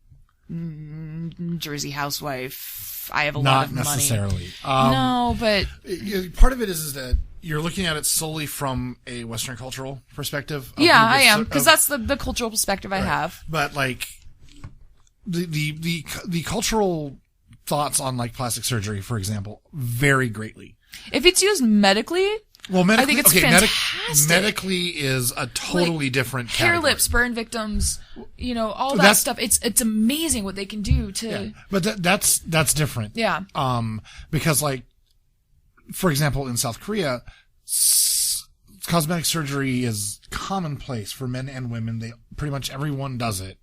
Jersey housewife. I have a lot of money. Not necessarily. No, but part of it is that you're looking at it solely from a Western cultural perspective. Yeah, I am, because that's the cultural perspective I have. But like the cultural thoughts on like plastic surgery, for example, vary greatly. If it's used medically, well, I think it's fantastic. Medically is a totally different category. Hair lips, burn victims, all that stuff. It's amazing what they can do to. Yeah. But that's different. Yeah. Because like, for example, in South Korea, cosmetic surgery is commonplace for men and women. Pretty much everyone does it,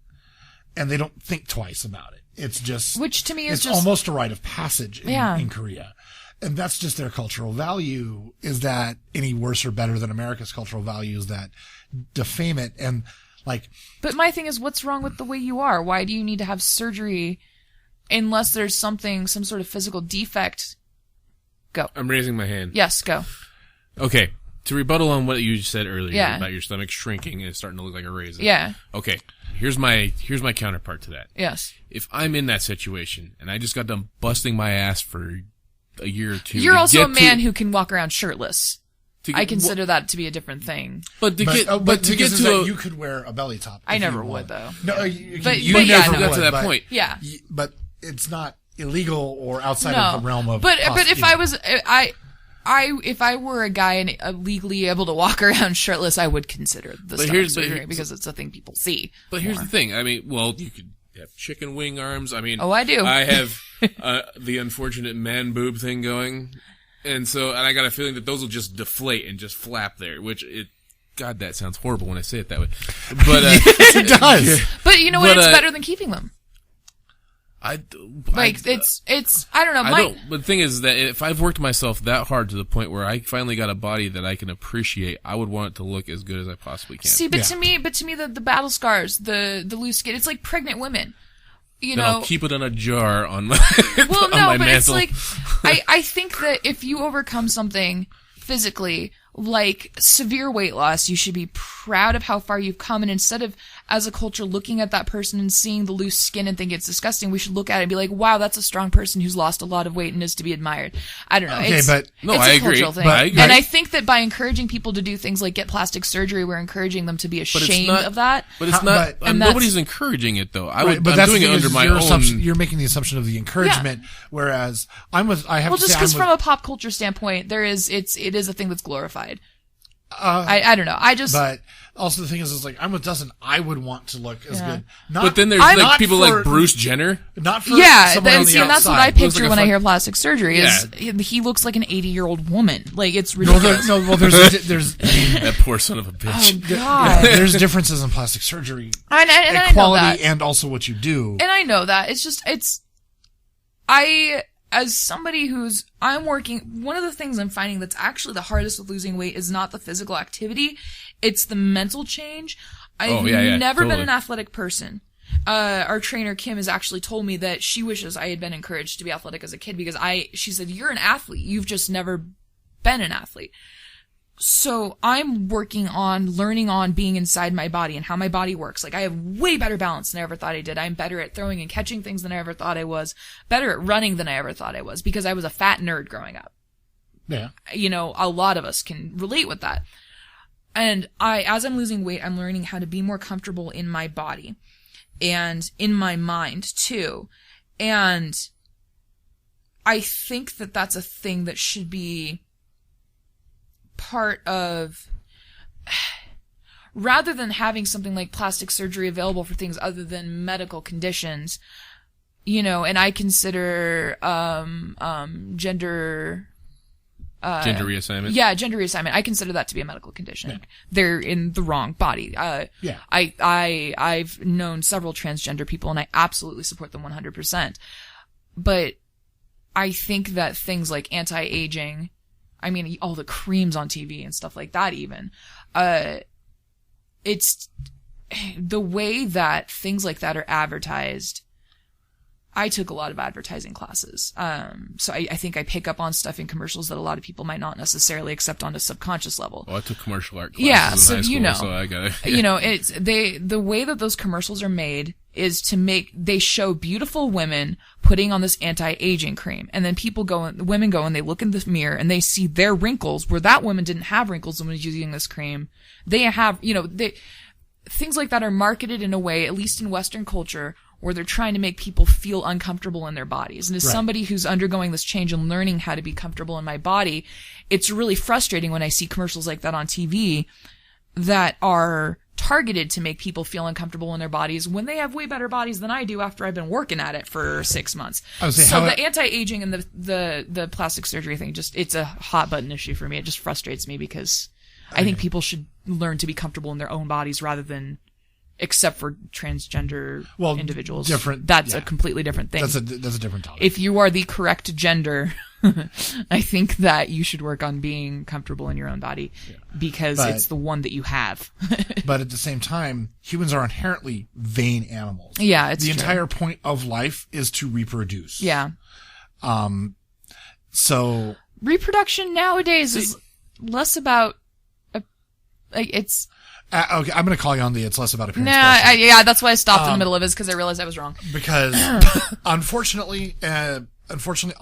and they don't think twice about it. It's just, which to me is it's just almost a rite of passage in Korea. And that's just their cultural value. Is that any worse or better than America's cultural values that defame it? And like, but my thing is, what's wrong with the way you are? Why do you need to have surgery unless there's some sort of physical defect? Go. I'm raising my hand. Yes, go. Okay. To rebuttal on what you said earlier about your stomach shrinking and starting to look like a raisin. Yeah. Okay. Here's my counterpart to that. Yes. If I'm in that situation and I just got done busting my ass for a year or two. You're also a man who can walk around shirtless. I consider that to be a different thing. But to get to you could wear a belly top. I never would though. No, you never got to that point. Yeah. But it's not illegal or outside of the realm of. But if I were a guy and legally able to walk around shirtless, I would consider the stomach surgery because it's a thing people see. But here's the thing. I mean, well, you could have chicken wing arms. I mean, I do. I have the unfortunate man boob thing going, and I got a feeling that those will just deflate and just flap there. God, that sounds horrible when I say it that way. But it does. But you know what? It's better than keeping them. It's I don't know. But the thing is that if I've worked myself that hard to the point where I finally got a body that I can appreciate, I would want it to look as good as I possibly can. See, to me, the battle scars, the loose skin, it's like pregnant women. I'll keep it in a jar on my well, no, on my but mantle. It's like I think that if you overcome something physically, like severe weight loss, you should be proud of how far you've come, and instead of as a culture looking at that person and seeing the loose skin and think it's disgusting, we should look at it and be like, wow, that's a strong person who's lost a lot of weight and is to be admired. I don't know. Okay, it's I a cultural agree. thing. I agree. And I think that by encouraging people to do things like get plastic surgery, we're encouraging them to be ashamed of that. But it's not. Nobody's encourage it though. I'm doing it under my own. You're making the assumption of the encouragement, whereas I have. Well, just because from a pop culture standpoint, it is a thing that's glorified. I don't know. But also the thing is like, I'm with Dustin. I would want to look as good. Not, but then there's like people like Bruce Jenner. Not for yeah, someone on the and that's what I outside. picture when I hear plastic surgery. Is he looks like an 80-year-old woman? Like it's No, ridiculous. there's That poor son of a bitch. Oh God. there's differences in plastic surgery, and I know quality, that. and also what you do. And I know that. As somebody I'm working, one of the things I'm finding that's actually the hardest with losing weight is not the physical activity, it's the mental change. I've never been an athletic person. Our trainer, Kim, has actually told me that she wishes I had been encouraged to be athletic as a kid because she said, you're an athlete. You've just never been an athlete. So I'm working on learning on being inside my body and how my body works. Like I have way better balance than I ever thought I did. I'm better at throwing and catching things than I ever thought I was. Better at running than I ever thought I was because I was a fat nerd growing up. Yeah. You know, a lot of us can relate with that. And as I'm losing weight, I'm learning how to be more comfortable in my body and in my mind too. And I think that that's a thing that should be part of, rather than having something like plastic surgery available for things other than medical conditions, you know, and I consider gender reassignment. Yeah, gender reassignment. I consider that to be a medical condition. Yeah. They're in the wrong body. I've known several transgender people and I absolutely support them 100%. But I think that things like anti-aging, I mean, all the creams on TV and stuff like that even, it's the way that things like that are advertised. I took a lot of advertising classes. So I think I pick up on stuff in commercials that a lot of people might not necessarily accept on a subconscious level. Well, I took commercial art classes in high school, you know, so I got it. Yeah. You know, the way that those commercials are made is they show beautiful women putting on this anti-aging cream. And then women go and they look in the mirror and they see their wrinkles where that woman didn't have wrinkles when she was using this cream. They have, you know, things like that are marketed in a way, at least in Western culture, where they're trying to make people feel uncomfortable in their bodies. And as somebody who's undergoing this change and learning how to be comfortable in my body, it's really frustrating when I see commercials like that on TV that are targeted to make people feel uncomfortable in their bodies when they have way better bodies than I do after I've been working at it for 6 months. So the anti-aging and the plastic surgery thing, it's a hot button issue for me. It just frustrates me because I think people should learn to be comfortable in their own bodies rather than, except for transgender individuals. That's a completely different thing. That's a different topic. If you are the correct gender, I think that you should work on being comfortable in your own body because it's the one that you have. But at the same time, humans are inherently vain animals. Yeah, it's the true. entire point of life is to reproduce. Yeah. So reproduction nowadays is less about it's. Okay, I'm going to call you on it's less about appearance. That's why I stopped in the middle of it, because I realized I was wrong. Because, unfortunately, a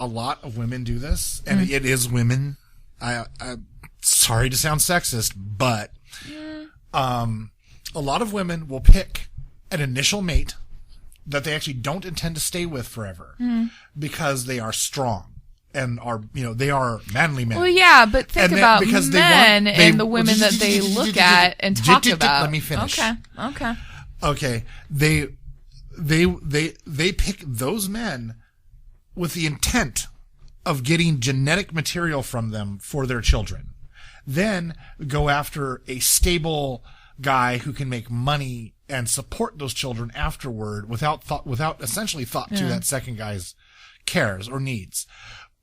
lot of women do this, and it is women. I'm sorry to sound sexist, but a lot of women will pick an initial mate that they actually don't intend to stay with forever because they are strong. And they are manly men. Well, yeah, but think about men and the women that they look at and talk about. Let me finish. Okay. They pick those men with the intent of getting genetic material from them for their children. Then go after a stable guy who can make money and support those children afterward without essentially thought to that second guy's cares or needs.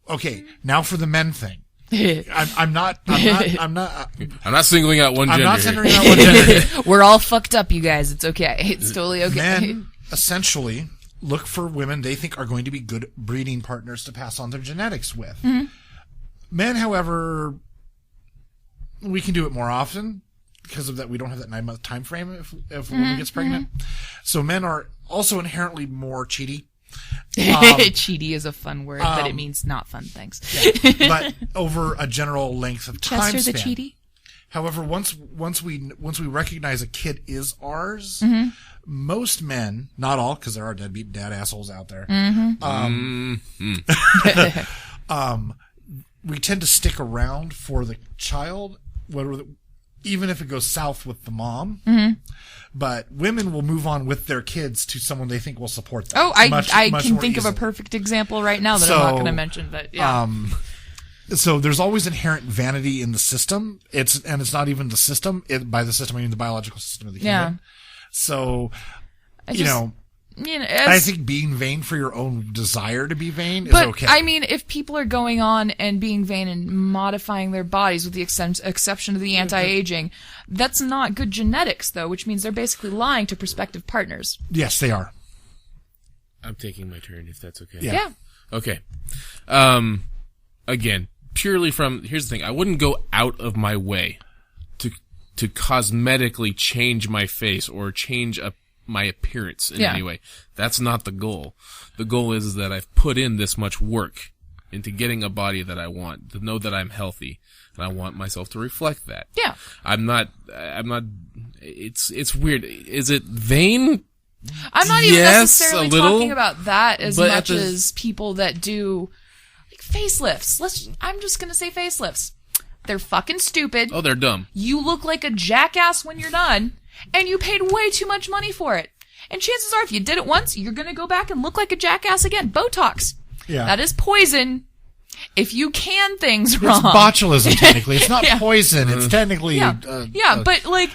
Okay, now for the men thing. I'm not singling out one gender. I'm not singling out one gender. We're all fucked up, you guys. It's okay. It's totally okay. Men essentially look for women they think are going to be good breeding partners to pass on their genetics with. Mm-hmm. Men, however, we can do it more often because of that. We don't have that 9-month time frame if a woman gets pregnant. So men are also inherently more cheaty. Cheaty is a fun word, but it means not fun things. But over a general length of time Chester span. the cheaty. However, once we recognize a kid is ours, most men, not all, because there are deadbeat dad assholes out there, we tend to stick around for the child, even if it goes south with the mom. Mm-hmm. But women will move on with their kids to someone they think will support them. Oh, I much can more think of a easily. perfect example right now that I'm not going to mention, but yeah. So there's always inherent vanity in the system. It's not even the system. By the system, I mean the biological system of the human. So, I think being vain for your own desire to be vain is okay. I mean, if people are going on and being vain and modifying their bodies with the exception of the anti-aging, that's not good genetics, though, which means they're basically lying to prospective partners. Yes, they are. I'm taking my turn, if that's okay. Yeah. Okay. Again, purely here's the thing. I wouldn't go out of my way to cosmetically change my face or change my appearance in any way. That's not the goal. The goal is that I've put in this much work into getting a body that I want, to know that I'm healthy, and I want myself to reflect that. Yeah. I'm not, it's weird. Is it vain? I'm not even Yes, necessarily a little, talking about that as but much as people that do like facelifts. I'm just going to say facelifts. They're fucking stupid. Oh, they're dumb. You look like a jackass when you're done, and you paid way too much money for it. And chances are, if you did it once, you're going to go back and look like a jackass again. Botox. Yeah. That is poison. If you can things wrong. It's botulism, technically. It's not poison. It's technically but like...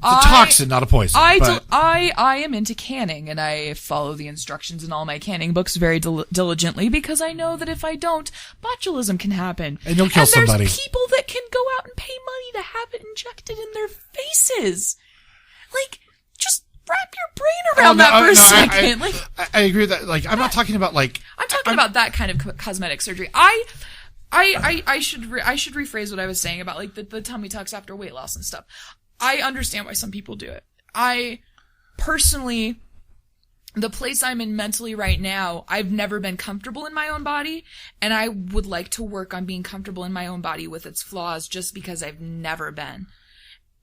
It's a toxin, not a poison. I am into canning, and I follow the instructions in all my canning books very diligently because I know that if I don't, botulism can happen. And you'll kill somebody. There's people that can go out and pay money to have it injected in their faces. Like, just wrap your brain around that for a second. I agree with that. Like, I'm not talking about like... I'm talking about that kind of cosmetic surgery. I should rephrase what I was saying about like the tummy tucks after weight loss and stuff. I understand why some people do it. I personally, the place I'm in mentally right now, I've never been comfortable in my own body, and I would like to work on being comfortable in my own body with its flaws just because I've never been.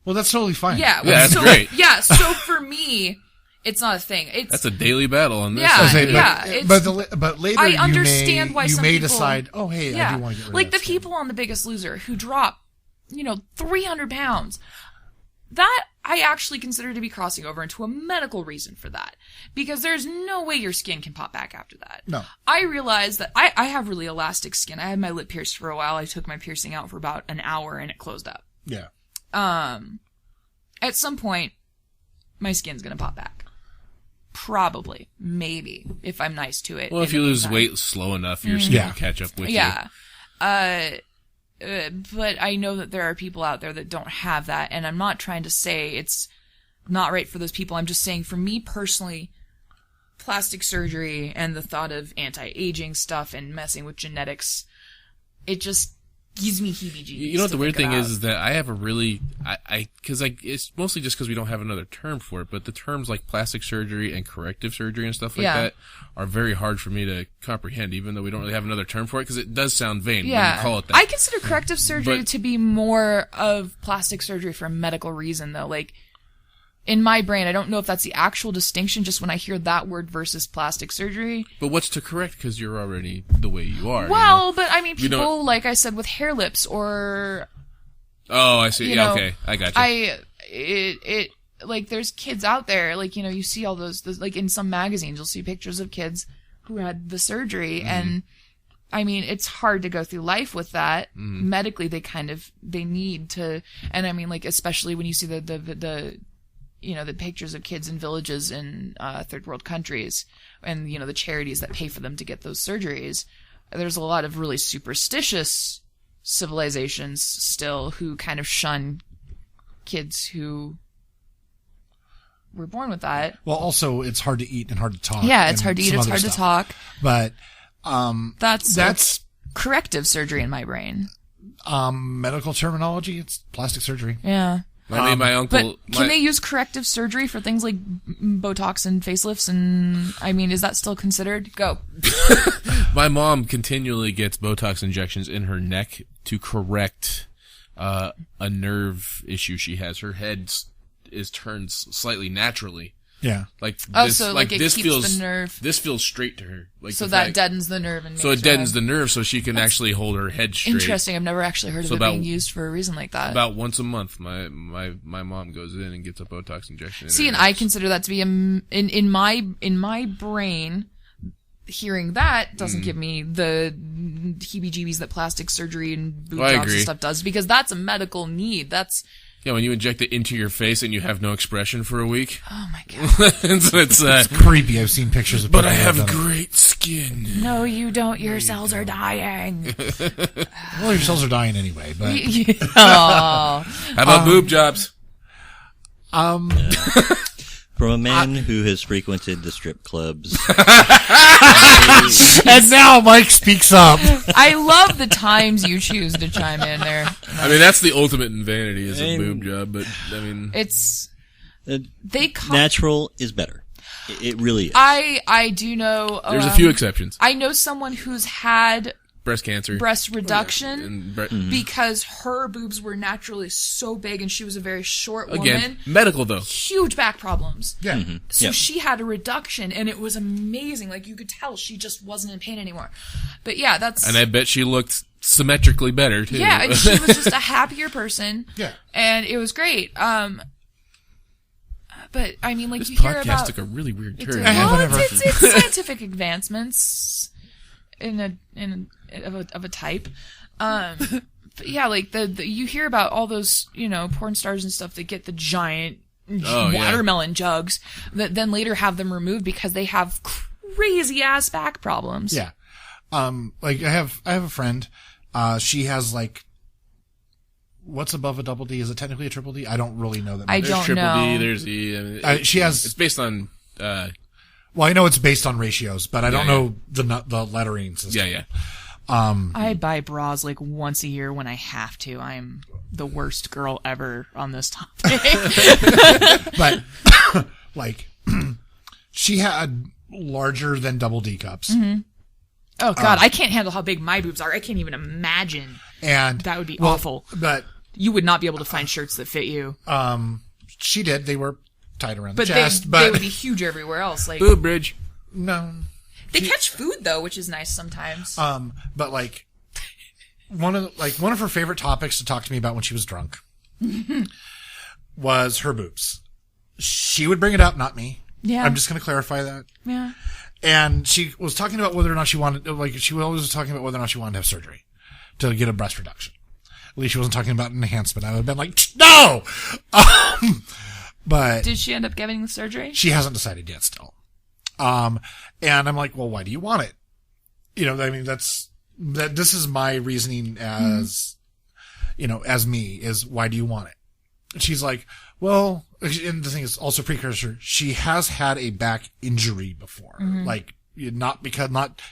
Well, that's totally fine. Yeah, that's great. Yeah, so for me, it's not a thing. That's a daily battle on this. Yeah, but later I understand why some people decide, oh, hey, I do want to get rid like of the that people on The Biggest Loser who drop, 300 pounds. That I actually consider to be crossing over into a medical reason for that. Because there's no way your skin can pop back after that. No. I realize that I have really elastic skin. I had my lip pierced for a while. I took my piercing out for about an hour and it closed up. Yeah. At some point, my skin's gonna pop back. Probably. Maybe. If I'm nice to it. Well, if you lose weight slow enough, your skin will catch up with you. Yeah. But I know that there are people out there that don't have that, and I'm not trying to say it's not right for those people. I'm just saying, for me personally, plastic surgery and the thought of anti-aging stuff and messing with genetics, it just gives me heebie-jeebies. You know what the weird thing is that I have a really, because it's mostly just because we don't have another term for it, but the terms like plastic surgery and corrective surgery and stuff like that are very hard for me to comprehend, even though we don't really have another term for it, because it does sound vain when you call it that. I consider corrective surgery to be more of plastic surgery for a medical reason, though. Like, in my brain, I don't know if that's the actual distinction, just when I hear that word versus plastic surgery. But what's to correct, because you're already the way you are? Well, but I mean, people, like I said, with hair lips or... Oh, I see. Yeah, okay. I got you. Like, there's kids out there, like, you see all those, like, in some magazines, you'll see pictures of kids who had the surgery, and, I mean, it's hard to go through life with that. Medically, they need to, and I mean, like, especially when you see the pictures of kids in villages in third world countries and, the charities that pay for them to get those surgeries. There's a lot of really superstitious civilizations still who kind of shun kids who were born with that. Well, also, it's hard to eat and hard to talk. Yeah, it's hard to eat, it's hard to talk. But that's corrective surgery in my brain. Medical terminology, it's plastic surgery. Yeah. My uncle. But can they use corrective surgery for things like Botox and facelifts? And I mean, is that still considered? Go. My mom continually gets Botox injections in her neck to correct a nerve issue she has. Her head is turned slightly naturally. Yeah. Like Oh, this, so like it this keeps feels the nerve. this feels straight to her. Like So the that fact- deadens the nerve and makes so it her deadens head. the nerve, so she can actually hold her head straight. Interesting. I've never actually heard of So it about- being used for a reason like that. About once a month, my mom goes in and gets a Botox injection. See, and I consider that to be in my brain. Hearing that doesn't give me the heebie-jeebies that plastic surgery and boob I jobs agree. and stuff does, because that's a medical need. That's when you inject it into your face and you have no expression for a week. oh my god. And so it's Creepy. I've seen pictures of but people I who have done it. great skin. No, you don't. Your cells are dying. Well, your cells are dying anyway, but Oh. How about boob jobs? From a man who has frequented the strip clubs. and now Mike speaks up. I love the times you choose to chime in there. I mean, that's the ultimate in vanity is a And- boob job, but I mean, It's uh, they. Natural is better. It really is. I do know. there's a few exceptions. I know someone who's had Breast cancer. breast reduction And because her boobs were naturally so big and she was a very short woman. Again, medical though. Huge back problems. Yeah. So Yep. she had a reduction and it was amazing. Like you could tell she just wasn't in pain anymore. But yeah, that's And I bet she looked symmetrically better too. yeah, and she was just a happier person. Yeah. And it was great. But I mean, like This you hear podcast about took a really weird it's, turn. it's scientific advancements of a type. But yeah, like the you hear about all those porn stars and stuff that get the giant Oh, yeah. watermelon jugs that then later have them removed because they have crazy ass back problems. Yeah. Like I have a friend, she has like, what's above a double D? Is it technically a triple D? I don't really know that. I much. There's don't triple know. D, there's E. I mean, She has, it's based on, well, I know it's based on ratios, but I don't Yeah, know the lettering system. yeah. I buy bras like once a year when I have to. I'm the worst girl ever on this topic. But like, she had larger than double D cups. Oh God, I can't handle how big my boobs are. I can't even imagine. And That would be awful. But You would not be able to find shirts that fit you. she did. They were tight around But the chest, they but would be huge everywhere else. Like Boob bridge. no. they catch food though, which is nice sometimes. But like one of her favorite topics to talk to me about when she was drunk was her boobs. She would bring it up, not me. Yeah. I'm just going to clarify that. Yeah. And she was talking about whether or not she wanted, like, she was always talking about whether or not she wanted to have surgery to get a breast reduction. At least she wasn't talking about an enhancement. I would have been like, no! But Did she end up getting the surgery? she hasn't decided yet still. And I'm like, well, why do you want it? I mean, this is my reasoning as, as me, is why do you want it? And she's like, well, and the thing is also precursor, she has had a back injury before. Like, not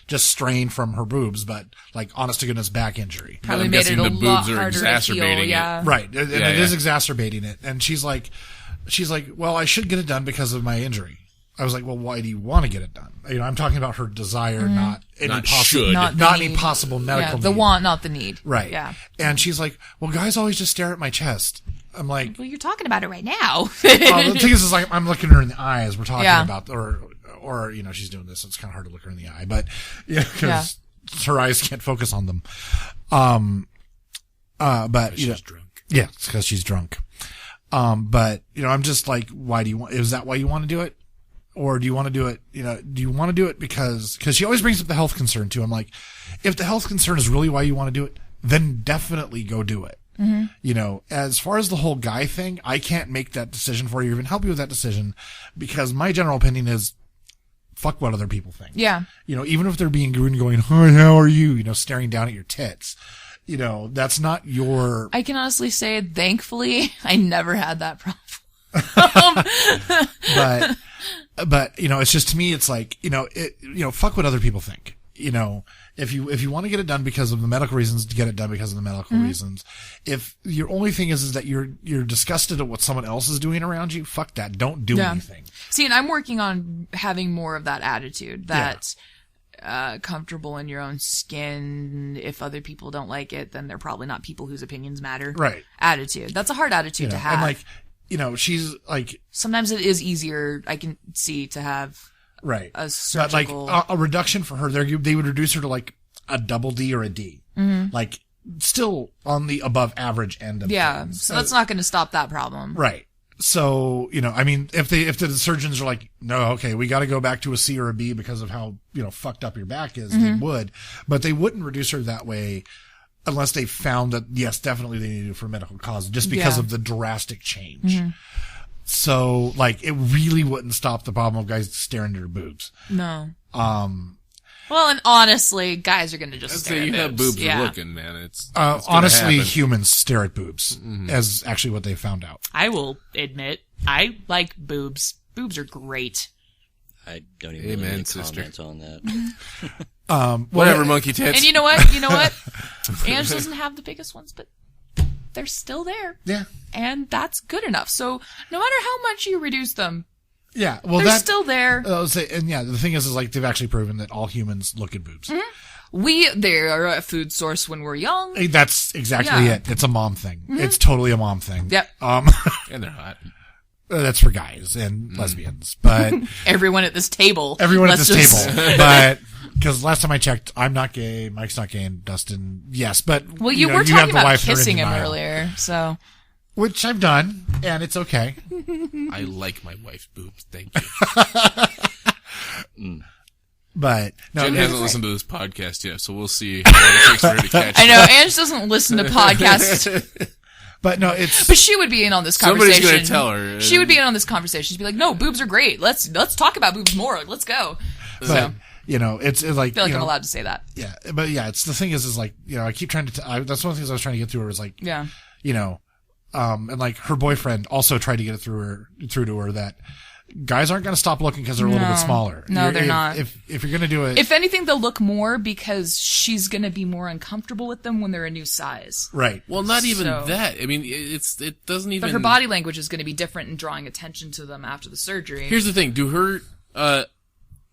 just strain from her boobs, but like honest to goodness back injury. Probably I'm made guessing it a the lot boobs are harder to heal. exacerbating it. Yeah. Right. And Yeah, it is yeah. exacerbating it. And she's like, well, I should get it done because of my injury. I was like, well, why do you want to get it done? I'm talking about her desire, not any Not possible, should. Not not the any need. possible Yeah, medical the need. want, not the need. Right. Yeah. And she's like, well, guys always just stare at my chest. I'm like, Well, you're talking about it right now. the thing is like, I'm looking her in the eye as we're talking Yeah. about, or, she's doing this. So it's kind of hard to look her in the eye, but because her eyes can't focus on them. But She's drunk. yeah, it's because she's drunk. But I'm just like, is that why you want to do it? Or do you want to do it, do you want to do it because she always brings up the health concern too. I'm like, if the health concern is really why you want to do it, then definitely go do it. As far as the whole guy thing, I can't make that decision for you or even help you with that decision because my general opinion is fuck what other people think. Yeah. Even if they're being rude and going, hi, how are you? staring down at your tits. That's not your, I can honestly say, thankfully, I never had that problem. but it's just, to me, it's like, fuck what other people think. If you want to get it done because of the medical reasons, to get it done because of the medical reasons. If your only thing is that you're disgusted at what someone else is doing around you, fuck that. Don't do anything. See, and I'm working on having more of that attitude, that comfortable in your own skin. If other people don't like it, then they're probably not people whose opinions matter. Right. Attitude. That's a hard attitude to have. And like, she's like, Sometimes it is easier, I can see, to have right. a But surgical... like a reduction for her, they would reduce her to like a double D or a D. Like still on the above average end of things. So that's not going to stop that problem. Right. So, I mean, if the surgeons are like, no, okay, we got to go back to a C or a B because of how, fucked up your back is, they would, but they wouldn't reduce her that way unless they found that, yes, definitely they needed it for medical cause, just because of the drastic change. So, like, it really wouldn't stop the problem of guys staring at their boobs. No. Well, and honestly, guys are going to just stare at you boobs. have boobs Yeah. looking, man. It's honestly, happen. humans stare at boobs, as actually what they found out. I will admit, I like boobs. Boobs are great. I don't even Amen, really want to sister. comment on that. Whatever, monkey tits. And you know what? Ange doesn't have the biggest ones, but they're still there. Yeah. And that's good enough. So no matter how much you reduce them, Yeah. Well, they're still there. the thing is like, they've actually proven that all humans look at boobs. They are a food source when we're young. That's exactly Yeah. it. It's a mom thing. It's totally a mom thing. Yep. And they're hot. That's for guys and lesbians, but Everyone at this table. everyone at Let's this just- table. But because last time I checked, I'm not gay. Mike's not gay, and Dustin, yes. But Well, you were have talking the about wife that are in kissing him denial, earlier, so. which I've done, and it's okay. I like my wife's boobs. Thank you. But no, Jen it's- hasn't listened to this podcast yet, so we'll see how long it takes for her to catch I know, Ange doesn't listen to podcasts, but no, it's but she would be in on this Somebody's conversation. gonna tell her. She would be in on this conversation. She'd be like, no, boobs are great. Let's talk about boobs more. Let's go. but, So, it's like, I feel like I'm allowed to say that. yeah, but yeah, it's the thing is like, I keep trying to, that's one of the things I was trying to get through her was like, Yeah. and like her boyfriend also tried to get it through to her that guys aren't going to stop looking because they're a little bit smaller. No, they're if, not. If you're going to do it, If anything, they'll look more because she's going to be more uncomfortable with them when they're a new size. right. Well, not even So- that. I mean, it doesn't even. But her body language is going to be different in drawing attention to them after the surgery. Here's the thing: do her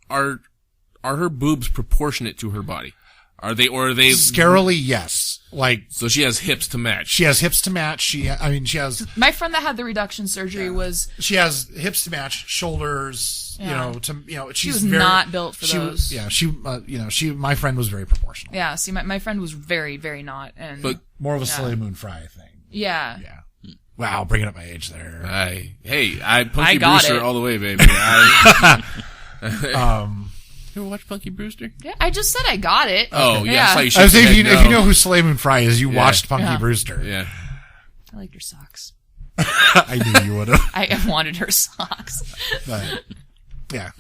are her boobs proportionate to her body? Are they Scarily, yes. Like, So she has hips to match. she has hips to match. She has My friend that had the reduction surgery was hips to match, shoulders, Yeah. she's she was very, not built for she those. was, my friend was very proportional. Yeah, see, my friend was very, very not. And But More of a Soleil Moon Fry thing. yeah. Yeah. Wow, bringing up my age there. I Punky I got Brewster it. all the way, baby. You ever watch Punky Brewster? Yeah, I just said I got it. Oh, yeah. That's how you I should was saying, if you know who Soleil Moon Fry is, you watched Punky Yeah. Brewster. Yeah. I liked her socks. I knew you would have. I wanted her socks. But, yeah.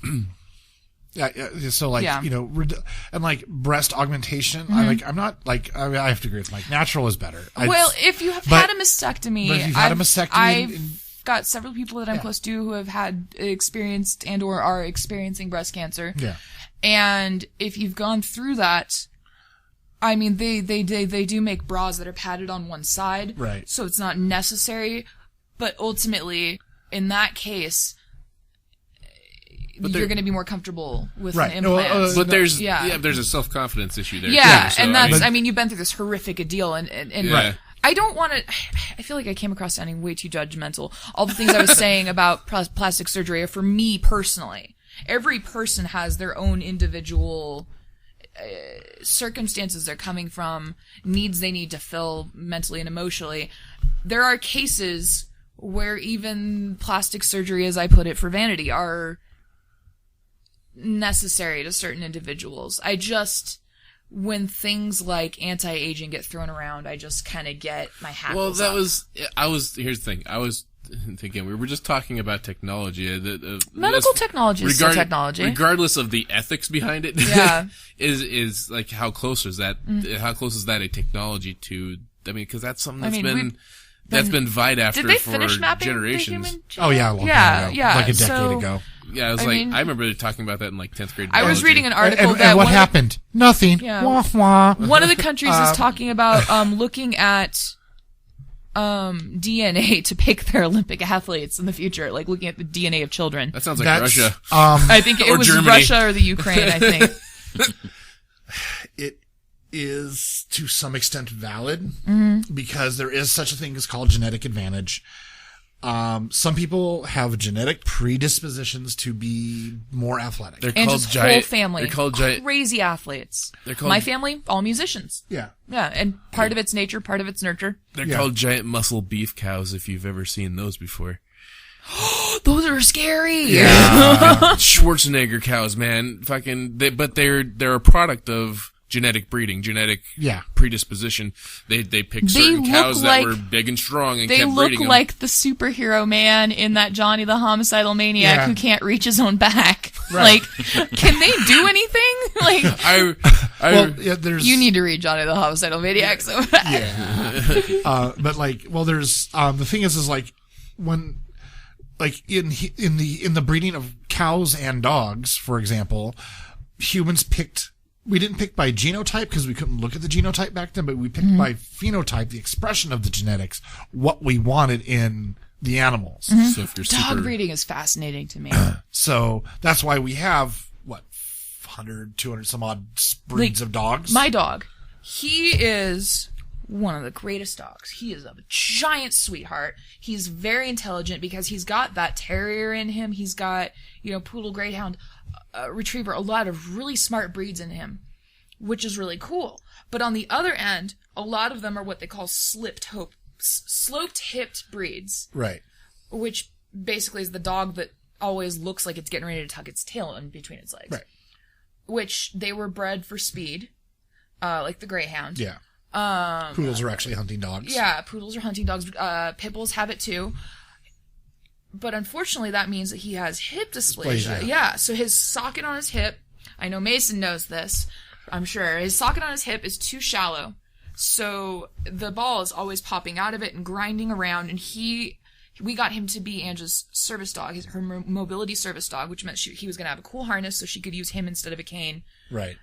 Yeah, so like, Yeah. and like breast augmentation, I'm not like, I have to agree with Mike. Natural is better. Well, if you have but- had a mastectomy, but if you've had a mastectomy I've got several people that I'm close to who have had experienced and or are experiencing breast cancer. yeah. And if you've gone through that, I mean, they do make bras that are padded on one side. Right. So it's not necessary. But ultimately, in that case, you're going to be more comfortable with Right. an No, implant. But there's Yeah. there's a self-confidence issue there. Yeah, too, so, and that's, I I mean, mean, you've been through this horrific ordeal, and Yeah. I don't want to, I feel like I came across sounding way too judgmental. All the things I was saying about plastic surgery are for me personally. Every person has their own individual circumstances they're coming from, needs they need to fill mentally and emotionally. There are cases where even plastic surgery, as I put it, for vanity, are necessary to certain individuals. When things like anti-aging get thrown around, I just kind of get my hackles up. here's the thing. I was thinking, we were just talking about technology. Medical technology is still technology. Regardless of the ethics behind it. Yeah. is like, how close is that a technology to, I mean, cause that's something that's been vied after Did they for finish mapping generations. the human genome? Oh yeah, a long time ago. Yeah, Like a decade so- ago. Yeah, I was I remember talking about that in like 10th grade. I was biology. reading an article And that what one happened? Nothing. Yeah. Wah, wah. one of the countries is talking about looking at DNA to pick their Olympic athletes in the future, like looking at the DNA of children. That sounds like That's, Russia. I think it Or was Germany. Russia or the Ukraine, I think. It is to some extent valid Mm-hmm. because there is such a thing as called genetic advantage. Some people have genetic predispositions to be more athletic. And just whole family. They're called giant. Crazy athletes. They're called, my family, all musicians. Yeah. Yeah, and part of it's nature, part of it's nurture. They're called giant muscle beef cows, if you've ever seen those before. Those are scary. Yeah. Schwarzenegger cows, man. But they're a product of genetic breeding, genetic predisposition. They picked certain cows that were big and strong and kept breeding them. They look like the superhero man in that Johnny the Homicidal Maniac who can't reach his own back. Right. Like, can they do anything? Like, there's... You need to read Johnny the Homicidal Maniac so bad. Yeah. But like, well, there's, the thing is like, when, like, in the breeding of cows and dogs, for example, humans we didn't pick by genotype because we couldn't look at the genotype back then, but we picked by phenotype, the expression of the genetics, what we wanted in the animals. So if you're Dog breeding is fascinating to me. So that's why we have, 100, 200 some odd breeds of dogs. My dog, he is one of the greatest dogs. He is a giant sweetheart. He's very intelligent because he's got that terrier in him. He's got, poodle, greyhound, retriever, a lot of really smart breeds in him, which is really cool. But on the other end, a lot of them are what they call sloped-hipped breeds. Right. Which basically is the dog that always looks like it's getting ready to tuck its tail in between its legs. Right. Which they were bred for speed, like the greyhound. Yeah. Poodles are actually hunting dogs. Yeah, poodles are hunting dogs. Pit bulls have it too. But unfortunately, that means that he has hip dysplasia. Yeah, so his socket on his hip, I know Mason knows this, I'm sure, his socket on his hip is too shallow. So the ball is always popping out of it and grinding around, and we got him to be Angela's service dog, her mobility service dog, which meant he was going to have a cool harness so she could use him instead of a cane. Right.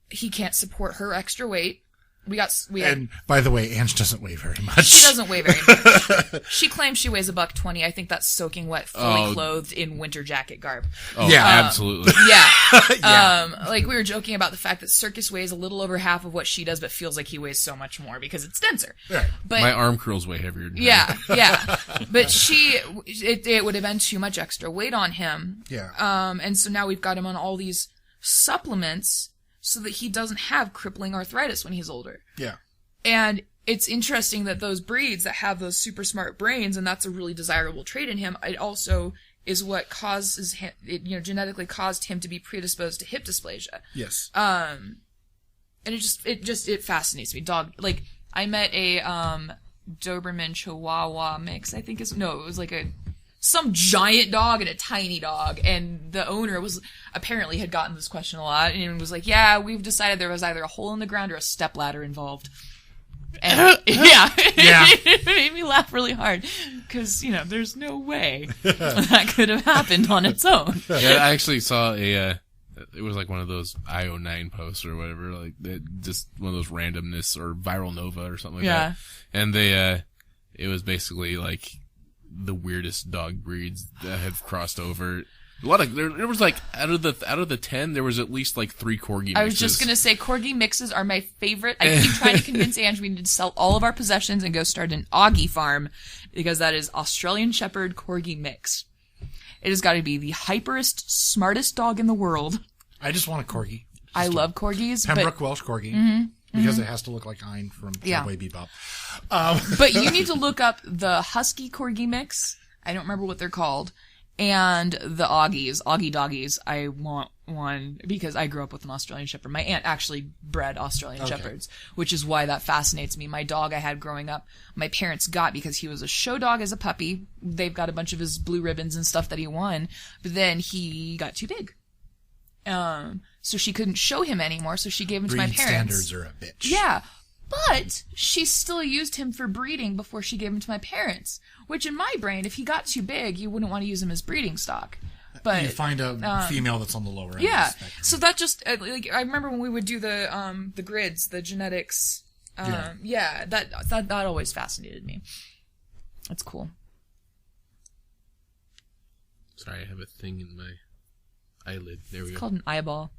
He can't support her extra weight. And by the way, Ange doesn't weigh very much. She doesn't weigh very much. She claims she weighs $120. I think that's soaking wet, fully clothed in winter jacket garb. Oh, yeah, absolutely. Yeah. Like we were joking about the fact that Circus weighs a little over half of what she does, but feels like he weighs so much more because it's denser. Right. But my arm curls way heavier than her. Yeah. But it would have been too much extra weight on him. Yeah. And so now we've got him on all these supplements so that he doesn't have crippling arthritis when he's older. Yeah. And it's interesting that those breeds that have those super smart brains, and that's a really desirable trait in him, it also is what causes him, genetically caused him to be predisposed to hip dysplasia. Yes. And it fascinates me. Dog, like, I met a, Doberman Chihuahua mix, it was like some giant dog and a tiny dog, and the owner apparently had gotten this question a lot and was like, yeah, we've decided there was either a hole in the ground or a stepladder involved. And it made me laugh really hard because there's no way that could have happened on its own. Yeah, I actually saw it was like one of those IO9 posts or whatever, like just one of those randomness or Viral Nova or something like that. And it was basically like the weirdest dog breeds that have crossed over. A lot of there was like out of the 10, there was at least like 3 corgi mixes. I was just gonna say corgi mixes are my favorite. I keep trying to convince Ange we need to sell all of our possessions and go start an Augie farm because that is Australian Shepherd corgi mix. It has got to be the hyperest, smartest dog in the world. I just want a corgi. I love corgis. Pembroke Welsh corgi. Because it has to look like Ein from Cowboy Bebop. But you need to look up the Husky Corgi mix. I don't remember what they're called. And the Augie doggies. I want one because I grew up with an Australian Shepherd. My aunt actually bred Australian Shepherds, which is why that fascinates me. My dog I had growing up, my parents got because he was a show dog as a puppy. They've got a bunch of his blue ribbons and stuff that he won. But then he got too big. So she couldn't show him anymore, so she gave him to my parents. Standards are a bitch. Yeah. But she still used him for breeding before she gave him to my parents. Which in my brain, if he got too big, you wouldn't want to use him as breeding stock. But you find a female that's on the lower end. Yeah. Of the spectrum. So that just I remember when we would do the grids, the genetics. That always fascinated me. That's cool. Sorry, I have a thing in my eyelid. There we go. It's called an eyeball.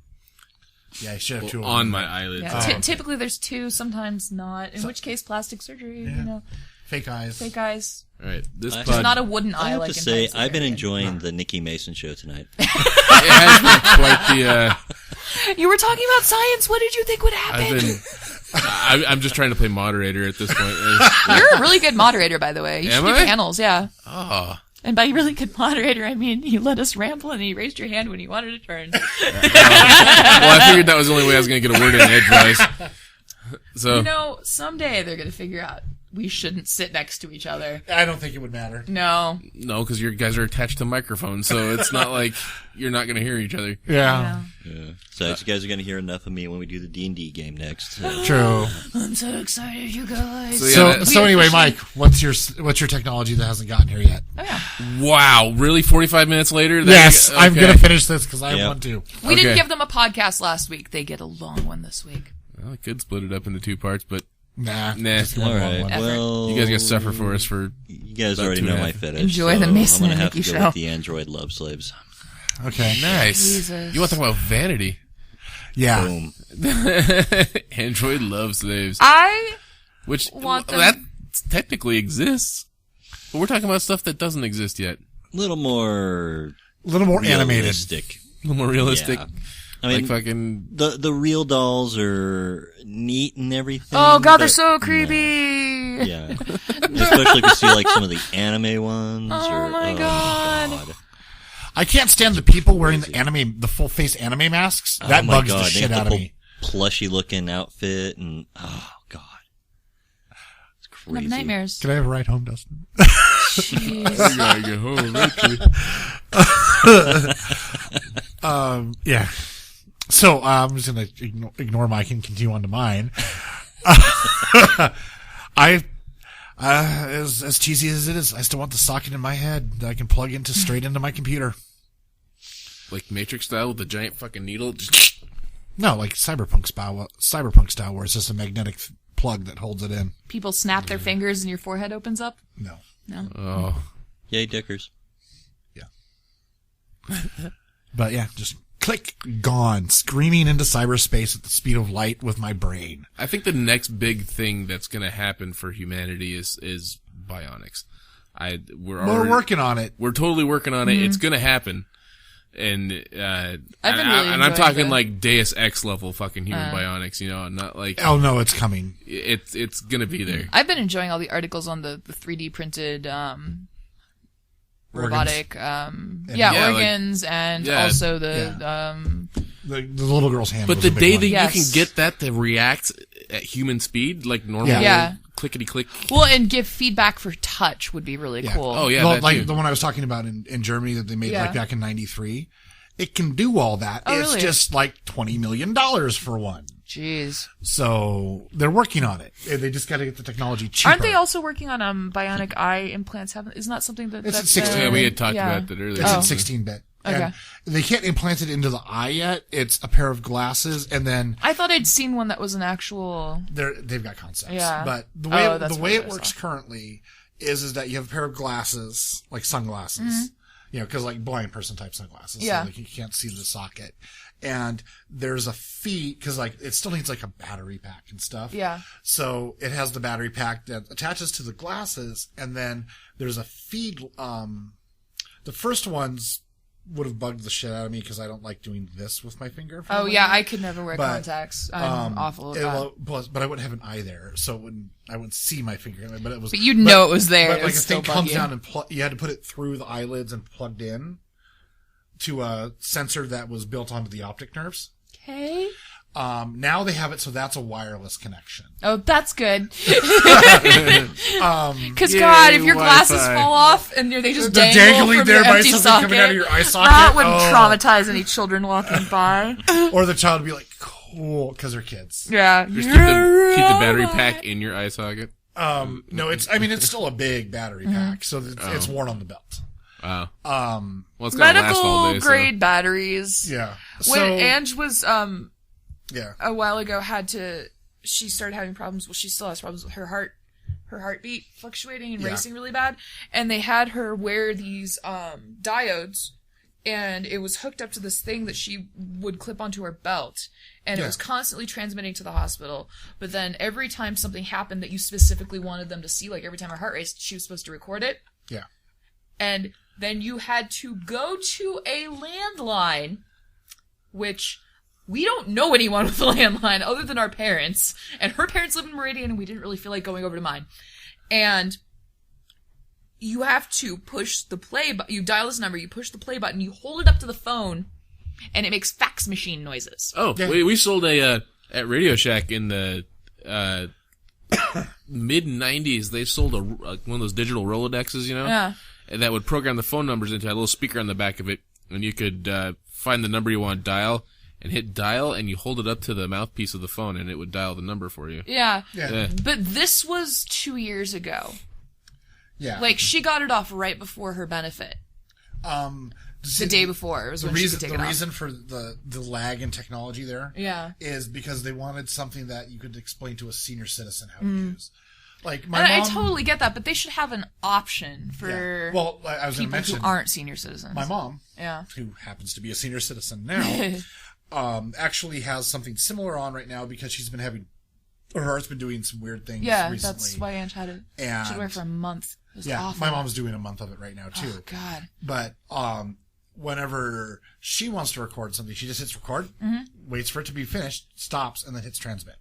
Yeah, I should have 2 on my eyelids. Yeah, typically there's 2, sometimes not. In which case, plastic surgery. Fake eyes. Fake eyes. All right, this I- pod. It's not a wooden I eye have like to in say, Pirates of the I've been Caribbean. enjoying the Nikki Mason show tonight. It has been quite the. You were talking about science. What did you think would happen? I've been. I'm just trying to play moderator at this point. You're a really good moderator, by the way. You should Am do I? panels, yeah. Oh. And by really good moderator, I mean you let us ramble and you raised your hand when you wanted to turn. Well, I figured that was the only way I was going to get a word in edgewise. So You know, someday they're going to figure out we shouldn't sit next to each other. I don't think it would matter. No. no, because you guys are attached to microphones, so it's not like you're not going to hear each other. Yeah. Yeah. So you guys are going to hear enough of me when we do the D&D game next. So. True. I'm so excited, you guys. So, yeah, So anyway, Mike, what's your technology that hasn't gotten here yet? Oh, yeah. wow, really? 45 minutes later? Yes, I'm Okay. going to finish this because I Yep. want to. We didn't Okay. give them a podcast last week. They get a long one this week. Well, I could split it up into 2 parts, but Nah. Nah. Just one All long right. one. Well, you guys got to suffer for us for. You guys about already 2.5. know my fetish. Enjoy so the Mason I'm and gonna have Nikki to go show. with the Android love slaves. Okay. Nice. Jesus. You want to talk about vanity? Yeah. Boom. Android love slaves. I Which, want them- that technically exists. But we're talking about stuff that doesn't exist yet. A little more A little more animated. realistic. A little more realistic. Yeah. I mean, Like fucking. the real dolls are neat and everything. Oh god, they're but- so creepy. Yeah. Especially if you see like some of the anime ones. Oh my God. I can't stand the people wearing the full face anime masks. That Oh my bugs God, the they shit have out the of me. Plushy looking outfit and oh god. It's I have crazy. nightmares. Can I have a ride home, Dustin? Jeez. You gotta get home eventually. Yeah. So I'm just gonna ignore Mike and continue on to mine. As cheesy as it is, I still want the socket in my head that I can plug into straight into my computer. Like Matrix style with the giant fucking needle. No, like cyberpunk style, where it's just a magnetic plug that holds it in. People snap their fingers and your forehead opens up? No. No. Oh. Yay, Dickers. But yeah, just click, gone, screaming into cyberspace at the speed of light with my brain. I think the next big thing that's gonna happen for humanity is bionics. We're working on it. We're totally working on it. It's gonna happen. And I've been and really I'm enjoying talking the- like Deus Ex level fucking human bionics, you know, not like Oh no, it's coming. it's gonna be there. I've been enjoying all the articles on the 3D printed robotic Yeah, organs and yeah, also the The little girl's hand. But was the a big day one. that Yes. you can get that to react at human speed, like normal, Yeah. clickety click. well, and give feedback for touch would be really Yeah. cool. Oh yeah, Well, that like too. the one I was talking about in Germany that they made Yeah. like back in '93. It can do all that. Oh, It's really? just like $20 million for one. Jeez. So they're working on it. They just got to get the technology cheaper. Aren't they also working on bionic eye implants? Isn't that something that It's that's at 16. Yeah, we had talked yeah. about that earlier. It's Oh. in 16-bit. Okay. And they can't implant it into the eye yet. It's a pair of glasses, and then I thought I'd seen one that was an actual. they've got concepts. Yeah. But the that's way what it I works saw. currently is that you have a pair of glasses, like sunglasses. Mm-hmm. You know, because like blind person type sunglasses. Yeah. So like you can't see the socket. And there's a feed, because like it still needs like a battery pack and stuff. Yeah. So it has the battery pack that attaches to the glasses, and then there's a feed. The first ones would have bugged the shit out of me because I don't like doing this with my finger. Oh yeah, I could never wear But, contacts. I'm awful at that. But I wouldn't have an eye there, so I wouldn't see my finger. But it was. But you'd know it was there. But It like would a thing still bug comes you. down and you had to put it through the eyelids and plugged in to a sensor that was built onto the optic nerves. Okay. Now they have it so that's a wireless connection. Oh, that's good. Um, Because Yay, God, if your glasses Wi-Fi. fall off and they just They're dangle dangling from there your by empty something socket, coming out of your eye socket. that wouldn't Oh. traumatize any children walking by. Or the child would be like, cool, because they're kids. Yeah. Just keep the battery pack in your eye socket. No, it's still a big battery pack, so it's worn on the belt. Wow. Um, Well, it's gonna last all Medical day. grade batteries. yeah. When So, Ange was yeah. a while ago she started having problems. Well, she still has problems with her heartbeat fluctuating and Yeah. racing really bad. And they had her wear these diodes and it was hooked up to this thing that she would clip onto her belt, and it was constantly transmitting to the hospital. But then every time something happened that you specifically wanted them to see, like every time her heart raced, she was supposed to record it. Yeah. And then you had to go to a landline, which we don't know anyone with a landline other than our parents. And her parents live in Meridian, and we didn't really feel like going over to mine. And you have to push the play button. You dial this number, you push the play button, you hold it up to the phone, and it makes fax machine noises. Oh, yeah. we sold at Radio Shack in the mid-90s. They sold one of those digital Rolodexes, Yeah. and that would program the phone numbers into a little speaker on the back of it, and you could find the number you want to dial and hit dial, and you hold it up to the mouthpiece of the phone, and it would dial the number for you. Yeah. Yeah. But this was 2 years ago. Yeah. Like, she got it off right before her benefit. The day before was when she could take it off. The reason for the lag in technology there is because they wanted something that you could explain to a senior citizen how to use. Like my mom, I totally get that, but they should have an option for well, I was going to people mention who aren't senior citizens. my mom, Yeah. who happens to be a senior citizen now, actually has something similar on right now because she's been having her heart's been doing some weird things recently. That's why Aunt had it. And she had it for a month. It was awful. my mom's doing a month of it right now too. Oh, God. But whenever she wants to record something, she just hits record, waits for it to be finished, stops, and then hits transmit.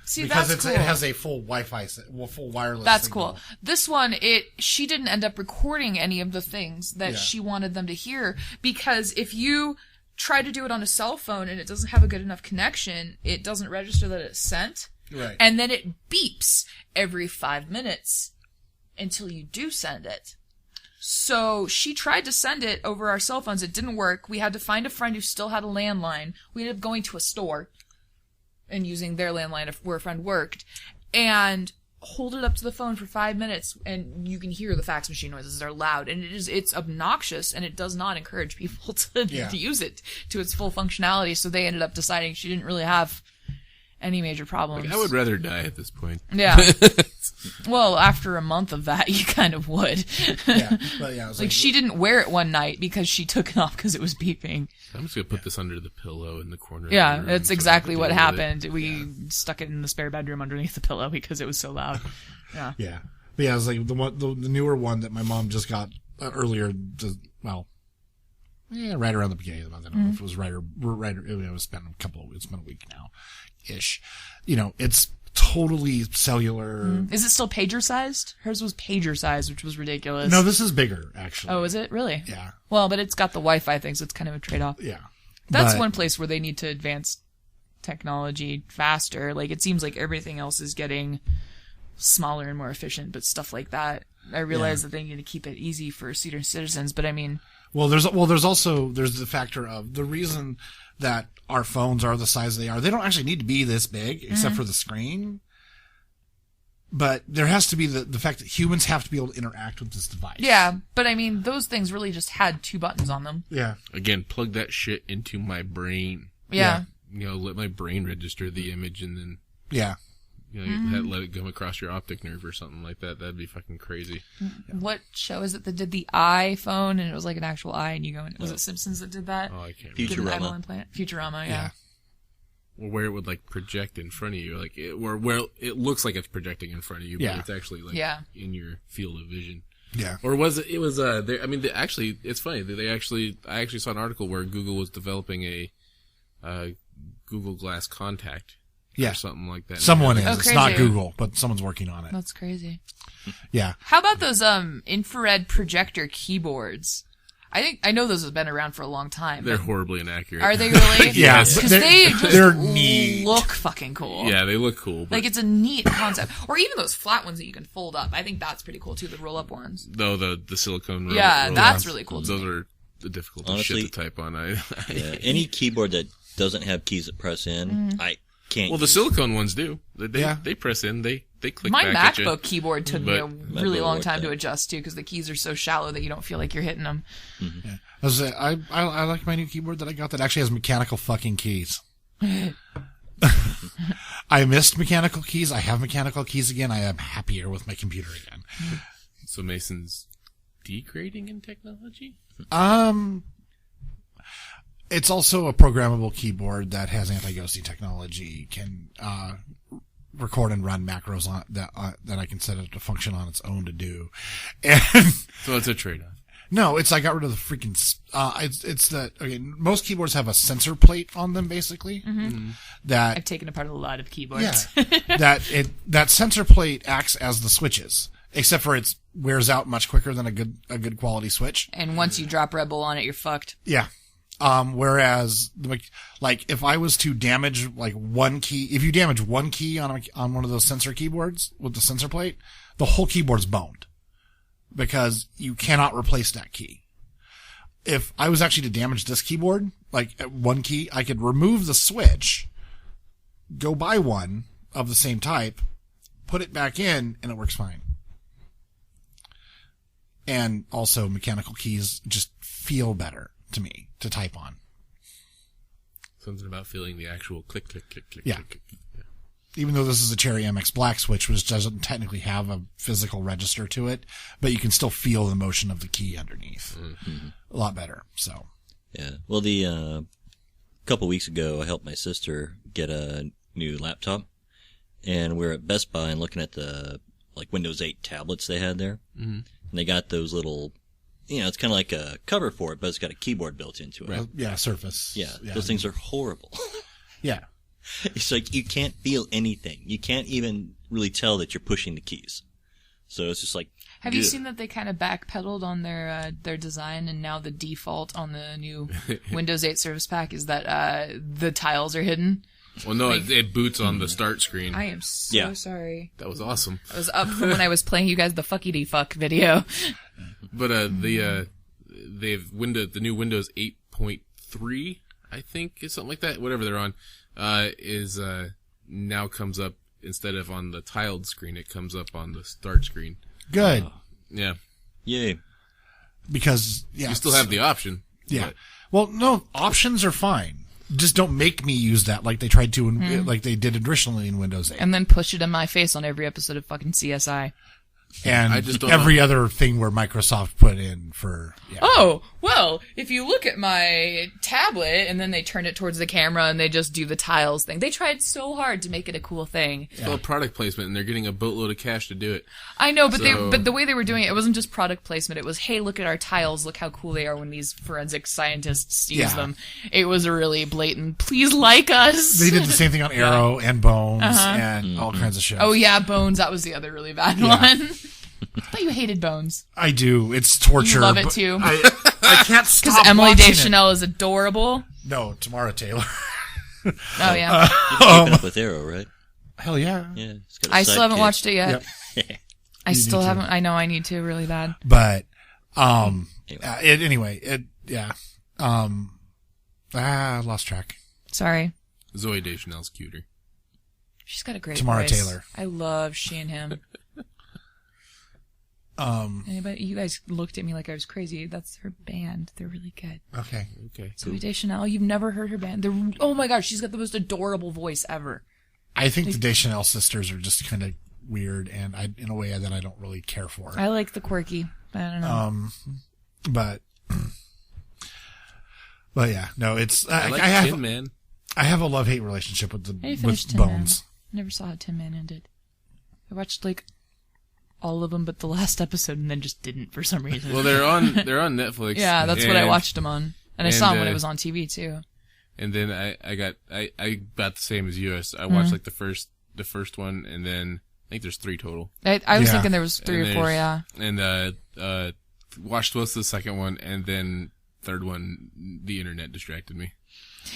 See, because that's cool. It has a full Wi-Fi, full wireless. That's signal. cool. This one, she didn't end up recording any of the things that she wanted them to hear, because if you try to do it on a cell phone and it doesn't have a good enough connection, it doesn't register that it's sent. Right. And then it beeps every 5 minutes until you do send it. So she tried to send it over our cell phones. It didn't work. We had to find a friend who still had a landline. We ended up going to a store and using their landline where a friend worked, and hold it up to the phone for 5 minutes, and you can hear the fax machine noises. They're loud, and it's obnoxious, and it does not encourage people to use it to its full functionality. So they ended up deciding she didn't really have any major problems. Like, I would rather die at this point. Yeah. Well, after a month of that, you kind of would. But it was like she didn't wear it one night because she took it off because it was beeping. I'm just gonna put this under the pillow in the corner. Yeah, of the room that's so exactly what deal with happened. We stuck it in the spare bedroom underneath the pillow because it was so loud. Yeah. Yeah. But yeah, it was like the newer one that my mom just got earlier. Right around the beginning of the month. I don't know if it was right. It was been it's been a week now, ish. It's totally cellular. Is it still pager sized? Hers was pager sized, which was ridiculous. No, this is bigger actually. Oh, is it really? Yeah. Well, but it's got the Wi-Fi thing, so it's kind of a trade-off. Yeah. That's one place where they need to advance technology faster. Like, it seems like everything else is getting smaller and more efficient, but stuff like that, I realize that they need to keep it easy for senior citizens, but I mean... There's the factor of the reason that our phones are the size they are. They don't actually need to be this big, except for the screen. But there has to be the fact that humans have to be able to interact with this device. Yeah, but I mean, those things really just had 2 buttons on them. Yeah. Again, plug that shit into my brain. Yeah. Let my brain register the image, and then yeah, let it come across your optic nerve or something like that. That'd be fucking crazy. What show is it that did the iPhone, and it was like an actual eye, and you go in? Was it Simpsons that did that? Oh, I can't Futurama. remember. Futurama, yeah. Or where it would like project in front of you, like where it looks like it's projecting in front of you, but it's actually like in your field of vision. Yeah. Or was it? It was. Actually, it's funny. I actually saw an article where Google was developing a Google Glass Contact. Yeah. Or something like that. Someone is. Oh, it's not crazy. Google, but someone's working on it. That's crazy. Yeah. How about those infrared projector keyboards? I know those have been around for a long time. They're horribly inaccurate. Are they really? Yeah, Because they're- they just they're neat. look fucking cool. Yeah, they look cool. But Like, it's a neat concept. Or even those flat ones that you can fold up. I think that's pretty cool, too, the roll-up ones. though the silicone. Yeah, that's roll-ups, really cool to Those me. are difficult to Honestly, shit to type on. Any keyboard that doesn't have keys that press in, I can't. Well, the use. silicone ones do. They Yeah. they press in. They click My back at MacBook you. keyboard took me a But- really MacBook long worked time to out. adjust to because the keys are so shallow that you don't feel like you're hitting them. I like my new keyboard that I got that actually has mechanical fucking keys. I missed mechanical keys. I have mechanical keys again. I am happier with my computer again. So Mason's degrading in technology. It's also a programmable keyboard that has anti-ghosting technology, can record and run macros on that I can set it to function on its own to do. And So it's a trade-off. no, I got rid of the freaking, it's that, okay, most keyboards have a sensor plate on them, basically. Mm-hmm. That, I've taken apart a lot of keyboards. yeah, that sensor plate acts as the switches, except for it wears out much quicker than a good quality switch. And once you drop Red Bull on it, you're fucked. Yeah. Whereas, like, if I was to damage, like, one key, if you damage one key on one of those sensor keyboards with the sensor plate, the whole keyboard's boned. Because you cannot replace that key. If I was actually to damage this keyboard, like, at one key, I could remove the switch, go buy one of the same type, put it back in, and it works fine. And also, mechanical keys just feel better to me to type on. Something about feeling the actual click, click, click, click, Yeah. click, click. Yeah. Even though this is a Cherry MX Black switch, which doesn't technically have a physical register to it, but you can still feel the motion of the key underneath. Mm-hmm. A lot better, so. Yeah. Well, the couple weeks ago, I helped my sister get a new laptop, and we were at Best Buy and looking at the like Windows 8 tablets they had there. Mm-hmm. And they got those little, it's kind of like a cover for it, but it's got a keyboard built into it. Right. Yeah, Surface. Yeah, those things are horrible. Yeah. It's like you can't feel anything. You can't even really tell that you're pushing the keys. So it's just like. Have you seen that they kind of backpedaled on their design, and now the default on the new Windows 8 Service Pack is that the tiles are hidden? Well, no, it boots on the start screen. I am so sorry. That was awesome. I was up from when I was playing you guys the fuckity fuck video. But the new Windows 8.3, I think, is something like that. Whatever they're on, is now comes up instead of on the tiled screen. It comes up on the start screen. Good. Yeah. Yay. Because, yeah. You still have the option. Yeah. But Well, no, options are fine. Just don't make me use that like they tried to, like they did originally in Windows 8. And then push it in my face on every episode of fucking CSI. And I just don't every other thing where Microsoft put in for, yeah. Oh, well, if you look at my tablet and then they turn it towards the camera and they just do the tiles thing. They tried so hard to make it a cool thing. it's all product placement, and they're getting a boatload of cash to do it. I know, but So- but the way they were doing it wasn't just product placement. It was, hey, look at our tiles. Look how cool they are when these forensic scientists use Yeah. them. It was a really blatant, please like us. They did the same thing on Arrow and Bones and all kinds of shit. Oh, yeah, Bones. That was the other really bad one. I thought you hated Bones. I do. It's torture. You love it, but too. I can't stop Because Emily watching Deschanel is adorable. it. No, Tamara Taylor. Oh, yeah. You're keeping up with Arrow, right? Hell yeah. Yeah. It's got a I still haven't sidekick. watched it yet. Yep. I still haven't. I know I need to really bad. But, Anyway. I lost track. Sorry. Zoe Deschanel's cuter. She's got a great Tamara voice. Taylor. I love she and him. Anybody? You guys looked at me like I was crazy. That's her band. They're really good. Okay. Okay. Zoe Deschanel. You've never heard her band? Oh my gosh, she's got the most adorable voice ever. I think the Deschanel sisters are just kind of weird and in a way that I don't really care for. I like the quirky. I don't know. But yeah, no, it's, I like have, Tin Man. I have a love-hate relationship with I finished with Tin Bones. Man. Never saw how Tin Man ended. I watched like all of them but the last episode and then just didn't for some reason. Well, they're on Netflix. Yeah, that's what I and- watched them on. And I saw them when it was on TV too. And then I got about the same as you. I watched like the first one, and then I think there's 3 total. I was Yeah. thinking there was 3 or 4, yeah. And watched most of the second one, and then third one, the internet distracted me.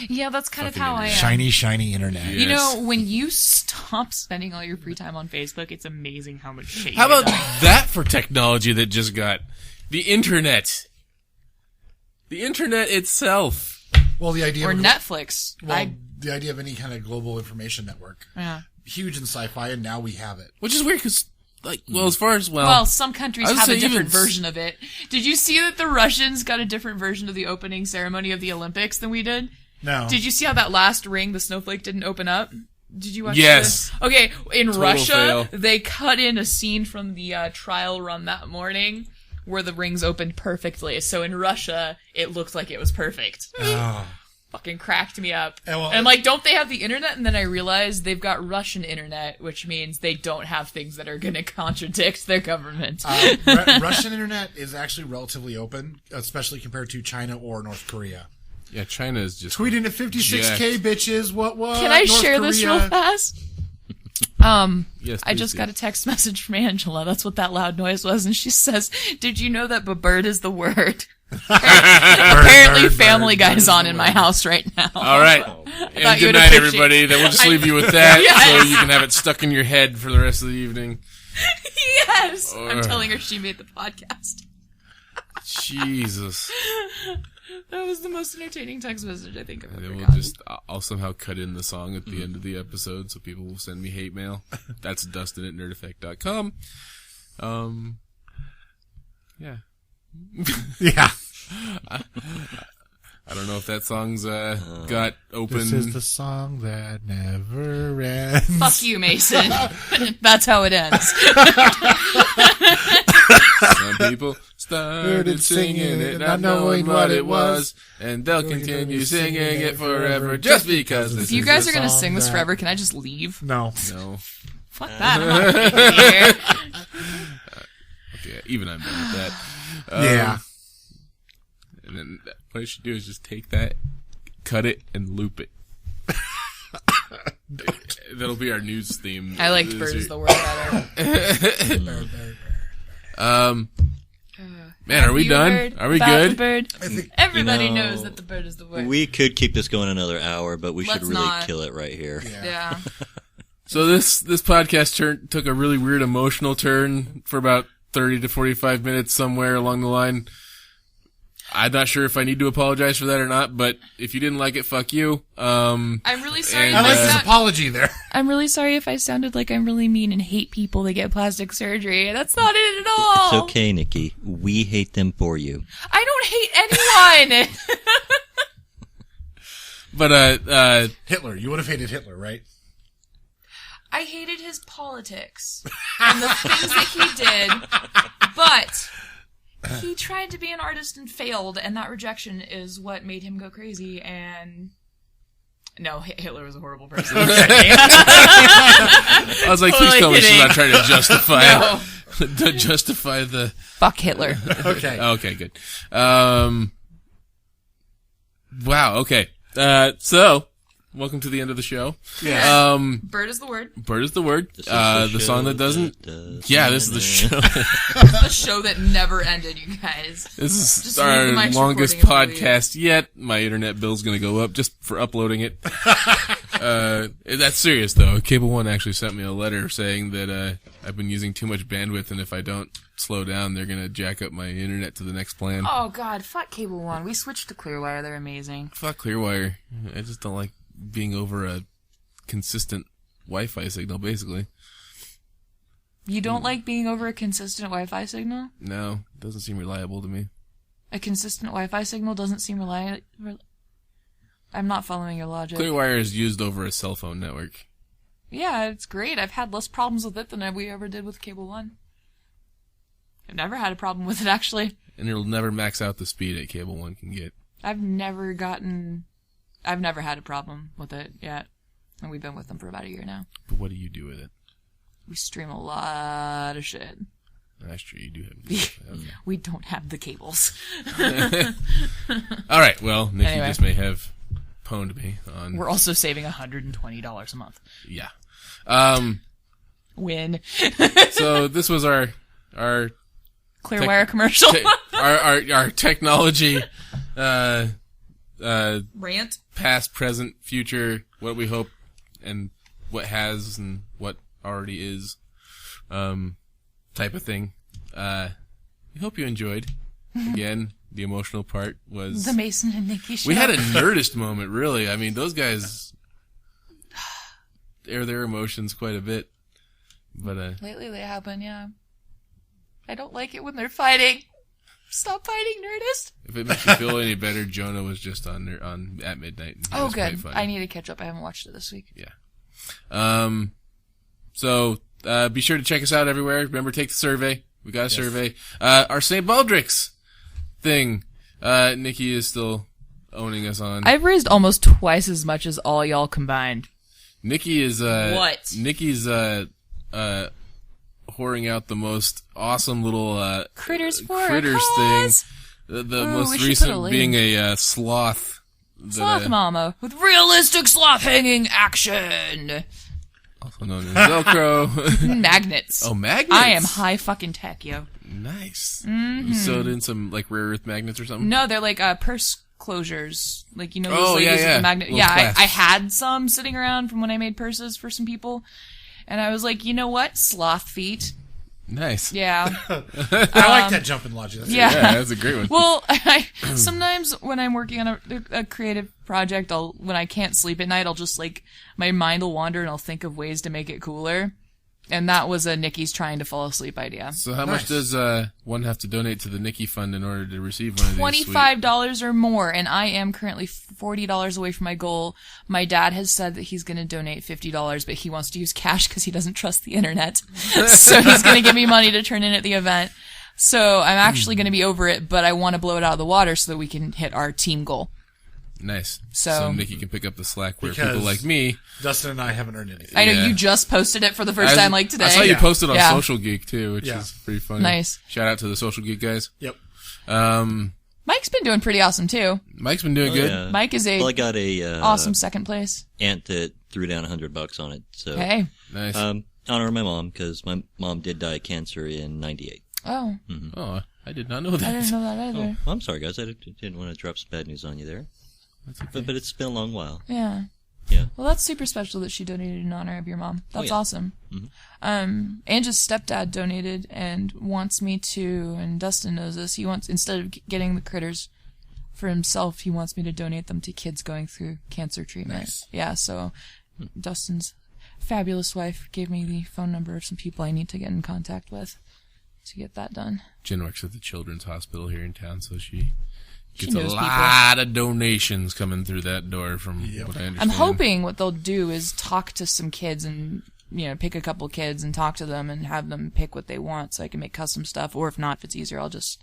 Yeah, that's kind of Fucking how I am. Shiny internet. Yeah. You Yes. know, when you stop spending all your free time on Facebook, it's amazing how much shit How you about get done. that for technology that just got the internet? The internet itself. Well, the idea Or of Netflix. the idea of any kind of global information network. Yeah. Huge in sci-fi, and now we have it. Which is weird because, like, well, as far as, Well, some countries I would have a say different even- version of it. Did you see that the Russians got a different version of the opening ceremony of the Olympics than we did? No. Did you see how that last ring, the snowflake, didn't open up? Did you watch Yes. this? Okay, in Russia, fail. they cut in a scene from the trial run that morning where the rings opened perfectly. So in Russia, it looked like it was perfect. Oh. fucking cracked me up. well, and like, don't they have the internet? And then I realized they've got Russian internet, which means they don't have things that are going to contradict their government. Russian internet is actually relatively open, especially compared to China or North Korea. Yeah, China is just Tweeting at 56K bitches. What? Can I North share Korea? this real fast? Yes, I just got a text message from Angela. That's what that loud noise was. And she says, "Did you know that bird is the word?" Apparently Family Guy's on in my house right now. All right. And good night, everybody. Then we'll just leave you with that so you can have it stuck in your head for the rest of the evening. Yes! I'm telling her she made the podcast. Jesus. That was the most entertaining text message I think I've ever And then gotten. I'll somehow cut in the song at the end of the episode so people will send me hate mail. That's Dustin@nerdeffect.com. Yeah. Yeah. I don't know if that song's got open. This is the song that never ends. Fuck you, Mason. That's how it ends. Some people started singing it, not knowing what it was, and they'll continue singing it forever just because. If you guys are going to sing this forever, can I just leave? No. Fuck that. I'm not staying here. Okay, even I'm done with that. Yeah. And then what I should do is just take that, cut it, and loop it. That'll be our news theme. I liked bird is the word better. Man, are we done? Are we good? Bird? I think, Everybody knows that the bird is the word. We could keep this going another hour, but we should Let's really not. kill it right here. Yeah. So this podcast took a really weird emotional turn for about 30 to 45 minutes somewhere along the line. I'm not sure if I need to apologize for that or not, but if you didn't like it, fuck you. I'm really sorry. And, I like this apology there. I'm really sorry if I sounded like I'm really mean and hate people that get plastic surgery. That's not it at all. It's okay, Nikki. We hate them for you. I don't hate anyone. But Hitler. You would have hated Hitler, right? I hated his politics and the things that he did, but he tried to be an artist and failed, and that rejection is what made him go crazy. And no, Hitler was a horrible person. I was like, please tell me she's not trying to justify to justify the Fuck Hitler. Okay. Okay, good. Wow. Okay. So welcome to the end of the show. Yeah. Bird is the word. Bird is the word. This is The song that doesn't. Yeah, this is the show. The show that never ended, you guys. This is Just our leave the mics longest recording podcast yet. My internet bill's going to go up just for uploading it. That's serious, though. Cable One actually sent me a letter saying that I've been using too much bandwidth, and if I don't slow down, they're going to jack up my internet to the next plan. Oh God, fuck Cable One. We switched to Clearwire. They're amazing. Fuck Clearwire. I just don't like being over a consistent Wi-Fi signal, basically. You don't like being over a consistent Wi-Fi signal? No, it doesn't seem reliable to me. A consistent Wi-Fi signal doesn't seem reliable. I'm not following your logic. Clearwire is used over a cell phone network. Yeah, it's great. I've had less problems with it than we ever did with Cable One. I've never had a problem with it, actually. And it'll never max out the speed that Cable One can get. I've never had a problem with it yet. And we've been with them for about a year now. But what do you do with it? We stream a lot of shit. That's true, you do have okay. We don't have the cables. Alright, well, Nikki Anyway. just may have pwned me on... We're also saving $120 a month. Yeah. Win. So this was our Clearwire commercial. our technology Rant. past, present, future, what we hope and what has and what already is type of thing. We hope you enjoyed. Again, the emotional part was The Mason and Nikki show. we had a Nerdist moment, really. I mean, those guys air their emotions quite a bit. But Lately they happen, yeah. I don't like it when they're fighting. Stop fighting, Nerdist. if it makes you feel any better, Jonah was just on at midnight. And he Oh, was quite good. funny. I need to catch up. I haven't watched it this week. Yeah. So be sure to check us out everywhere. Remember, take the survey. We got a survey. Our St. Baldrick's thing. Nikki is still owning us on. I've raised almost twice as much as all y'all combined. Nikki is What? Nikki's whoring out the most awesome little Critters for critters a thing. cause. The Ooh, we most should put a recent link. being a sloth. Sloth mama with realistic sloth hanging action. Also known as Velcro. Magnets. Oh, magnets! I am high fucking tech, yo. Nice. You sewed in some like rare earth magnets or something? No, they're like purse closures. Like, you know, Oh, those ladies yeah. with the magnet. Little Yeah, clasps. I had some sitting around from when I made purses for some people. And I was like, you know what? Sloth feet. Nice. Yeah. I like that jumping logic. That's Yeah. Yeah, that's a great one. Well, sometimes when I'm working on a creative project, when I can't sleep at night, I'll just like, my mind will wander and I'll think of ways to make it cooler. And that was a Nikki's trying to fall asleep idea. So how much Nice. does one have to donate to the Nikki Fund in order to receive one of these? $25 or more, and I am currently $40 away from my goal. My dad has said that he's going to donate $50, but he wants to use cash because he doesn't trust the internet. So he's going to give me money to turn in at the event. So I'm actually going to be over it, but I want to blow it out of the water so that we can hit our team goal. Nice. So Nikki can pick up the slack where Because- people like me. Dustin and I haven't earned anything. I know Yeah. you just posted it for the first time like today. I saw you Yeah. posted on Yeah. Social Geek too, which Yeah. is pretty funny. Nice. Shout out to the Social Geek guys. Yep. Mike's been doing pretty awesome too. Mike's been doing good. Yeah. Mike is Well, I got a awesome second place. aunt that threw down $100 on it. So Hey. Nice. honor my mom because my mom did die of cancer in '98. Oh, Oh, I did not know I that. didn't know that either. Oh, well, I'm sorry, guys. I didn't want to drop some bad news on you there. That's okay. But it's been a long while. Yeah. Yeah. Well, that's super special that she donated in honor of your mom. That's yeah. awesome. Angie's stepdad donated and wants me to, and Dustin knows this, he wants, instead of getting the critters for himself, he wants me to donate them to kids going through cancer treatment. Nice. Yeah, so Dustin's fabulous wife gave me the phone number of some people I need to get in contact with to get that done. Jen works at the Children's Hospital here in town, so she gets a knows lot of donations coming through that door from what I understand. I'm hoping what they'll do is talk to some kids and, you know, pick a couple kids and talk to them and have them pick what they want so I can make custom stuff. Or if not, if it's easier, I'll just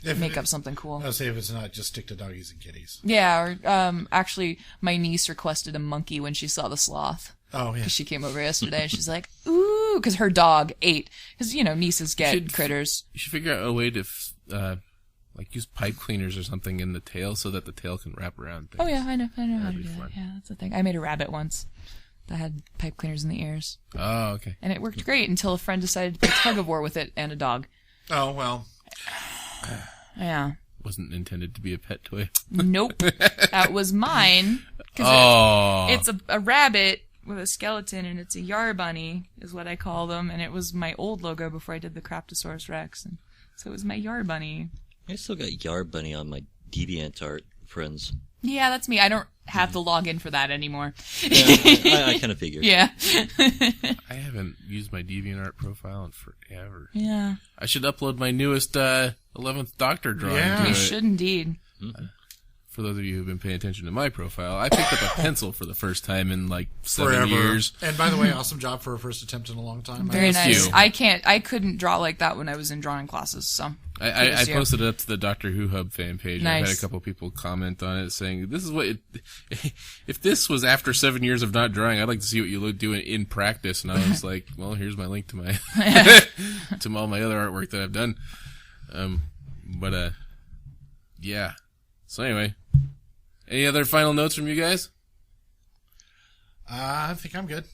make up something cool. I'll say if it's not, just stick to doggies and kitties. Yeah, or actually, my niece requested a monkey when she saw the sloth. Oh, yeah. Because she came over yesterday and she's like, ooh, because her dog ate. Because, you know, nieces get Should- critters. You should figure out a way to, like, use pipe cleaners or something in the tail so that the tail can wrap around things. Oh, yeah, I know how to be do fun. that. Yeah, that's the thing. I made a rabbit once that had pipe cleaners in the ears. Oh, okay. And it worked great until a friend decided to play tug of war with it and a dog. Oh, well. Yeah. Wasn't intended to be a pet toy. Nope. That was mine. 'Cause Oh. it's a rabbit with a skeleton, and it's a yar bunny, is what I call them. And it was my old logo before I did the Craptosaurus Rex. And so it was my yar bunny. I still got Yard Bunny on my DeviantArt friends. Yeah, that's me. I don't have to log in for that anymore. Yeah, I kind of figured. Yeah. I haven't used my DeviantArt profile in forever. Yeah. I should upload my newest 11th Doctor drawing Yeah. to You it. should indeed. For those of you who've been paying attention to my profile, I picked up a pencil for the first time in like 7 Forever. years. And by the way, awesome job for a first attempt in a long time. Very Thank nice. you. I couldn't draw like that when I was in drawing classes, so. I Kudos to you. posted it up to the Doctor Who Hub fan page. And I had Nice. a couple people comment on it saying, "This is what if this was after 7 years of not drawing, I'd like to see what you do in practice." And I was like, "Well, here's my link to my to all my other artwork that I've done." Yeah. So anyway, any other final notes from you guys? I think I'm good.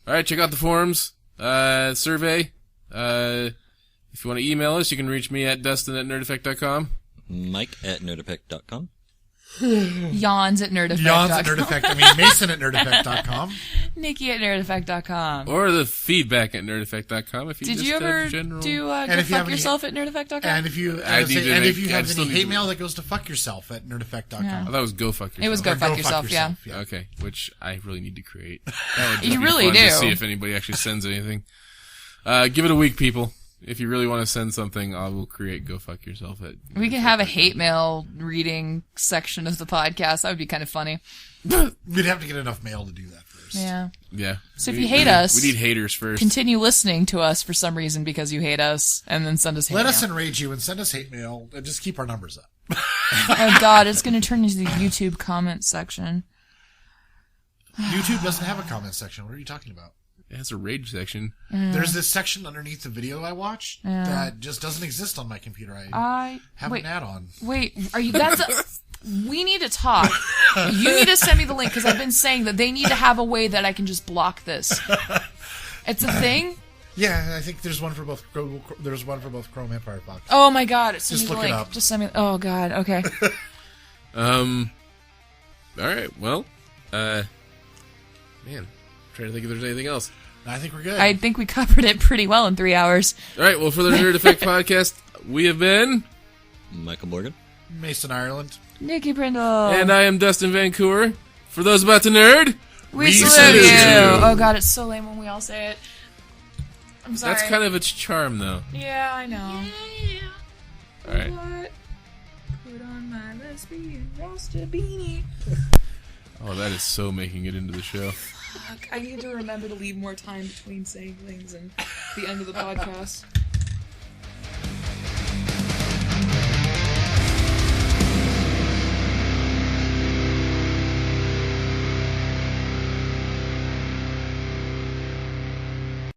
All right, check out the forums, survey. If you want to email us, you can reach me at dustin@nerdeffect.com. Mike at nerdeffect.com. Yawns at nerdeffect.com. Yawns at Nerdeffect. I mean, Mason at Nerdeffect.com. Nikki at nerdeffect.com. Or the feedback at nerdeffect.com if you Did just you have ever general... do go And if you fuck have any- yourself at nerdeffect.com? And if you I and need to and make- if you I have still any need hate to- mail that goes to fuckyourself at Nerdeffect.com. Yeah. I thought it was go fuck yourself. It was go Or fuck yourself, yeah. Okay, which I really need to create. That would just You be really fun do. to see if anybody actually sends anything. Give it a week, people. If you really want to send something, I will create go fuck yourself at... We can have a hate mail reading section of the podcast. That would be kind of funny. We'd have to get enough mail to do that first. first. Yeah. Yeah. So if you hate us, we need haters first. continue listening to us for some reason because you hate us, and then send us hate Let mail. us enrage you and send us hate mail and just keep our numbers up. Oh God, it's going to turn into the YouTube comment section. YouTube doesn't have a comment section. What are you talking about? It has a rage section. There's this section underneath the video I watch that just doesn't exist on my computer. I have an add-on. Wait, are you? We need to talk. You need to send me the link because I've been saying that they need to have a way that I can just block this. It's a thing. Yeah, I think there's one for both. There's one for both Chrome and Firefox. Oh my God! Send me Just the look it link. up. Just send me. Oh God. Okay. All right. Well, man, I'm trying to think if there's anything else. I think we're good. I think we covered it pretty well in 3 hours. All right. Well, for the Nerd Effect podcast, we have been Michael Morgan. Mason, Ireland. Nikki Brindle. and I am Dustin Vancouver. For those about to nerd, we salute salute you. you. Oh God, it's so lame when we all say it. I'm sorry. that's kind of its charm, though. Yeah, I know. All right. What? Put on my lesbian Rasta beanie. Oh, that is so making it into the show. Fuck, I need to remember to leave more time between saying things and the end of the podcast.